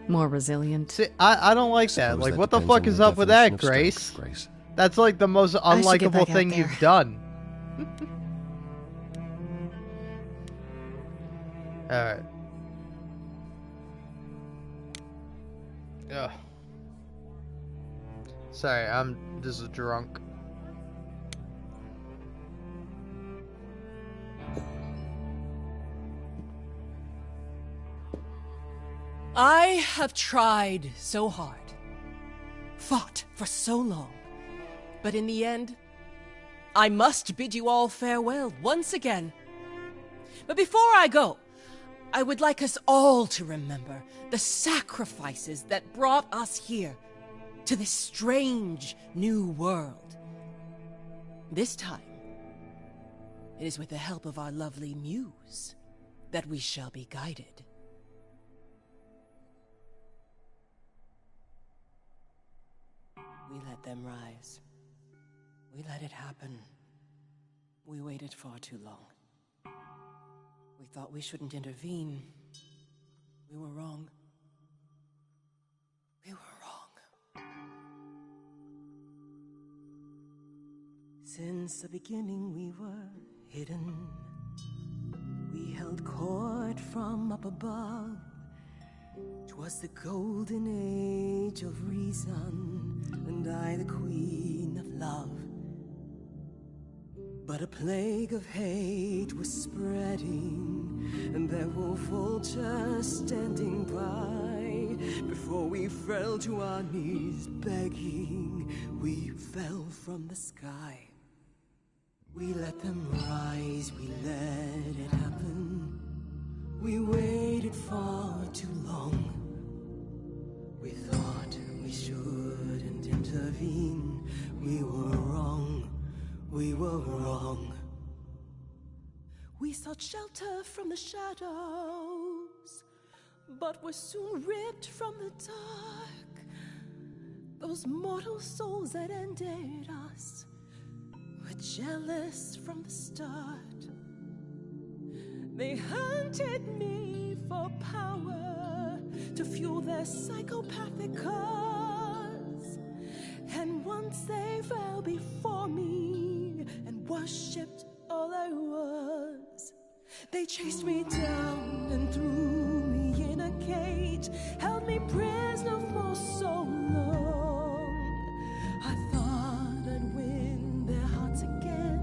more resilient? See, I don't like that. Like, what the fuck is up with that, Grace? That's like the most unlikable thing you've done. Alright. Ugh. Sorry, I'm just drunk. I have tried so hard, fought for so long, but in the end, I must bid you all farewell once again. But before I go, I would like us all to remember the sacrifices that brought us here, to this strange new world. This time, it is with the help of our lovely muse that we shall be guided. We let them rise. We let it happen. We waited far too long. We thought we shouldn't intervene. We were wrong. We were wrong. Since the beginning we were hidden. We held court from up above. 'Twas the golden age of reason, and I the queen of love. But a plague of hate was spreading, and there were vultures standing by. Before we fell to our knees begging, we fell from the sky. We let them rise, we let it happen. We waited far too long. We thought we shouldn't intervene. We were wrong. We were wrong. We sought shelter from the shadows, but were soon ripped from the dark. Those mortal souls that ended us were jealous from the start. They hunted me for power to fuel their psychopathic cause. And once they fell before me and worshipped all I was, they chased me down and threw me in a cage, held me prisoner for so long. I thought I'd win their hearts again.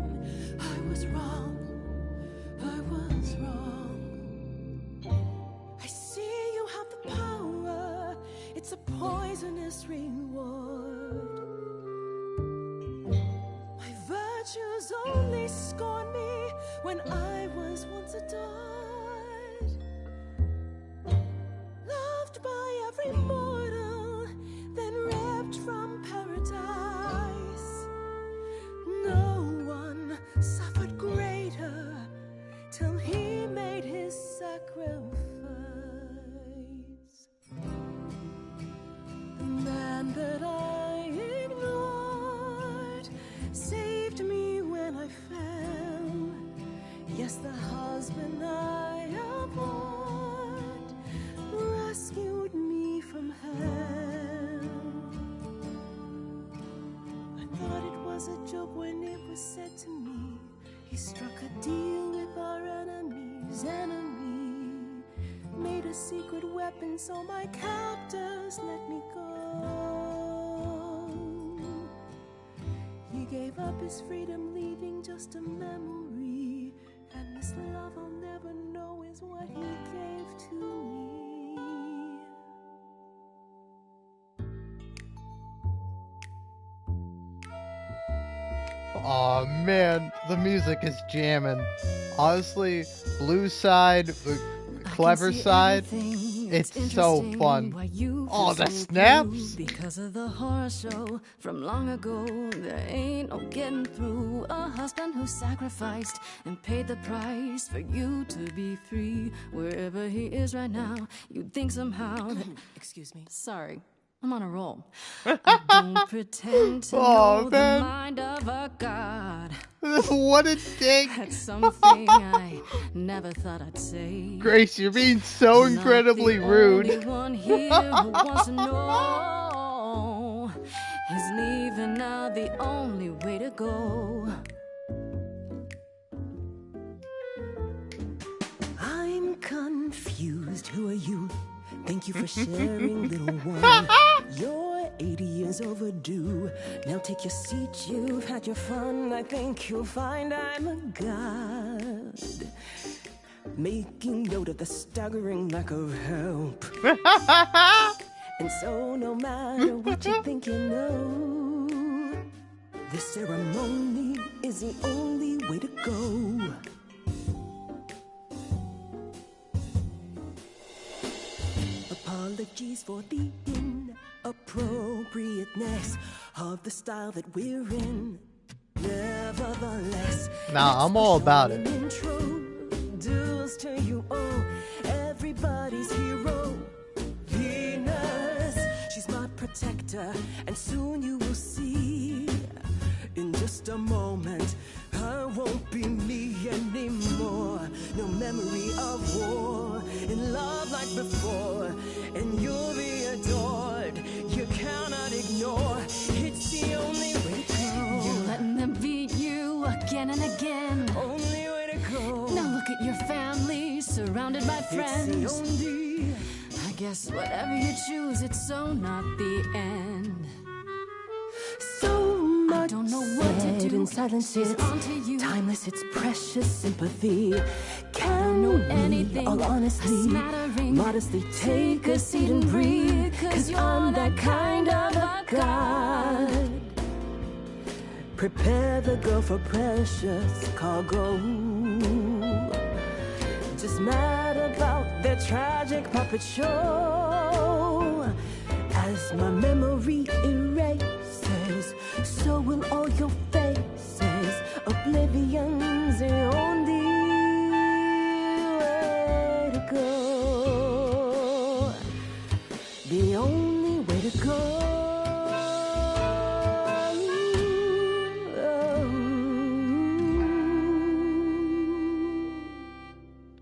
I was wrong. I was wrong. I see you have the power. It's a poisonous reward. My virtues only scorned me when I was once adored. Loved by every mortal, then ripped from paradise. No one suffered greater till he made his sacrifice. The man that I ignored saved me when I fell. Yes, the husband I abhorred rescued me from hell. I thought it was a joke when it was said to me. He struck a deal with our enemy's enemy, made a secret weapon so my captors let me go. He gave up his freedom, leaving just a memory, and this love I'll never know is what he gave to me. Aw, man, the music is jamming. Honestly, blue side, clever side, it's so fun. Oh, the snaps! Because of the horror show from long ago, there ain't no getting through. A husband who sacrificed and paid the price for you to be free. Wherever he is right now, you'd think somehow that... Excuse me. Sorry, I'm on a roll. I don't pretend to know the mind of a god. What a dick! That's something I never thought I'd say. Grace, you're being so incredibly rude. The only one here who wants to know is leaving now the only way to go. I'm confused. Who are you? Thank you for sharing, little one. You're 80 years overdue. Now take your seat, you've had your fun. I think you'll find I'm a god, making note of the staggering lack of help. And so no matter what you think you know, this ceremony is the only way to go. Apologies for the inappropriateness of the style that we're in. Nevertheless, nah, I'm all about it. Introduce to you all everybody's hero, Venus. She's my protector, and soon you will see. In just a moment, I won't be me anymore. No memory of war, in love like before, and you'll be adored. You cannot ignore. It's the only way to go. You're letting them beat you again and again. Only way to go. Now look at your family, surrounded by friends. It's the only. I guess whatever you choose, it's so not the end. So much don't know what to do. In silence, She's it's onto you. timeless. It's precious sympathy. Can know we, anything all honestly, smattering. modestly take a seat and breathe? 'Cause I'm that kind of a god. Prepare the girl for precious cargo. Just mad about their tragic puppet show. As my memory erases, so will all your faces. Oblivion's the only way to go. The only way to go.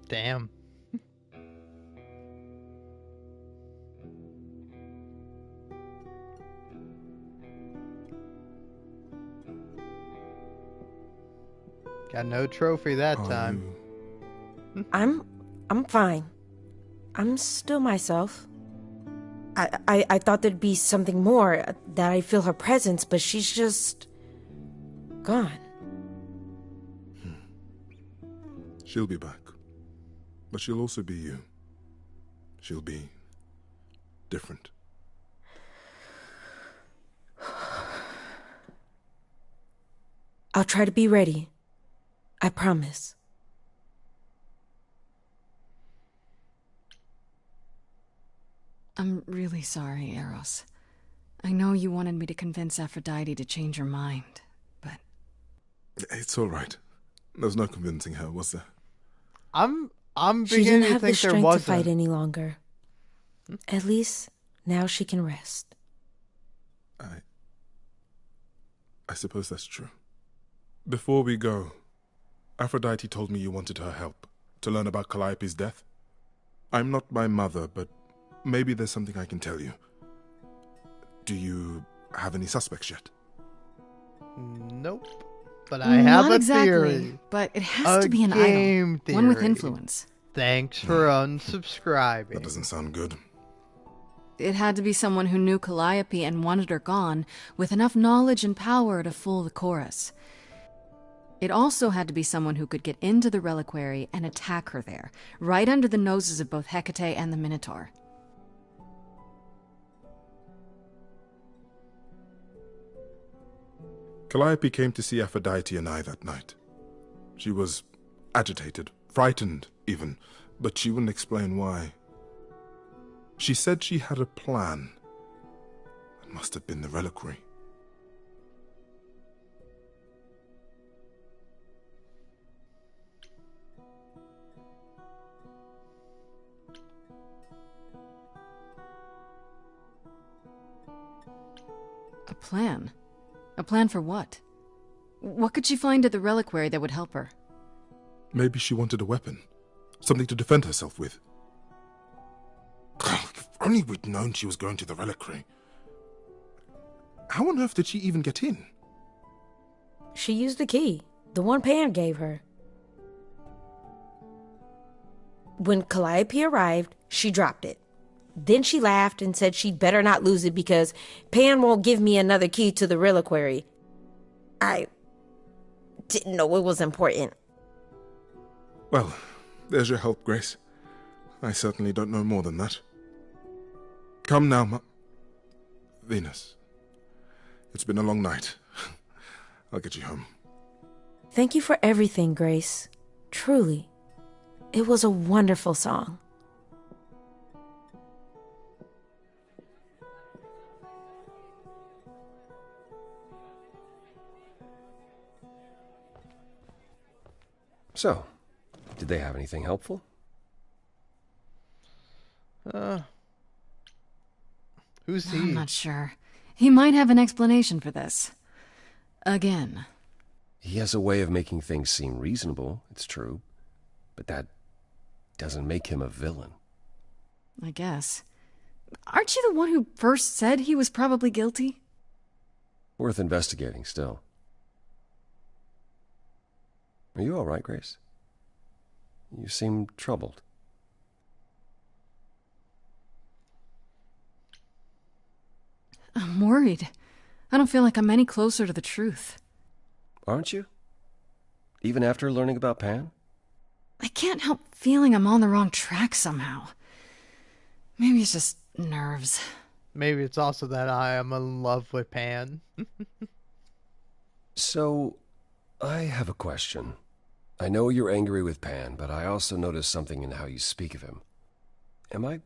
Damn. Got no trophy that time. I'm fine. I'm still myself. I thought there'd be something more, that I feel her presence, but she's just gone. She'll be back. But she'll also be you. She'll be different. I'll try to be ready. I promise. I'm really sorry, Eros. I know you wanted me to convince Aphrodite to change her mind, but... It's all right. There's no convincing her, was there? I'm She beginning didn't to have the think there strength to wasn't. fight any longer. At least now she can rest. I suppose that's true. Before we go, Aphrodite told me you wanted her help to learn about Calliope's death. I'm not my mother, but maybe there's something I can tell you. Do you have any suspects yet? Nope. But I have Not a exactly, theory. but it has to be an game idol. One with theory. influence. Thanks for unsubscribing. That doesn't sound good. It had to be someone who knew Calliope and wanted her gone, with enough knowledge and power to fool the chorus. It also had to be someone who could get into the reliquary and attack her there, right under the noses of both Hecate and the Minotaur. Calliope came to see Aphrodite and I that night. She was agitated, frightened even, but she wouldn't explain why. She said she had a plan. It must have been the reliquary. A plan? A plan for what? What could she find at the reliquary that would help her? Maybe she wanted a weapon. Something to defend herself with. If only we'd known she was going to the reliquary. How on earth did she even get in? She used the key, the one Pan gave her. When Calliope arrived, she dropped it. Then she laughed and said she'd better not lose it because Pan won't give me another key to the reliquary. I didn't know it was important. Well, there's your help, Grace. I certainly don't know more than that. Come now, Venus. It's been a long night. I'll get you home. Thank you for everything, Grace. Truly. It was a wonderful song. So, did they have anything helpful? Who's he? I'm not sure. He might have an explanation for this. Again. He has a way of making things seem reasonable, it's true. But that doesn't make him a villain. I guess. Aren't you the one who first said he was probably guilty? Worth investigating still. Are you all right, Grace? You seem troubled. I'm worried. I don't feel like I'm any closer to the truth. Aren't you? Even after learning about Pan? I can't help feeling I'm on the wrong track somehow. Maybe it's just nerves. Maybe it's also that I am in love with Pan. So, I have a question. I know you're angry with Pan, but I also noticed something in how you speak of him. Am I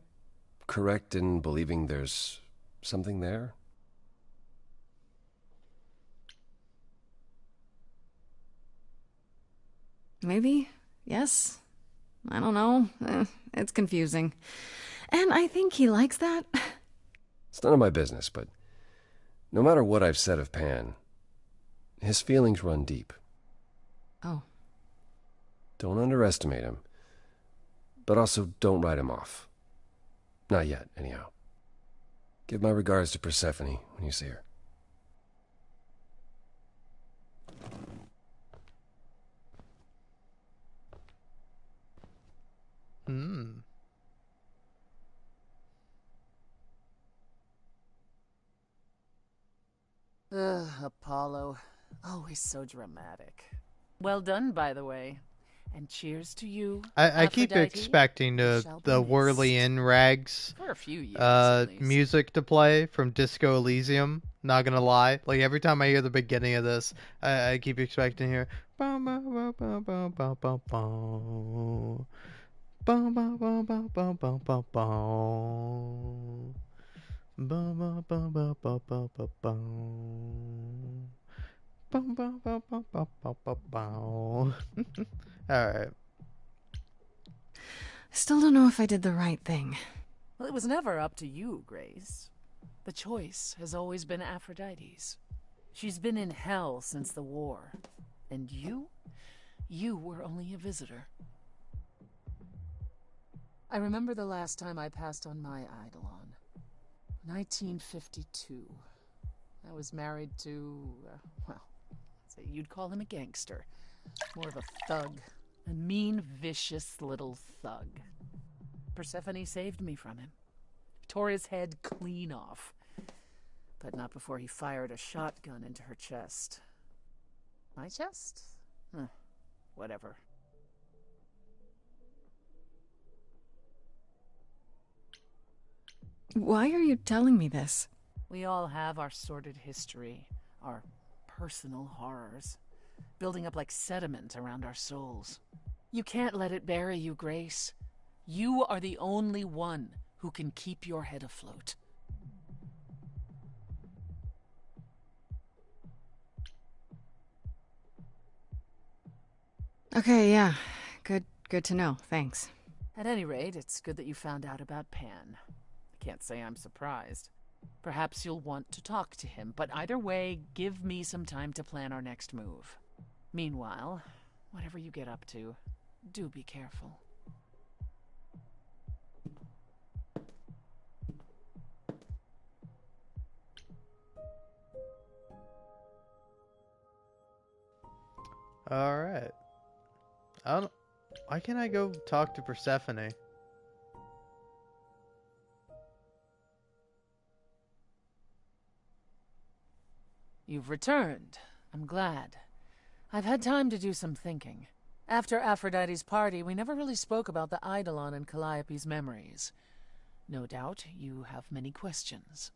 correct in believing there's something there? Maybe. Yes. I don't know. It's confusing. And I think he likes that. It's none of my business, but no matter what I've said of Pan, his feelings run deep. Oh. Don't underestimate him, but also don't write him off. Not yet, anyhow. Give my regards to Persephone when you see her. Apollo. Always so dramatic. Well done, by the way. And cheers to you, I keep Aphrodite. expecting the Whirly in Rags For a few years, at least. music to play from Disco Elysium. Not gonna lie, like every time I hear the beginning of this, I keep expecting to hear. Alright. I still don't know if I did the right thing. Well, it was never up to you, Grace. The choice has always been Aphrodite's. She's been in hell since the war. And you You were only a visitor. I remember the last time I passed on my Eidolon. 1952. I was married to, well, say you'd call him a gangster. More of a thug. A mean, vicious little thug. Persephone saved me from him. Tore his head clean off. But not before he fired a shotgun into her chest. My chest? Whatever. Why are you telling me this? We all have our sordid history, our personal horrors, building up like sediment around our souls. You can't let it bury you, Grace. You are the only one who can keep your head afloat. Okay, yeah. Good to know. Thanks. At any rate, it's good that you found out about Pan. I can't say I'm surprised. Perhaps you'll want to talk to him, but either way, give me some time to plan our next move. Meanwhile, whatever you get up to, do be careful. Alright. Why can't I go talk to Persephone? You've returned. I'm glad. I've had time to do some thinking. After Aphrodite's party, we never really spoke about the Eidolon and Calliope's memories. No doubt you have many questions.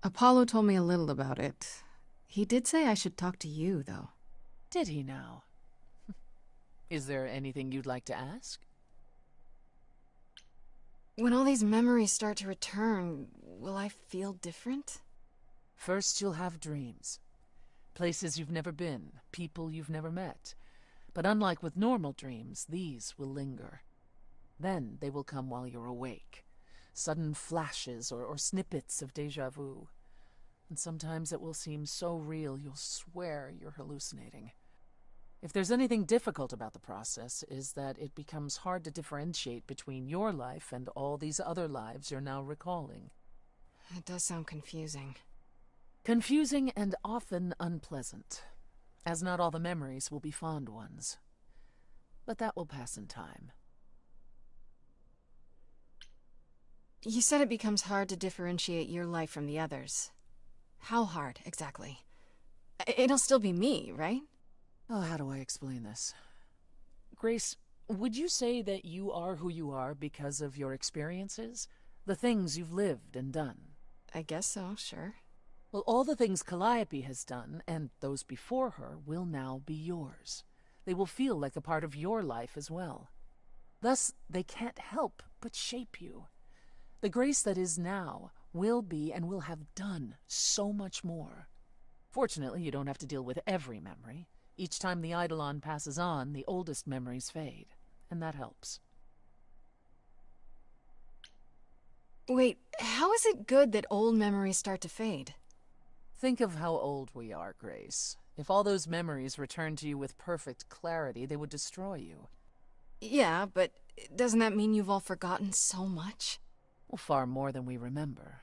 Apollo told me a little about it. He did say I should talk to you, though. Did he now? Is there anything you'd like to ask? When all these memories start to return, will I feel different? First, you'll have dreams. Places you've never been, people you've never met. But unlike with normal dreams, these will linger. Then they will come while you're awake. Sudden flashes or snippets of déjà vu. And sometimes it will seem so real you'll swear you're hallucinating. If there's anything difficult about the process, is that it becomes hard to differentiate between your life and all these other lives you're now recalling. It does sound confusing. Confusing and often unpleasant, as not all the memories will be fond ones. But that will pass in time. You said it becomes hard to differentiate your life from the others. How hard, exactly? It'll still be me, right? Oh, how do I explain this? Grace, would you say that you are who you are because of your experiences? The things you've lived and done? I guess so, sure. Well, all the things Calliope has done, and those before her, will now be yours. They will feel like a part of your life as well. Thus, they can't help but shape you. The Grace that is now will be and will have done so much more. Fortunately, you don't have to deal with every memory. Each time the Eidolon passes on, the oldest memories fade, and that helps. Wait, how is it good that old memories start to fade? Think of how old we are, Grace. If all those memories returned to you with perfect clarity, they would destroy you. Yeah, but doesn't that mean you've all forgotten so much? Well, far more than we remember.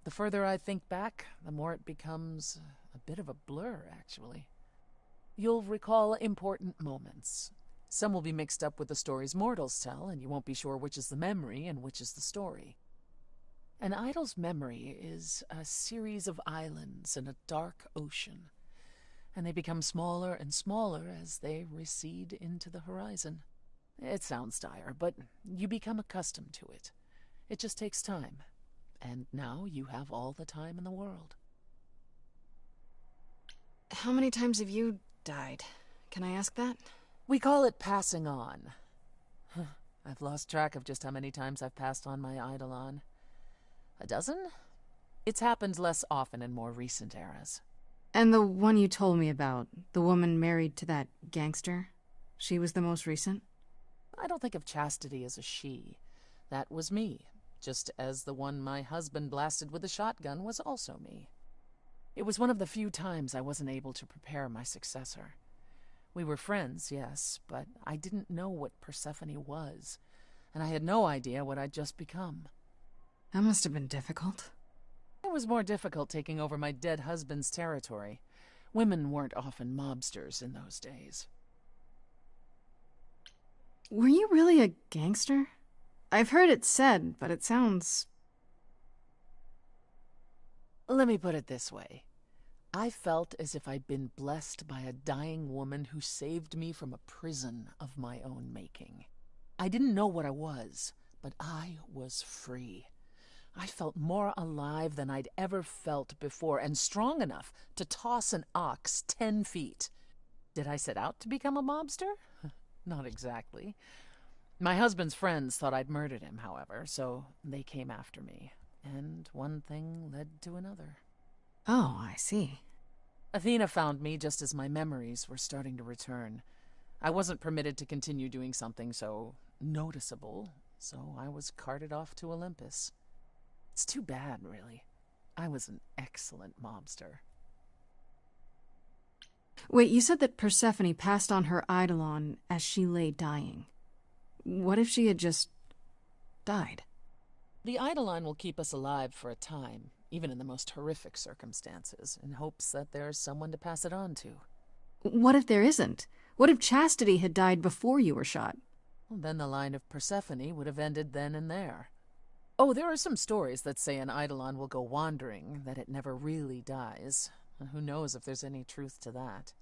The further I think back, the more it becomes a bit of a blur, actually. You'll recall important moments. Some will be mixed up with the stories mortals tell, and you won't be sure which is the memory and which is the story. An idol's memory is a series of islands in a dark ocean, and they become smaller and smaller as they recede into the horizon. It sounds dire, but you become accustomed to it. It just takes time, and now you have all the time in the world. How many times have you died? Can I ask that? We call it passing on. I've lost track of just how many times I've passed on my Eidolon. A dozen? It's happened less often in more recent eras. And the one you told me about, the woman married to that gangster, she was the most recent? I don't think of Chastity as a she. That was me, just as the one my husband blasted with a shotgun was also me. It was one of the few times I wasn't able to prepare my successor. We were friends, yes, but I didn't know what Persephone was, and I had no idea what I'd just become. That must have been difficult. It was more difficult taking over my dead husband's territory. Women weren't often mobsters in those days. Were you really a gangster? I've heard it said, but it sounds... Let me put it this way. I felt as if I'd been blessed by a dying woman who saved me from a prison of my own making. I didn't know what I was, but I was free. I felt more alive than I'd ever felt before, and strong enough to toss an ox 10 feet. Did I set out to become a mobster? Not exactly. My husband's friends thought I'd murdered him, however, so they came after me, and one thing led to another. Oh, I see. Athena found me just as my memories were starting to return. I wasn't permitted to continue doing something so noticeable, so I was carted off to Olympus. It's too bad, really. I was an excellent mobster. Wait, you said that Persephone passed on her eidolon as she lay dying. What if she had just died? The eidolon will keep us alive for a time, even in the most horrific circumstances, in hopes that there's someone to pass it on to. What if there isn't? What if Chastity had died before you were shot? Well, then the line of Persephone would have ended then and there. Oh, there are some stories that say an eidolon will go wandering, that it never really dies. And who knows if there's any truth to that.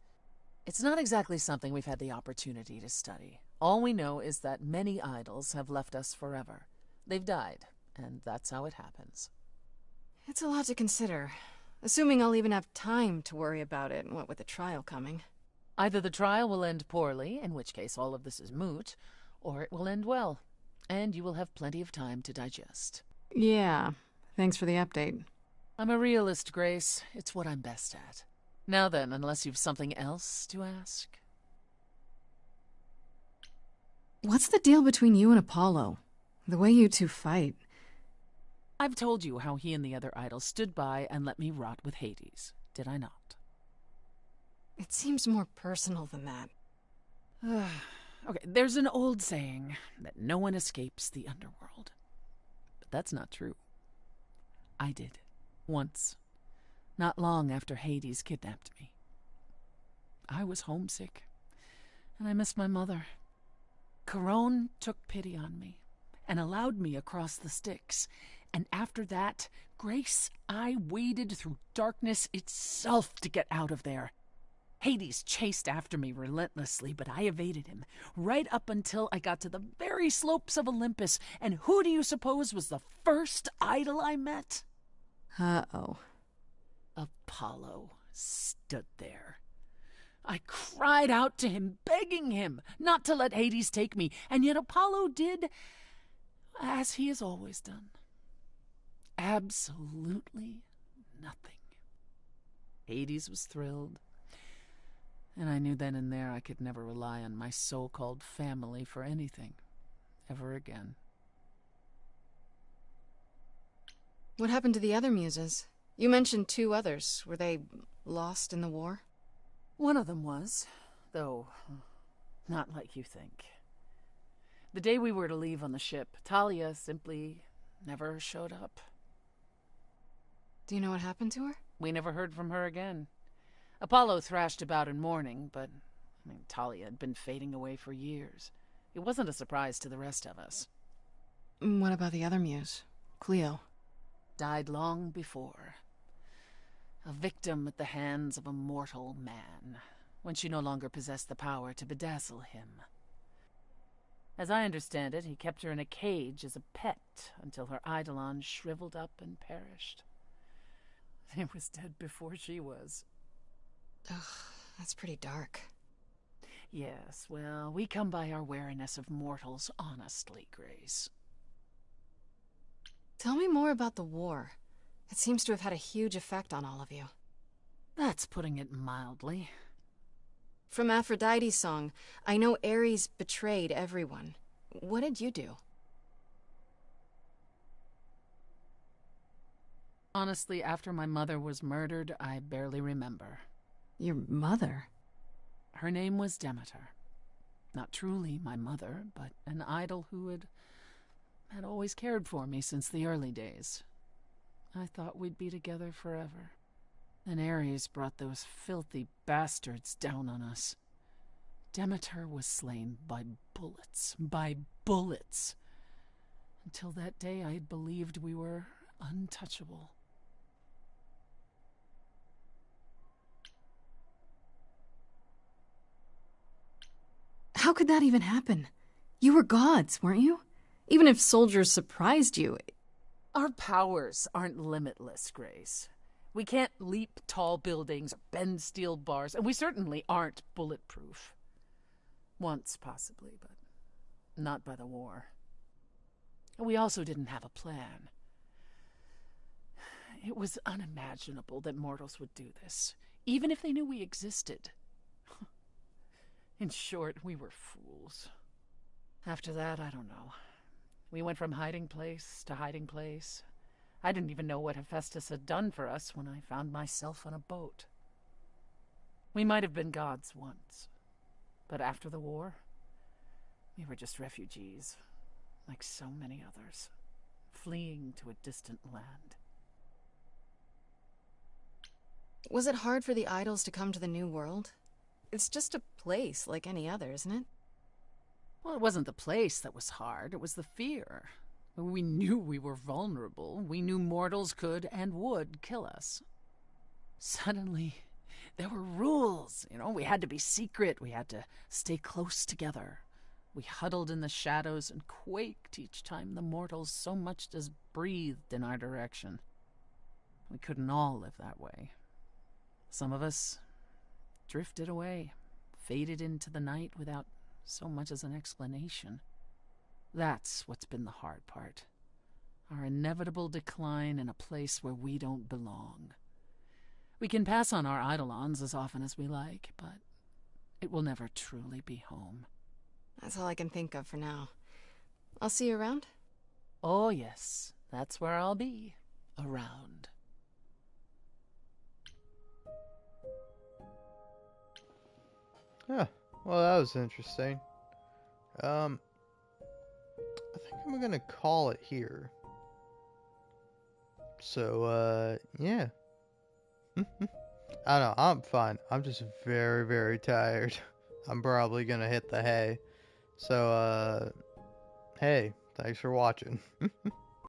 It's not exactly something we've had the opportunity to study. All we know is that many idols have left us forever. They've died, and that's how it happens. It's a lot to consider. Assuming I'll even have time to worry about it, what with the trial coming. Either the trial will end poorly, in which case all of this is moot, or it will end well, and you will have plenty of time to digest. Yeah, thanks for the update. I'm a realist, Grace. It's what I'm best at. Now then, unless you've something else to ask. What's the deal between you and Apollo? The way you two fight. I've told you how he and the other idols stood by and let me rot with Hades, did I not? It seems more personal than that. Okay, there's an old saying that no one escapes the underworld. But that's not true. I did. Once. Not long after Hades kidnapped me. I was homesick, and I missed my mother. Charon took pity on me and allowed me across the Styx. And after that, Grace, I waded through darkness itself to get out of there. Hades chased after me relentlessly, but I evaded him, right up until I got to the very slopes of Olympus. And who do you suppose was the first idol I met? Uh-oh. Apollo stood there. I cried out to him, begging him not to let Hades take me, and yet Apollo did as he has always done. Absolutely nothing. Hades was thrilled, and I knew then and there I could never rely on my so-called family for anything, ever again. What happened to the other muses? You mentioned 2 others. Were they lost in the war? One of them was, though not like you think. The day we were to leave on the ship, Talia simply never showed up. Do you know what happened to her? We never heard from her again. Apollo thrashed about in mourning, but Talia had been fading away for years. It wasn't a surprise to the rest of us. What about the other muse, Cleo? Died long before. A victim at the hands of a mortal man, when she no longer possessed the power to bedazzle him. As I understand it, he kept her in a cage as a pet until her eidolon shriveled up and perished. It was dead before she was. Ugh, that's pretty dark. Yes, well, we come by our wariness of mortals honestly, Grace. Tell me more about the war. It seems to have had a huge effect on all of you. That's putting it mildly. From Aphrodite's song, I know Ares betrayed everyone. What did you do? Honestly, after my mother was murdered, I barely remember. Your mother? Her name was Demeter. Not truly my mother, but an idol who had always cared for me since the early days. I thought we'd be together forever. Then Ares brought those filthy bastards down on us. Demeter was slain by bullets. By bullets. Until that day, I had believed we were untouchable. How could that even happen? You were gods, weren't you? Even if soldiers surprised you. Our powers aren't limitless, Grace. We can't leap tall buildings or bend steel bars, and we certainly aren't bulletproof. Once, possibly, but not by the war. We also didn't have a plan. It was unimaginable that mortals would do this, even if they knew we existed. In short, we were fools. After that, I don't know. We went from hiding place to hiding place. I didn't even know what Hephaestus had done for us when I found myself on a boat. We might have been gods once, but after the war, we were just refugees, like so many others, fleeing to a distant land. Was it hard for the idols to come to the New World? It's just a place like any other, isn't it? Well, it wasn't the place that was hard, it was the fear. We knew we were vulnerable. We knew mortals could and would kill us. Suddenly, there were rules. We had to be secret. We had to stay close together. We huddled in the shadows and quaked each time the mortals so much as breathed in our direction. We couldn't all live that way. Some of us drifted away, faded into the night without so much as an explanation. That's what's been the hard part. Our inevitable decline in a place where we don't belong. We can pass on our eidolons as often as we like, but it will never truly be home. That's all I can think of for now. I'll see you around? Oh, yes. That's where I'll be. Around. Yeah, well, that was interesting. I think I'm gonna call it here. So, yeah. I don't know, I'm fine. I'm just very, very tired. I'm probably gonna hit the hay. So, hey, thanks for watching.